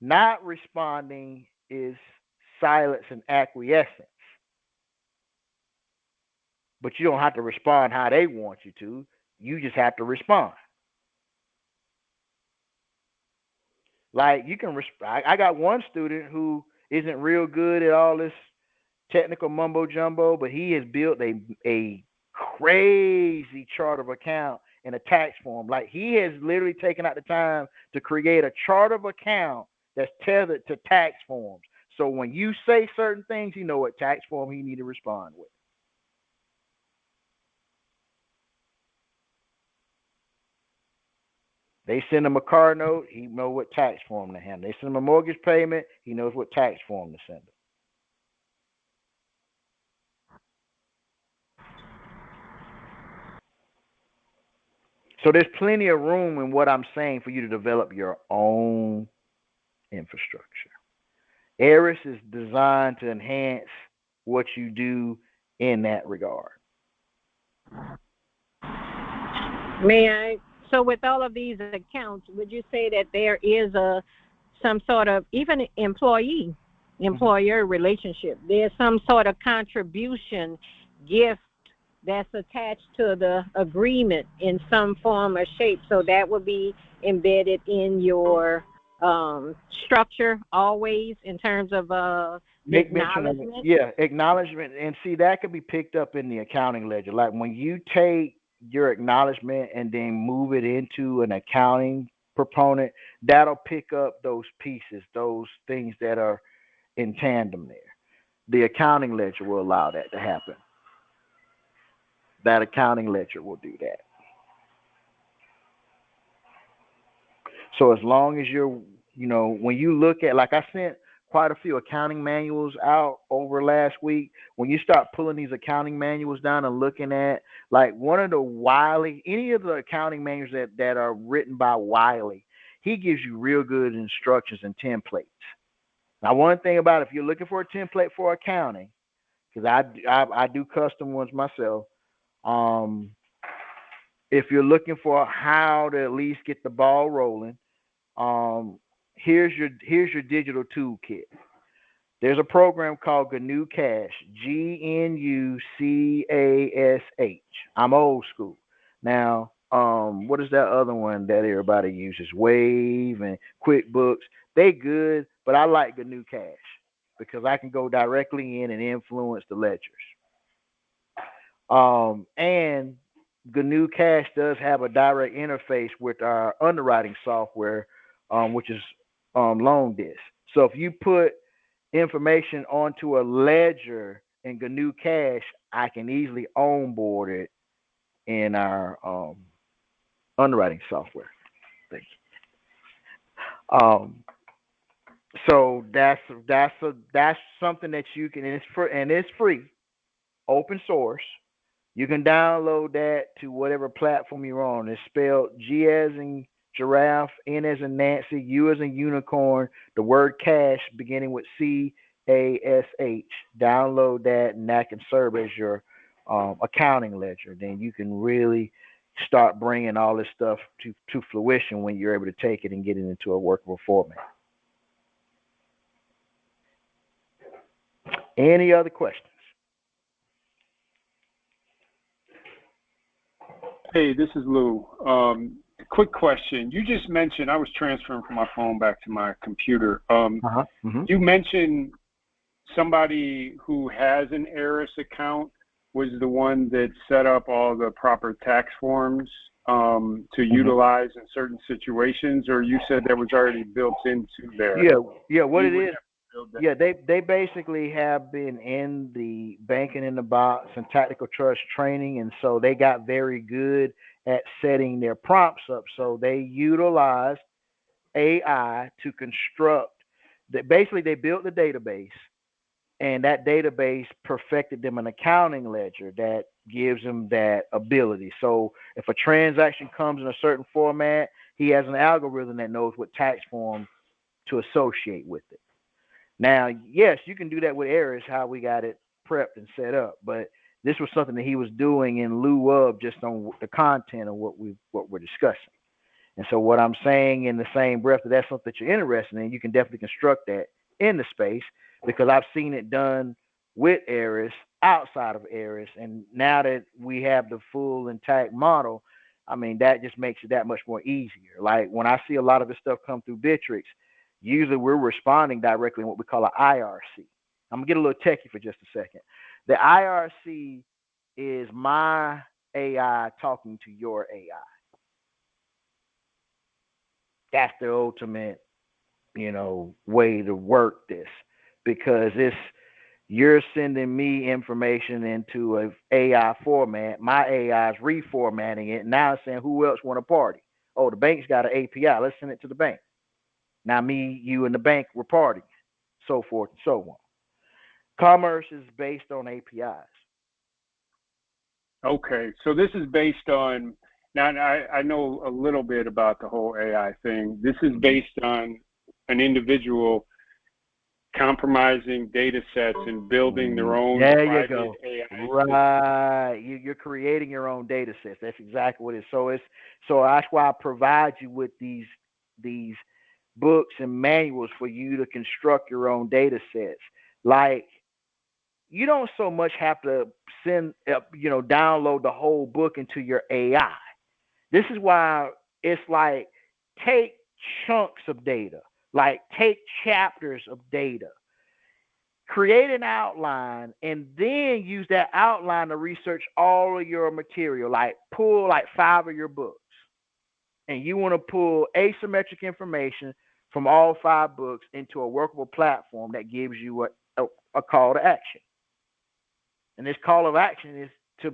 Not responding is silence and acquiescence. But you don't have to respond how they want you to. You just have to respond. Like I got one student who isn't real good at all this technical mumbo jumbo, but he has built a crazy chart of account and a tax form. Like he has literally taken out the time to create a chart of account that's tethered to tax forms. So when you say certain things, you know what tax form you need to respond with. They send him a car note, he knows what tax form to handle. They send him a mortgage payment, he knows what tax form to send him. So there's plenty of room in what I'm saying for you to develop your own infrastructure. ARIS is designed to enhance what you do in that regard. May I? So with all of these accounts, would you say that there is some sort of, even employer relationship, there's some sort of contribution, gift that's attached to the agreement in some form or shape? So that would be embedded in your structure always in terms of acknowledgement? Yeah, acknowledgement. And see, that could be picked up in the accounting ledger. Like when you take your acknowledgement and then move it into an accounting proponent, that'll pick up those pieces, those things that are in tandem there. The accounting ledger will allow that to happen. That accounting ledger will do that. So as long as you're, when you look at, like I sent quite a few accounting manuals out over last week, when you start pulling these accounting manuals down and looking at, like one of the Wiley, any of the accounting manuals that are written by Wiley, he gives you real good instructions and templates. Now, one thing about it, if you're looking for a template for accounting, because I do custom ones myself, if you're looking for how to at least get the ball rolling, here's your digital toolkit. There's a program called GNU Cash, GNUCASH. I'm old school. Now, what is that other one that everybody uses? Wave and QuickBooks. They good, but I like GNU Cash because I can go directly in and influence the ledgers. And GNU Cash does have a direct interface with our underwriting software, which is LoanDisc. So if you put information onto a ledger in GNU Cash, I can easily onboard it in our underwriting software. Thank you. So that's something that you can, and it's free, open source. You can download that to whatever platform you're on. It's spelled G as in giraffe, N as in Nancy, U as in unicorn, the word cash beginning with CASH. Download that, and that can serve as your accounting ledger. Then you can really start bringing all this stuff to fruition when you're able to take it and get it into a workable format. Any other questions? Hey, this is Lou. Quick question. You just mentioned, I was transferring from my phone back to my computer. You mentioned somebody who has an ARIS account was the one that set up all the proper tax forms to utilize in certain situations, or you said that was already built into there? Yeah. What it is? Yeah, they basically have been in the banking in the box and tactical trust training, and so they got very good at setting their prompts up. So they utilized AI to construct that. Basically, they built the database, and that database perfected them an accounting ledger that gives them that ability. So if a transaction comes in a certain format, he has an algorithm that knows what tax form to associate with it. Now, yes, you can do that with ARIS, how we got it prepped and set up, but this was something that he was doing in lieu of just on the content of what we're discussing. And so what I'm saying in the same breath, that's something that you're interested in, you can definitely construct that in the space, because I've seen it done with ARIS, outside of ARIS, and now that we have the full intact model, I mean, that just makes it that much more easier. Like when I see a lot of this stuff come through Bitrix, usually we're responding directly in what we call an IRC. I'm going to get a little techie for just a second. The IRC is my AI talking to your AI. That's the ultimate, way to work this, because you're sending me information into an AI format. My AI is reformatting it. Now it's saying, who else want to party? Oh, the bank's got an API. Let's send it to the bank. Now me, you, and the bank were partying, so forth and so on. Commerce is based on APIs. Okay, so this is based on, now I know a little bit about the whole AI thing. This is based on an individual compromising data sets and building their own private AI. Right, you're creating your own data sets. That's exactly what it is. So that's why I provide you with these books and manuals for you to construct your own data sets. Like, you don't so much have to download the whole book into your AI. This is why it's like, take chunks of data, like take chapters of data, create an outline, and then use that outline to research all of your material, like pull like 5 of your books. and you want to pull asymmetric information from all 5 books into a workable platform that gives you a call to action. And this call of action is to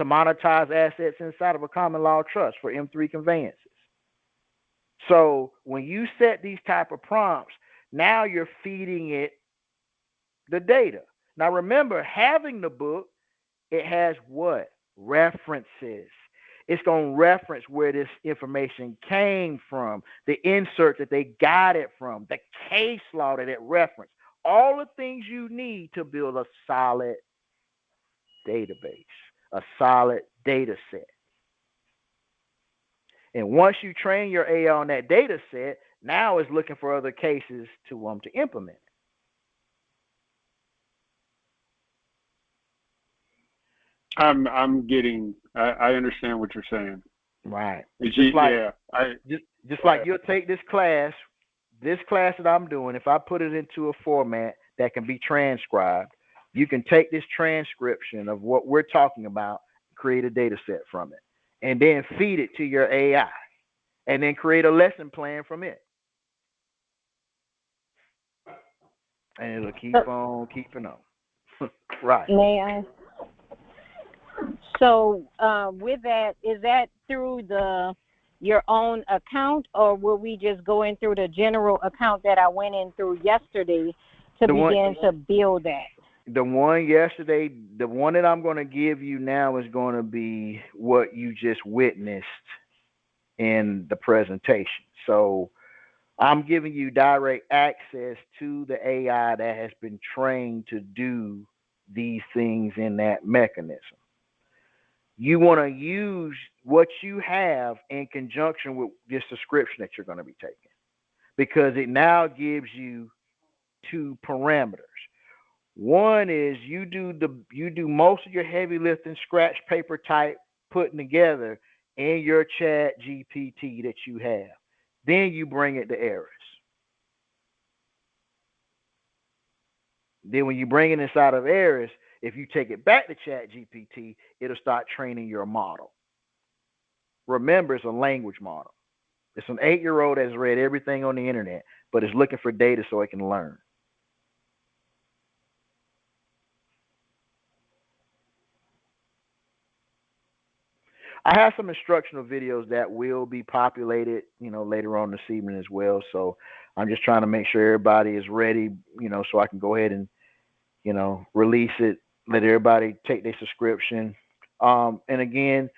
monetize assets inside of a common law trust for M3 conveyances. So when you set these type of prompts, now you're feeding it the data. Now remember, having the book, it has what? References. It's going to reference where this information came from, the insert that they got it from, the case law that it referenced, all the things you need to build a solid database, a solid data set. And once you train your AI on that data set, now it's looking for other cases to implement. I'm getting. I understand what you're saying. Right. Just like you'll take this class that I'm doing. If I put it into a format that can be transcribed, you can take this transcription of what we're talking about, create a data set from it, and then feed it to your AI, and then create a lesson plan from it. And it'll keep on keeping on. Right. May I? So with that, is that through your own account, or will we just go in through the general account that I went in through yesterday to begin to build that? The one yesterday, the one that I'm going to give you now is going to be what you just witnessed in the presentation. So I'm giving you direct access to the AI that has been trained to do these things in that mechanism. You want to use what you have in conjunction with this description that you're going to be taking, because it now gives you 2 parameters. One is you do most of your heavy lifting, scratch paper type putting together in your chat GPT that you have. Then you bring it to Aris. Then when you bring it inside of Aris, if you take it back to chat GPT, it'll start training your model. Remember, it's a language model. It's an 8-year-old that's read everything on the internet, but is looking for data so it can learn. I have some instructional videos that will be populated, later on this evening as well. So I'm just trying to make sure everybody is ready, so I can go ahead and, release it, let everybody take their subscription. And again,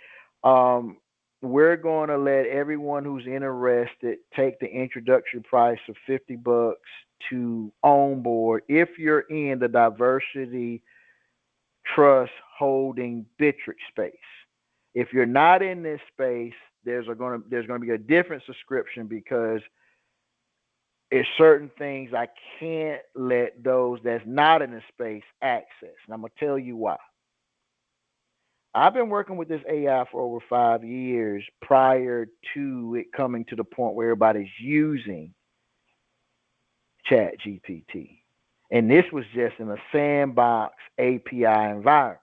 we're going to let everyone who's interested take the introductory price of $50 to onboard if you're in the diversity trust holding Bitrix space. If you're not in this space, there's going to be a different subscription, because it's certain things I can't let those that's not in the space access. And I'm going to tell you why. I've been working with this AI for over 5 years prior to it coming to the point where everybody's using Chat GPT. And this was just in a sandbox API environment.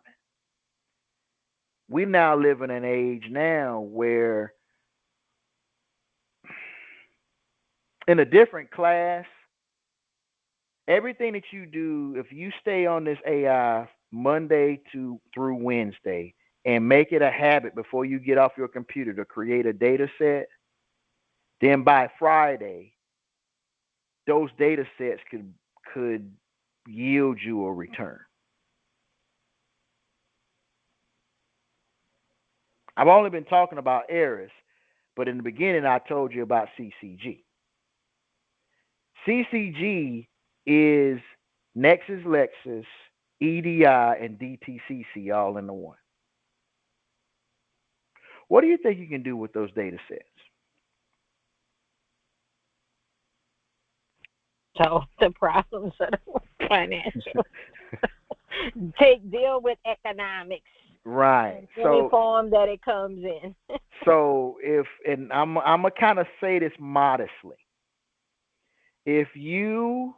We now live in an age now where in a different class, everything that you do, if you stay on this AI Monday through Wednesday and make it a habit before you get off your computer to create a data set, then by Friday, those data sets could yield you a return. I've only been talking about Aris, but in the beginning I told you about CCG. CCG is Nexus Lexus, EDI, and DTCC all in the one. What do you think you can do with those data sets? So the problems of the financial deal with economics. Right. Any form that it comes in. So I'm gonna kind of say this modestly. If you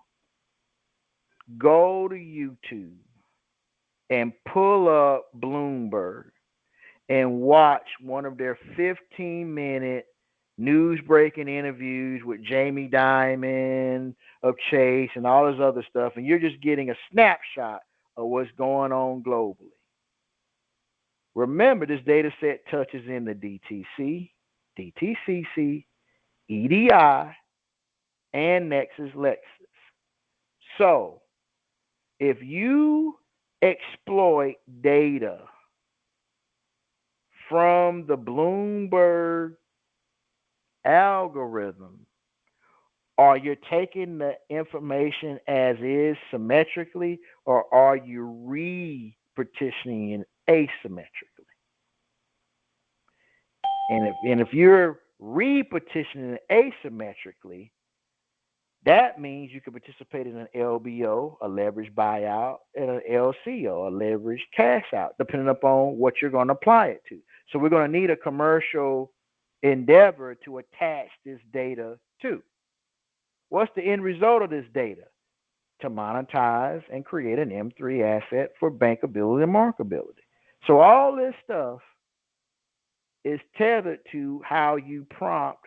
go to YouTube and pull up Bloomberg and watch one of their 15-minute news breaking interviews with Jamie Dimon of Chase and all this other stuff, and you're just getting a snapshot of what's going on globally. Remember, this data set touches in the DTC, DTCC, EDI, and Nexus Lexus. So, if you exploit data from the Bloomberg algorithm, or you're taking the information as is symmetrically, or are you re-partitioning it asymmetrically? And if you're re-partitioning it asymmetrically, that means you can participate in an LBO, a leveraged buyout, and an LCO, a leveraged cash out, depending upon what you're going to apply it to. So we're going to need a commercial endeavor to attach this data to. What's the end result of this data? To monetize and create an M3 asset for bankability and markability. So all this stuff is tethered to how you prompt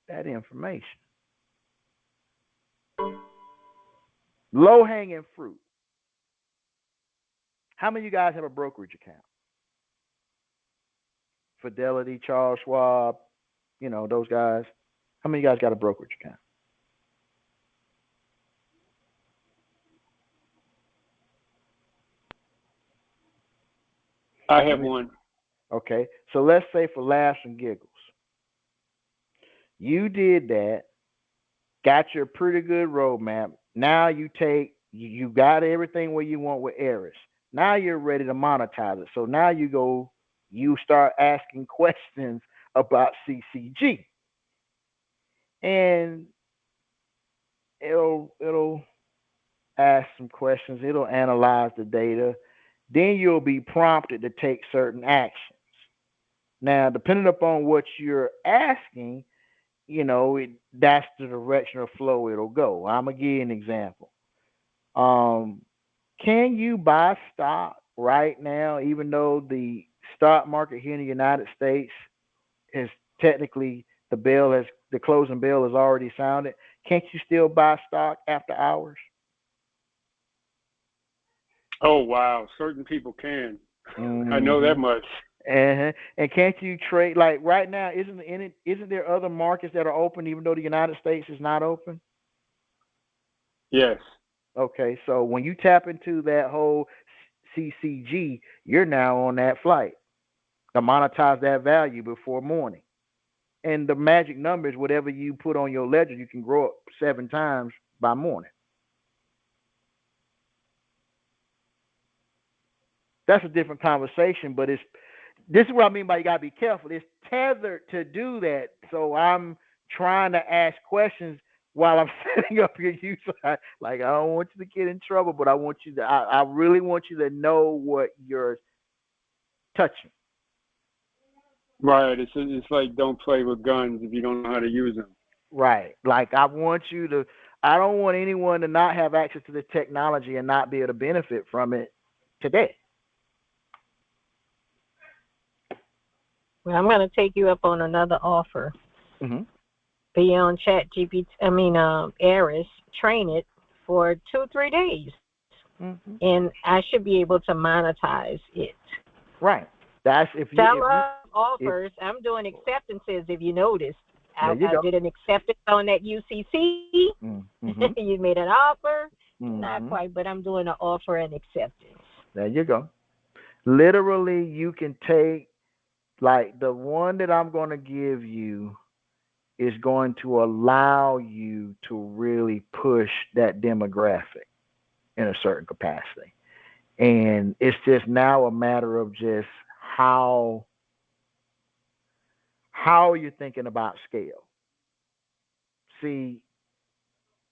that information. Low-hanging fruit. How many of you guys have a brokerage account? Fidelity, Charles Schwab, those guys. How many of you guys got a brokerage account? I have one. Okay, so let's say for laughs and giggles, you did that, got your pretty good roadmap. Now you got everything where you want with Eris. Now you're ready to monetize it. So now you start asking questions about CCG. And it'll ask some questions. It'll analyze the data. Then you'll be prompted to take certain actions. Now, depending upon what you're asking, that's the direction of flow it'll go. I'm going to give you an example. Can you buy stock right now, even though the stock market here in the United States is technically the closing bell has already sounded? Can't you still buy stock after hours? Oh, wow. Certain people can. Mm-hmm. I know that much. And can't you trade, like right now, isn't there other markets that are open even though the United States is not open? Yes. Okay, so when you tap into that whole CCG, you're now on that flight to monetize that value before morning. And the magic number is whatever you put on your ledger, you can grow up 7 times by morning. That's a different conversation, but this is what I mean by you got to be careful. It's tethered to do that. So I'm trying to ask questions while I'm setting up your use. Like, I don't want you to get in trouble, but I really want you to know what you're touching. Right. It's like don't play with guns if you don't know how to use them. Right. Like I don't want anyone to not have access to the technology and not be able to benefit from it today. Well, I'm going to take you up on another offer. Mm-hmm. Be on Eris, train it for 2-3 days. Mm-hmm. And I should be able to monetize it. Right. That's if you offers. I'm doing acceptances. If you noticed, I did an acceptance on that UCC. Mm-hmm. You made an offer, mm-hmm. Not quite, but I'm doing an offer and acceptance. There you go. Literally, you can take like the one that I'm going to give you is going to allow you to really push that demographic in a certain capacity. And it's just now a matter of just how you're thinking about scale. See,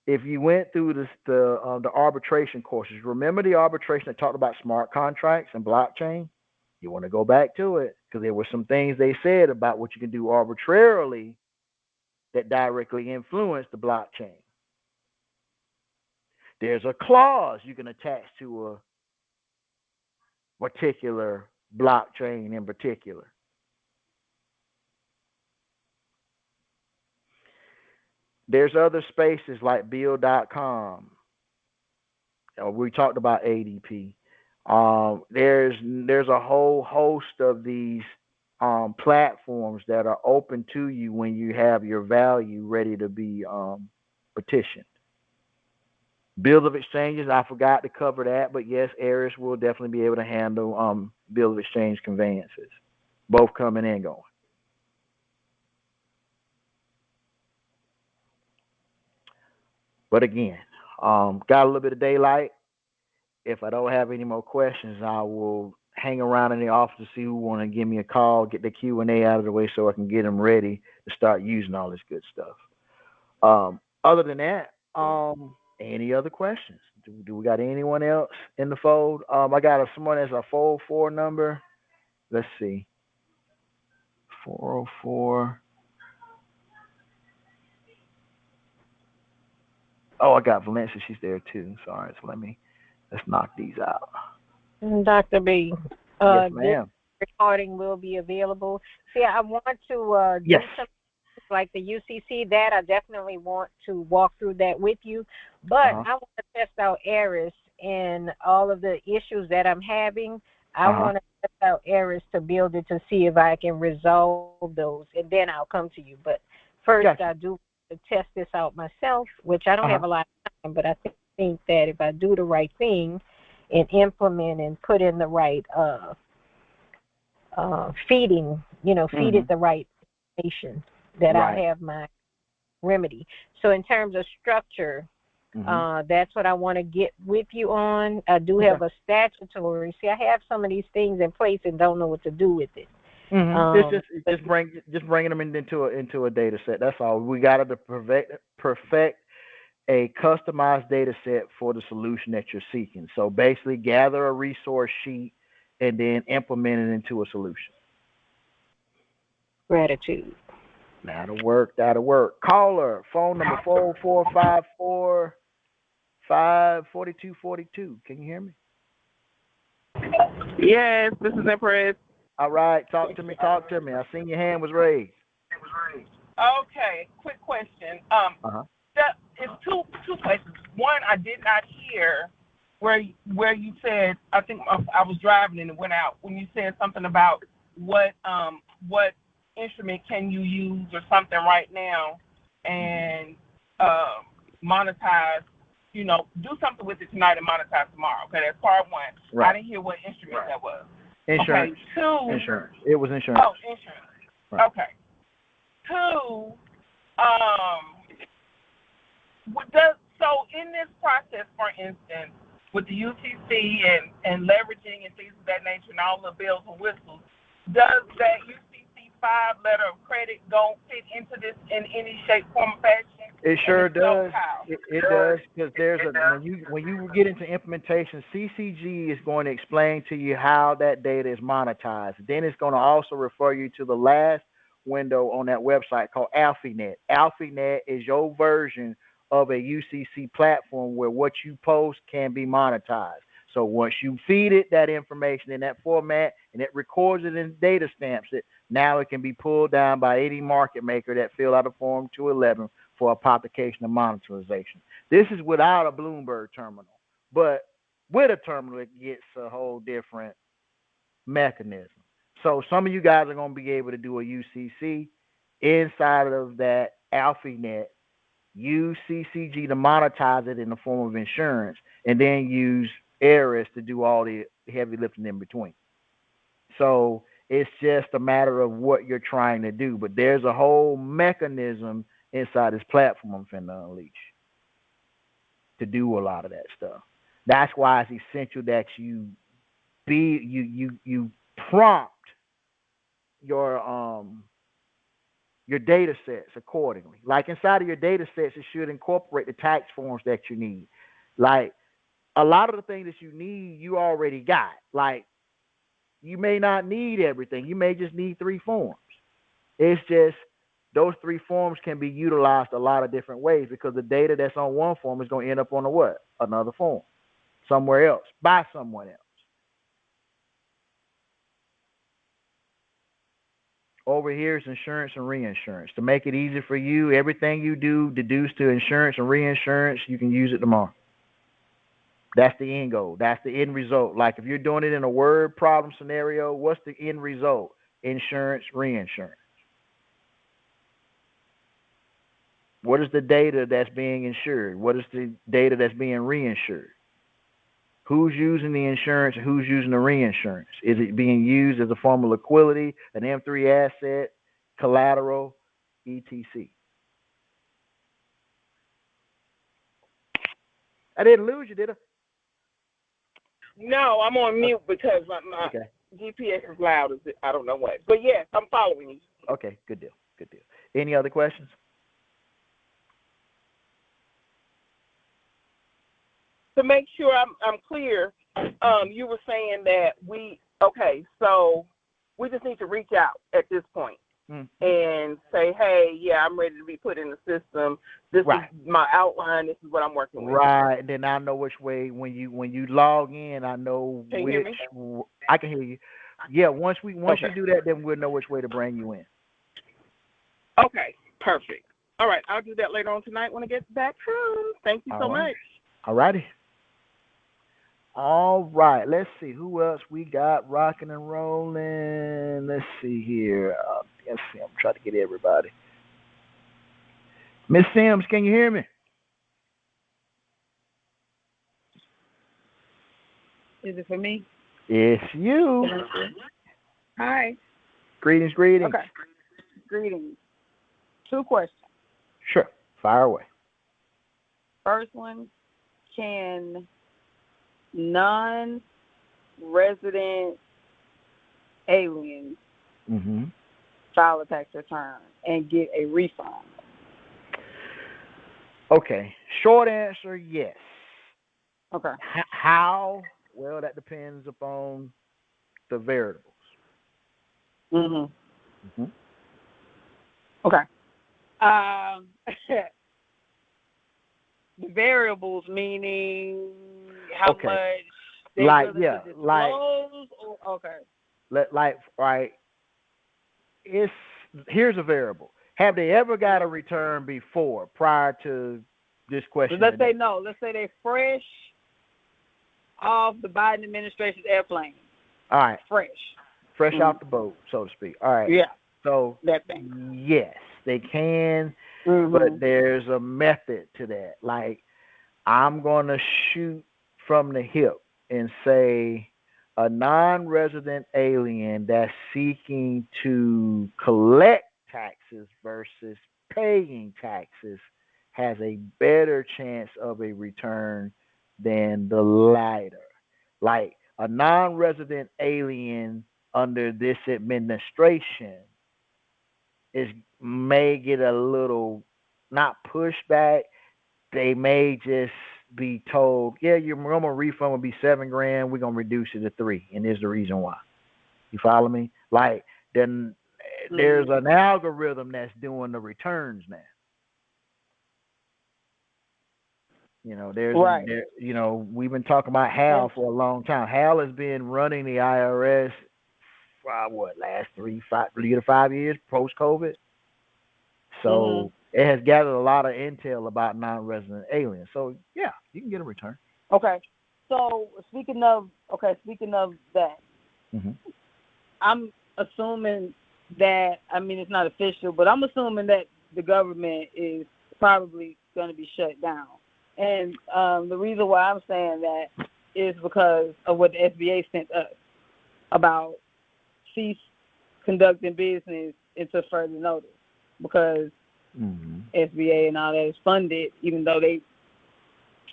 if you went through the arbitration courses, remember the arbitration that talked about smart contracts and blockchain? You want to go back to it because there were some things they said about what you can do arbitrarily that directly influence the blockchain. There's a clause you can attach to a particular blockchain in particular. There's other spaces like Bill.com. We talked about ADP. There's a whole host of these platforms that are open to you when you have your value ready to be petitioned. Bills of exchanges, I forgot to cover that, but yes, Aris will definitely be able to handle bill of exchange conveyances, both coming and going. But again, got a little bit of daylight. If I don't have any more questions, I will hang around in the office to see who want to give me a call, get the Q&A out of the way so I can get them ready to start using all this good stuff. Other than that, any other questions? Do we got anyone else in the fold? I got someone that's a 404 number. Let's see. 404. Oh, I got Valencia. She's there too. Sorry. So let's knock these out. Dr. B. Yes, ma'am. This recording will be available. See, I want to do something like the UCC. That I definitely want to walk through that with you. But I want to test out Aris and all of the issues that I'm having. I want to test out Aris to build it to see if I can resolve those, and then I'll come to you. But first, I do to test this out myself, which I don't have a lot of time, but I think that if I do the right thing and implement and put in the right feeding, feed it the right information, that I'll have my remedy. So in terms of structure, that's what I want to get with you on. I do have a statutory. See, I have some of these things in place and don't know what to do with it. Just bringing them into a data set. That's all. We got to perfect a customized data set for the solution that you're seeking. So basically, gather a resource sheet and then implement it into a solution. Gratitude. That'll work. Caller, phone number 445454242. Can you hear me? Yes, this is Empress. All right, talk to me. I seen your hand was raised. Okay, quick question. It's two questions. One, I did not hear where you said, I think I was driving and it went out, when you said something about what instrument can you use or something right now and monetize, do something with it tonight and monetize tomorrow. Okay, that's part one. Right. I didn't hear what instrument that was. Insurance. Okay, two. Insurance. It was insurance. Oh, insurance. Right. Okay. Two, so in this process, for instance, with the UCC and leveraging and things of that nature and all the bells and whistles, does that UCC 5 letter of credit don't fit into this in any shape, form, or fashion? It sure does. It does, because when you get into implementation, CCG is going to explain to you how that data is monetized. Then it's going to also refer you to the last window on that website called AlfyNet. AlfyNet is your version of a UCC platform where what you post can be monetized. So once you feed it that information in that format and it records it and data stamps it, now it can be pulled down by any market maker that fill out a Form 211 for a publication of monetization. This is without a Bloomberg terminal, but with a terminal, it gets a whole different mechanism. So some of you guys are going to be able to do a UCC inside of that AlfyNet, use CCG to monetize it in the form of insurance, and then use Aris to do all the heavy lifting in between. So it's just a matter of what you're trying to do. But there's a whole mechanism inside this platform I'm finna unleash to do a lot of that stuff. That's why it's essential that you prompt your data sets accordingly. Like inside of your data sets, it should incorporate the tax forms that you need. Like a lot of the things that you need, you already got. Like you may not need everything. You may just need 3 forms. It's just those 3 forms can be utilized a lot of different ways because the data that's on one form is going to end up on another form somewhere else by someone else. Over here is insurance and reinsurance. To make it easy for you, everything you do deduce to insurance and reinsurance, you can use it tomorrow. That's the end goal. That's the end result. Like if you're doing it in a word problem scenario, what's the end result? Insurance, reinsurance. What is the data that's being insured? What is the data that's being reinsured? Who's using the insurance and who's using the reinsurance? Is it being used as a form of liquidity, an M3 asset, collateral, etc.? I didn't lose you, did I? No, I'm on mute because my GPS is loud as I don't know what. But yes, I'm following you. Okay, good deal. Good deal. Any other questions? To make sure I'm clear, you were saying that so we just need to reach out at this point and say, hey, yeah, I'm ready to be put in the system. This is my outline. This is what I'm working with. Right. And then I know which way when you log in, I know can which. You hear me? I can hear you. Yeah. Once you do that, then we'll know which way to bring you in. Okay. Perfect. All right. I'll do that later on tonight when I get back home. Thank you so much. All righty. All right, let's see who else we got rocking and rolling. Let's see here. Let's see. I'm trying to get everybody. Miss Sims, can you hear me? Is it for me? It's you. Hi. Greetings. Okay. Greetings. 2 questions. Sure. Fire away. First one, can non-resident aliens file a tax return and get a refund? Okay. Short answer, yes. Okay. How? Well, that depends upon the variables. Okay. The variables meaning how much they disclose? Here's a variable. Have they ever got a return before prior to this question? Let's say no. Let's say they're fresh off the Biden administration's airplane. All right. Fresh off the boat, so to speak. All right. Yeah. So that thing. Yes, they can, but there's a method to that. Like, I'm going to shoot from the hip and say a non-resident alien that's seeking to collect taxes versus paying taxes has a better chance of a return than the latter. Like, a non-resident alien under this administration may get a little, not pushback, they may just be told, yeah, your normal refund will be $7,000, we're going to reduce it to $3,000, and here's the reason why. You follow me? Like, then there's an algorithm that's doing the returns now. We've been talking about HAL for a long time. HAL has been running the IRS for last 3 to 5 years post-COVID. So it has gathered a lot of intel about non-resident aliens. So yeah, you can get a return. Okay. So speaking of that, I'm assuming that, it's not official, but I'm assuming that the government is probably going to be shut down. And the reason why I'm saying that is because of what the SBA sent us about cease conducting business until further notice, because SBA and all that is funded, even though they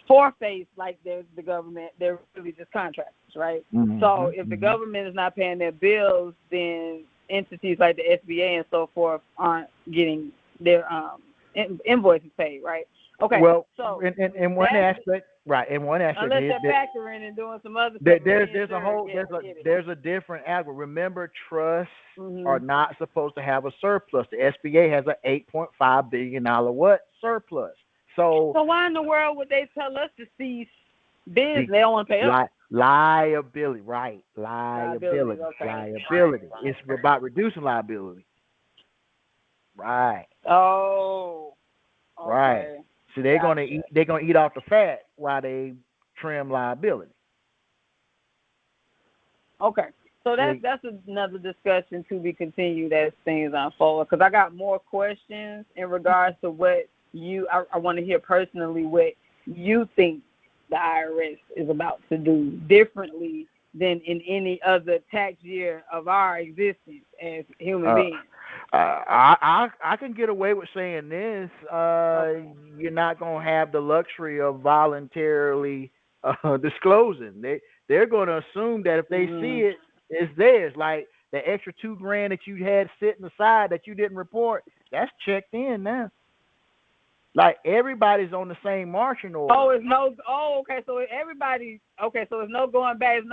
foreface like they're the government, they're really just contractors, right? So if the government is not paying their bills, then entities like the SBA and so forth aren't getting their invoices paid, right? Okay. Well, so in one aspect, unless they're factoring and doing some other stuff. There's a different algorithm. Remember, trusts are not supposed to have a surplus. The SBA has an $8.5 billion surplus. So why in the world would they tell us to cease business? They don't want to pay us. Liability, right? Liability. Okay. Liability. It's about reducing liability. Right. Oh. Okay. Right. So they're gonna eat off the fat while they trim liability. Okay. So that's another discussion to be continued as things unfold. Because I got more questions in regards to what I want to hear personally what you think the IRS is about to do differently than in any other tax year of our existence as human beings. I can get away with saying this. You're not gonna have the luxury of voluntarily disclosing. They're gonna assume that if they see it, it's theirs. Like the extra $2,000 that you had sitting aside that you didn't report, that's checked in now. Like everybody's on the same marching order. Okay. So everybody. Okay. So it's no going back.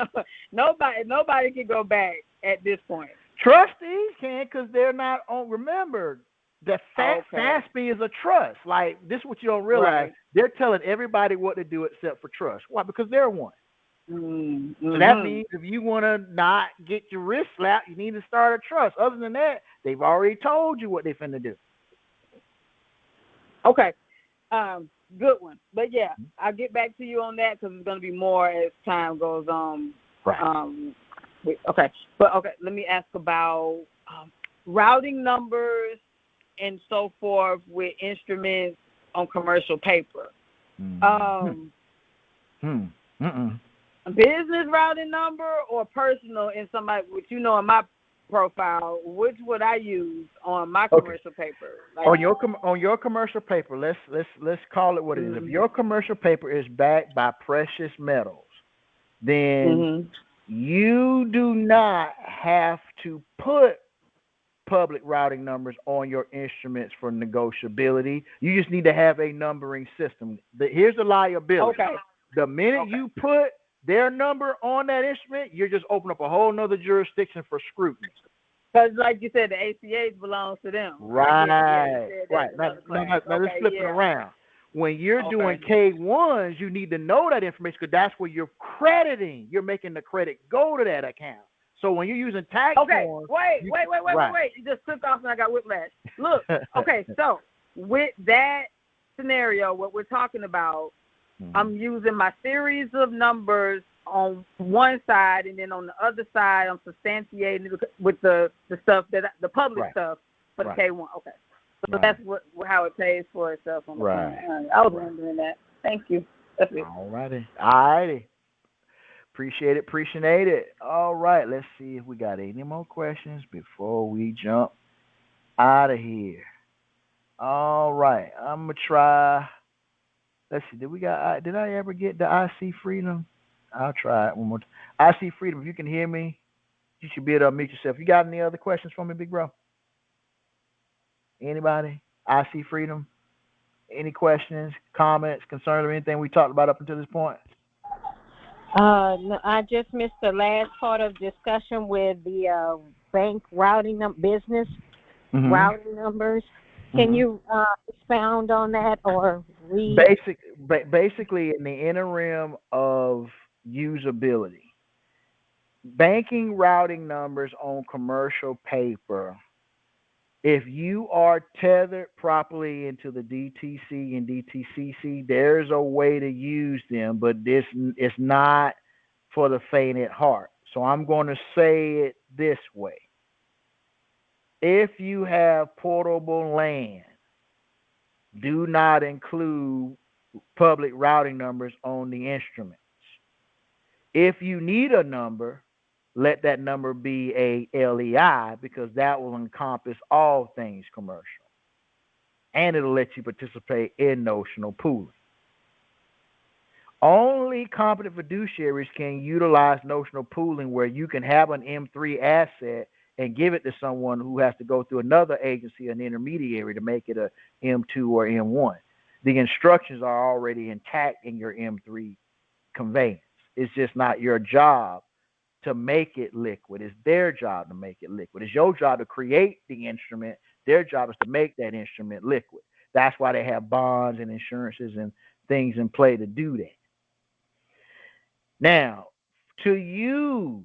Nobody can go back at this point. Trustees can, because they're not on. Remember, the FASB is a trust. Like this, is what you don't realize. Right. They're telling everybody what to do except for trust. Why? Because they're one. So that means if you want to not get your wrist slapped, you need to start a trust. Other than that, they've already told you what they're finna do. Okay, good one. But yeah, I'll get back to you on that because it's going to be more as time goes on. Right. Let me ask about routing numbers and so forth with instruments on commercial paper. Business routing number or personal in somebody, which in my profile, which would I use on my commercial paper? Like, on your commercial paper, let's call it what it is. If your commercial paper is backed by precious metals, then you do not have to put public routing numbers on your instruments for negotiability. You just need to have a numbering system. Here's the liability. Okay. The minute you put their number on that instrument, you're just opening up a whole nother jurisdiction for scrutiny. Because, like you said, the ACH belongs to them. Right. Now let's flip it around. When you're doing K1s, you need to know that information because that's where you're crediting. You're making the credit go to that account. So when you're using tax forms... Wait. You just took off and I got whiplash. Look, so with that scenario, what we're talking about, I'm using my series of numbers on one side, and then on the other side, I'm substantiating with the stuff the public stuff for the K1. Okay, so that's how it pays for itself on the plan. I was wondering that. Thank you. That's it. All righty. Appreciate it. All right, let's see if we got any more questions before we jump out of here. All right, I'm gonna try. Let's see. Did I ever get the IC Freedom? I'll try it one more time. IC Freedom, if you can hear me, you should be able to unmute yourself. You got any other questions for me, big bro? Anybody? IC Freedom? Any questions, comments, concerns, or anything we talked about up until this point? No, I just missed the last part of discussion with the bank routing business routing numbers. Can you expound on that or read? Basically, in the interim of usability, banking routing numbers on commercial paper, if you are tethered properly into the DTC and DTCC, there's a way to use them, but this is not for the faint at heart. So I'm going to say it this way. If you have portable land, do not include public routing numbers on the instruments. If you need a number, let that number be a LEI because that will encompass all things commercial. And it'll let you participate in notional pooling. Only competent fiduciaries can utilize notional pooling where you can have an M3 asset and give it to someone who has to go through another agency, an intermediary, to make it a M2 or M1. The instructions are already intact in your M3 conveyance. It's just not your job to make it liquid. It's their job to make it liquid. It's your job to create the instrument. Their job is to make that instrument liquid. That's why they have bonds and insurances and things in play to do that. Now, to use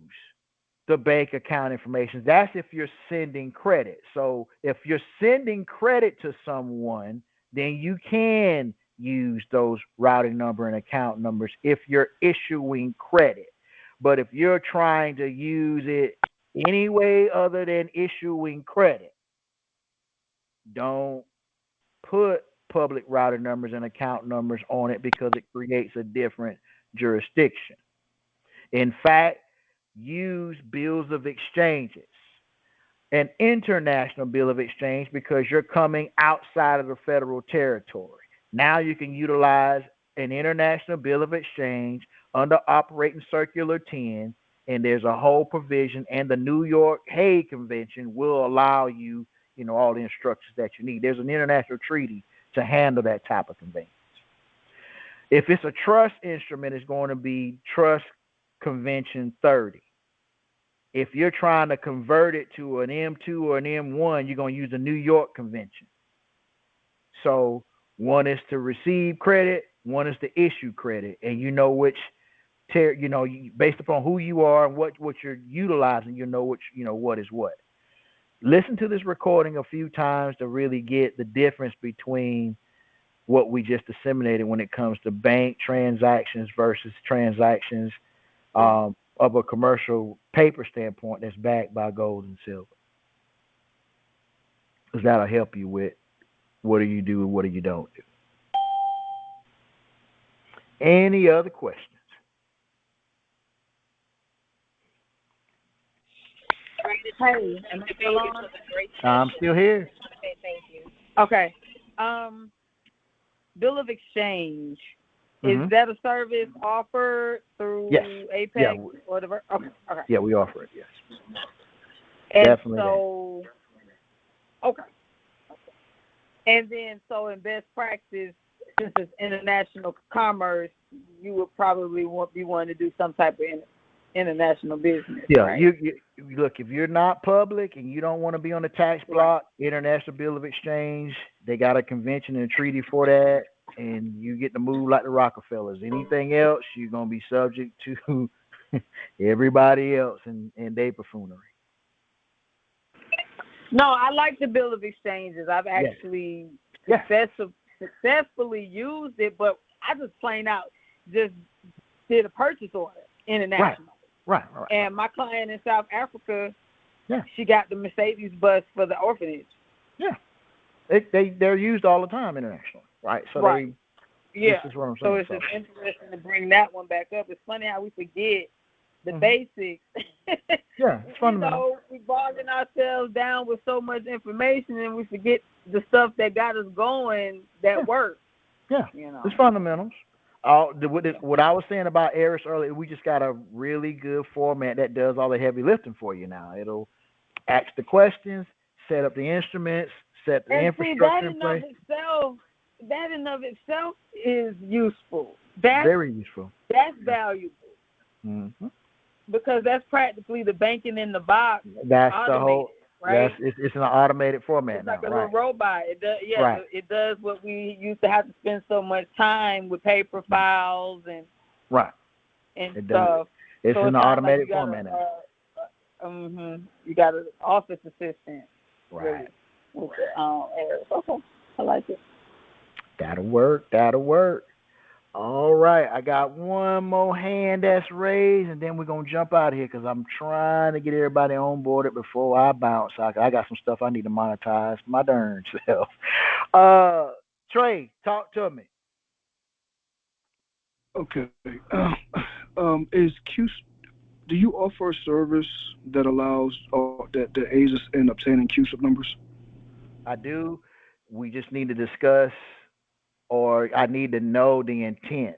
the bank account information. That's if you're sending credit. So if you're sending credit to someone, then you can use those routing number and account numbers if you're issuing credit. But if you're trying to use it any way other than issuing credit, don't put public routing numbers and account numbers on it because it creates a different jurisdiction. In fact, use bills of exchanges, an international bill of exchange, because you're coming outside of the federal territory. Now you can utilize an international bill of exchange under Operating Circular 10, and there's a whole provision, and the New York Hague Convention will allow you, all the instructions that you need. There's an international treaty to handle that type of conveyance. If it's a trust instrument, it's going to be Trust Convention 30. If you're trying to convert it to an M2 or an M1, you're going to use the New York Convention. So one is to receive credit, one is to issue credit, and you know which, based upon who you are and what you're utilizing, what is what. Listen to this recording a few times to really get the difference between what we just disseminated when it comes to bank transactions versus transactions of a commercial paper standpoint that's backed by gold and silver. Because that'll help you with what do you do and what do you don't do. Any other questions? Hey, am I still on? I'm still here. Okay, thank you. Okay. Bill of exchange. Is that a service offered through Apex or the? Okay. Yeah, we offer it. Yes. And definitely. So, okay. And then, so in best practice, since it's international commerce, you would probably be wanting to do some type of international business. Yeah, right? you look, if you're not public and you don't want to be on the tax block, International Bill of Exchange, they got a convention and a treaty for that, and you get to move like the Rockefellers. Anything else, you're going to be subject to everybody else and their buffoonery. No, I like the Bill of Exchanges. I've actually successfully used it, but I just plain out just did a purchase order international. Right. And my client in South Africa, she got the Mercedes bus for the orphanage. Yeah. They're used all the time internationally, right? So this is what I'm saying. So it's just interesting to bring that one back up. It's funny how we forget the basics. Yeah, it's fundamental. We bogging ourselves down with so much information and we forget the stuff that got us going that works. Yeah, it's fundamentals. What I was saying about Aris earlier, we just got a really good format that does all the heavy lifting for you now. It'll ask the questions, set up the instruments, set the infrastructure in place. That in of itself is useful. That's very useful. That's valuable. Mm-hmm. Because that's practically the banking in the box. That's the whole. Right? It's an automated format it's now. Like a little robot. It does. Yeah, it does what we used to have to spend so much time with paper files and stuff. It's an automated format now. You got an office assistant. Right. With okay, I like it. That'll work. All right, I got one more hand that's raised, and then we're going to jump out of here because I'm trying to get everybody on board before I bounce. I got some stuff I need to monetize my darn self. Trey, talk to me. Okay. Do you offer a service that allows that aids us in obtaining CUSIP numbers? I do. We just need to discuss, or I need to know the intent.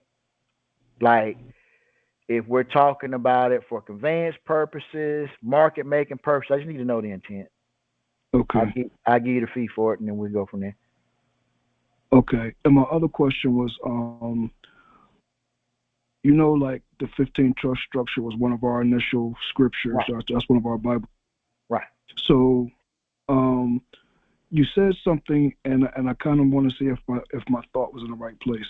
Like, if we're talking about it for conveyance purposes, market making purposes, I just need to know the intent. Okay. I'll give you the fee for it, and then we go from there. Okay. And my other question was, like the 15 trust structure was one of our initial scriptures. Right. That's one of our Bible. Right. So, you said something, and I kind of want to see if my thought was in the right place.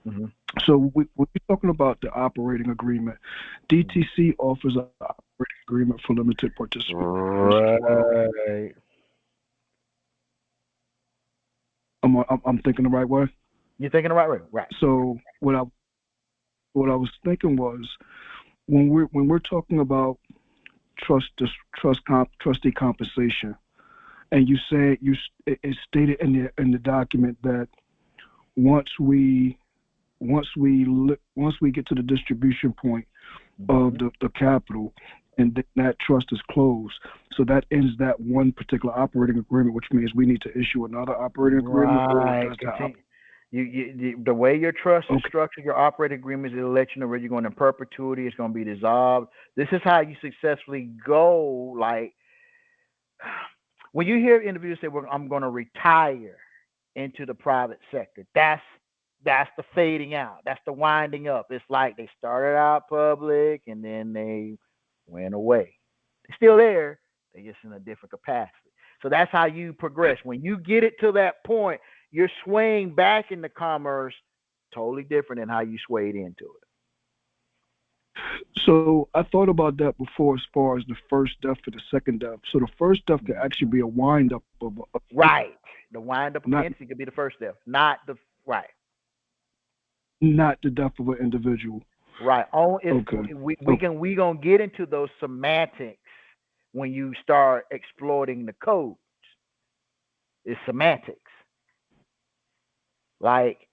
Mm-hmm. So when you're talking about the operating agreement, DTC offers an operating agreement for limited participation. Right. I'm thinking the right way. You're thinking the right way, right? So what I was thinking was when we're talking about trustee compensation, and you said it's stated in the document that once we get to the distribution point of the capital, and that trust is closed, so that ends that one particular operating agreement, which means we need to issue another operating agreement. Right. The way your trust is structured, your operating agreements, it'll let you know where you're going in perpetuity. It's going to be dissolved. This is how you successfully go. Like when you hear individuals say, "Well, I'm going to retire into the private sector," that's the fading out. That's the winding up. It's like they started out public and then they went away. They're still there. They're just in a different capacity. So that's how you progress. When you get it to that point, you're swaying back into commerce totally different than how you swayed into it. So I thought about that before as far as the first death and the second death. So the first death could actually be a wind up of right. The wind up of entity could be the first death, not the right. Not the death of an individual. Right. We gonna get into those semantics when you start exploiting the codes. It's semantics. Like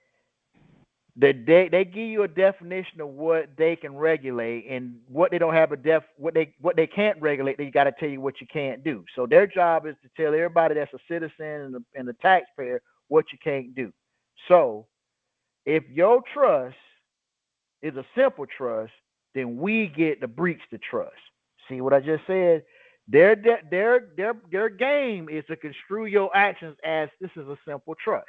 they give you a definition of what they can regulate and what they don't have what they can't regulate. They got to tell you what you can't do. So their job is to tell everybody that's a citizen and a taxpayer what you can't do. So if your trust is a simple trust, then we get to breach the trust. See what I just said? Their game is to construe your actions as this is a simple trust.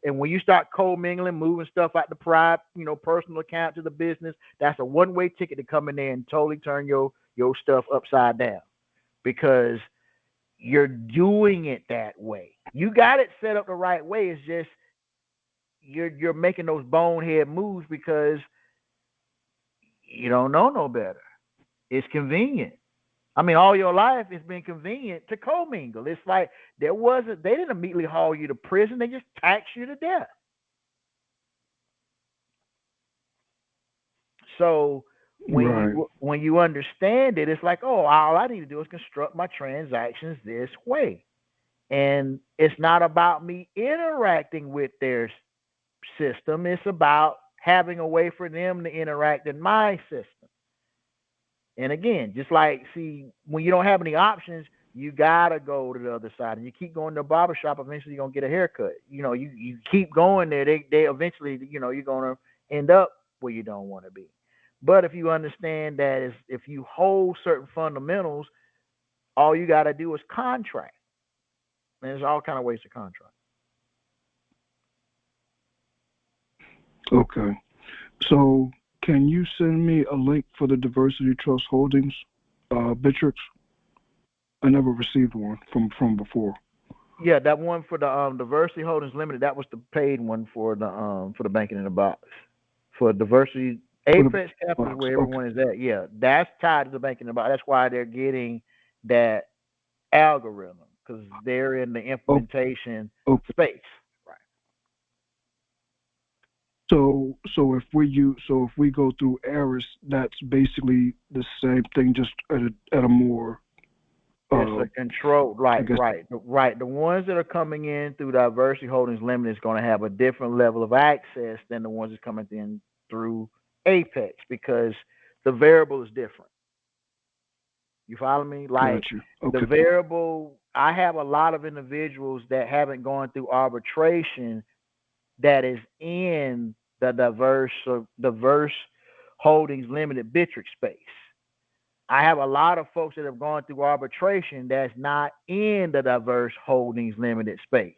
And when you start co-mingling, moving stuff out the private, personal account to the business, that's a one-way ticket to come in there and totally turn your stuff upside down because you're doing it that way. You got it set up the right way. It's just you're making those bonehead moves because you don't know no better. It's convenient. I mean, all your life it's been convenient to commingle. It's like they didn't immediately haul you to prison. They just tax you to death. So when you understand it, it's like, oh, all I need to do is construct my transactions this way. And it's not about me interacting with their system. It's about having a way for them to interact in my system. And again, just like, when you don't have any options, you got to go to the other side. And you keep going to a barbershop, eventually you're going to get a haircut. You keep going there. They eventually, you're going to end up where you don't want to be. But if you understand that if you hold certain fundamentals, all you got to do is contract. And there's all kind of ways to contract. Okay. So can you send me a link for the Diversity Trust Holdings, Bitrix? I never received one from before. Yeah, that one for the Diversity Holdings Limited, that was the paid one for the banking in the box. For Diversity Apex Capital is where everyone is at. Yeah, that's tied to the banking in the box. That's why they're getting that algorithm because they're in the implementation space. Right. So if we go through Aris, that's basically the same thing, just at a more. It's a control, right. The ones that are coming in through Diversity Holdings Limited is going to have a different level of access than the ones that's coming in through Apex because the variable is different. You follow me? Like the variable, I have a lot of individuals that haven't gone through arbitration that is in the Diverse Holdings Limited Bitrix space. I have a lot of folks that have gone through arbitration that's not in the Diverse Holdings Limited space.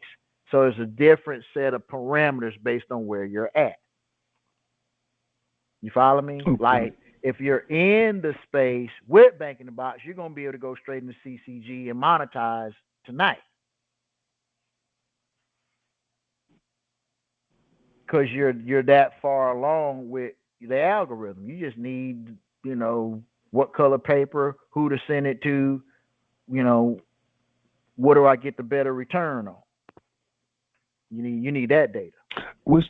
So it's a different set of parameters based on where you're at. You follow me? Like if you're in the space with Bank in the Box, you're going to be able to go straight into CCG and monetize tonight. Because you're that far along with the algorithm. You just need, what color paper, who to send it to, you know, what do I get the better return on? You need that data. What's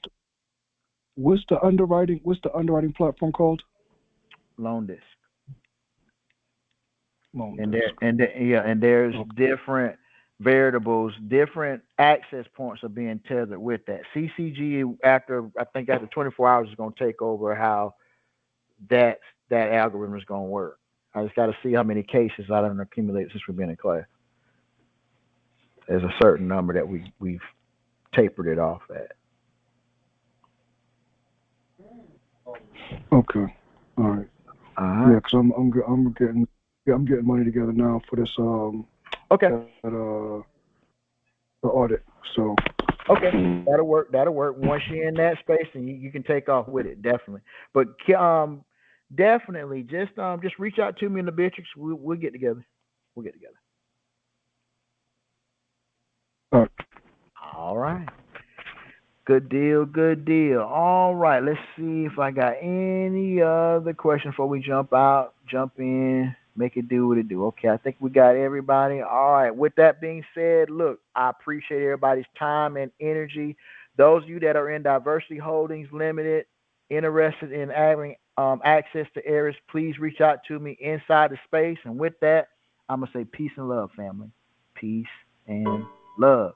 the underwriting platform called? Loan Disc. Loan Disc. And there's different variables, different access points are being tethered with that. CCG after 24 hours is going to take over how that algorithm is going to work. I just got to see how many cases I done accumulated since we've been in class. There's a certain number that we've tapered it off at. Okay. All right. Yeah, because I'm getting money together now for this the audit. So okay, that'll work. Once you're in that space, and you can take off with it, definitely. But definitely just reach out to me in the Beatrix. We'll get together. All right. Good deal. All right. Let's see if I got any other questions before we jump in, make it do what it do. Okay, I think we got everybody. All right. With that being said, look, I appreciate everybody's time and energy. Those of you that are in Diversity Holdings Limited, interested in having access to Aris, please reach out to me inside the space. And with that, I'm going to say peace and love, family. Peace and love.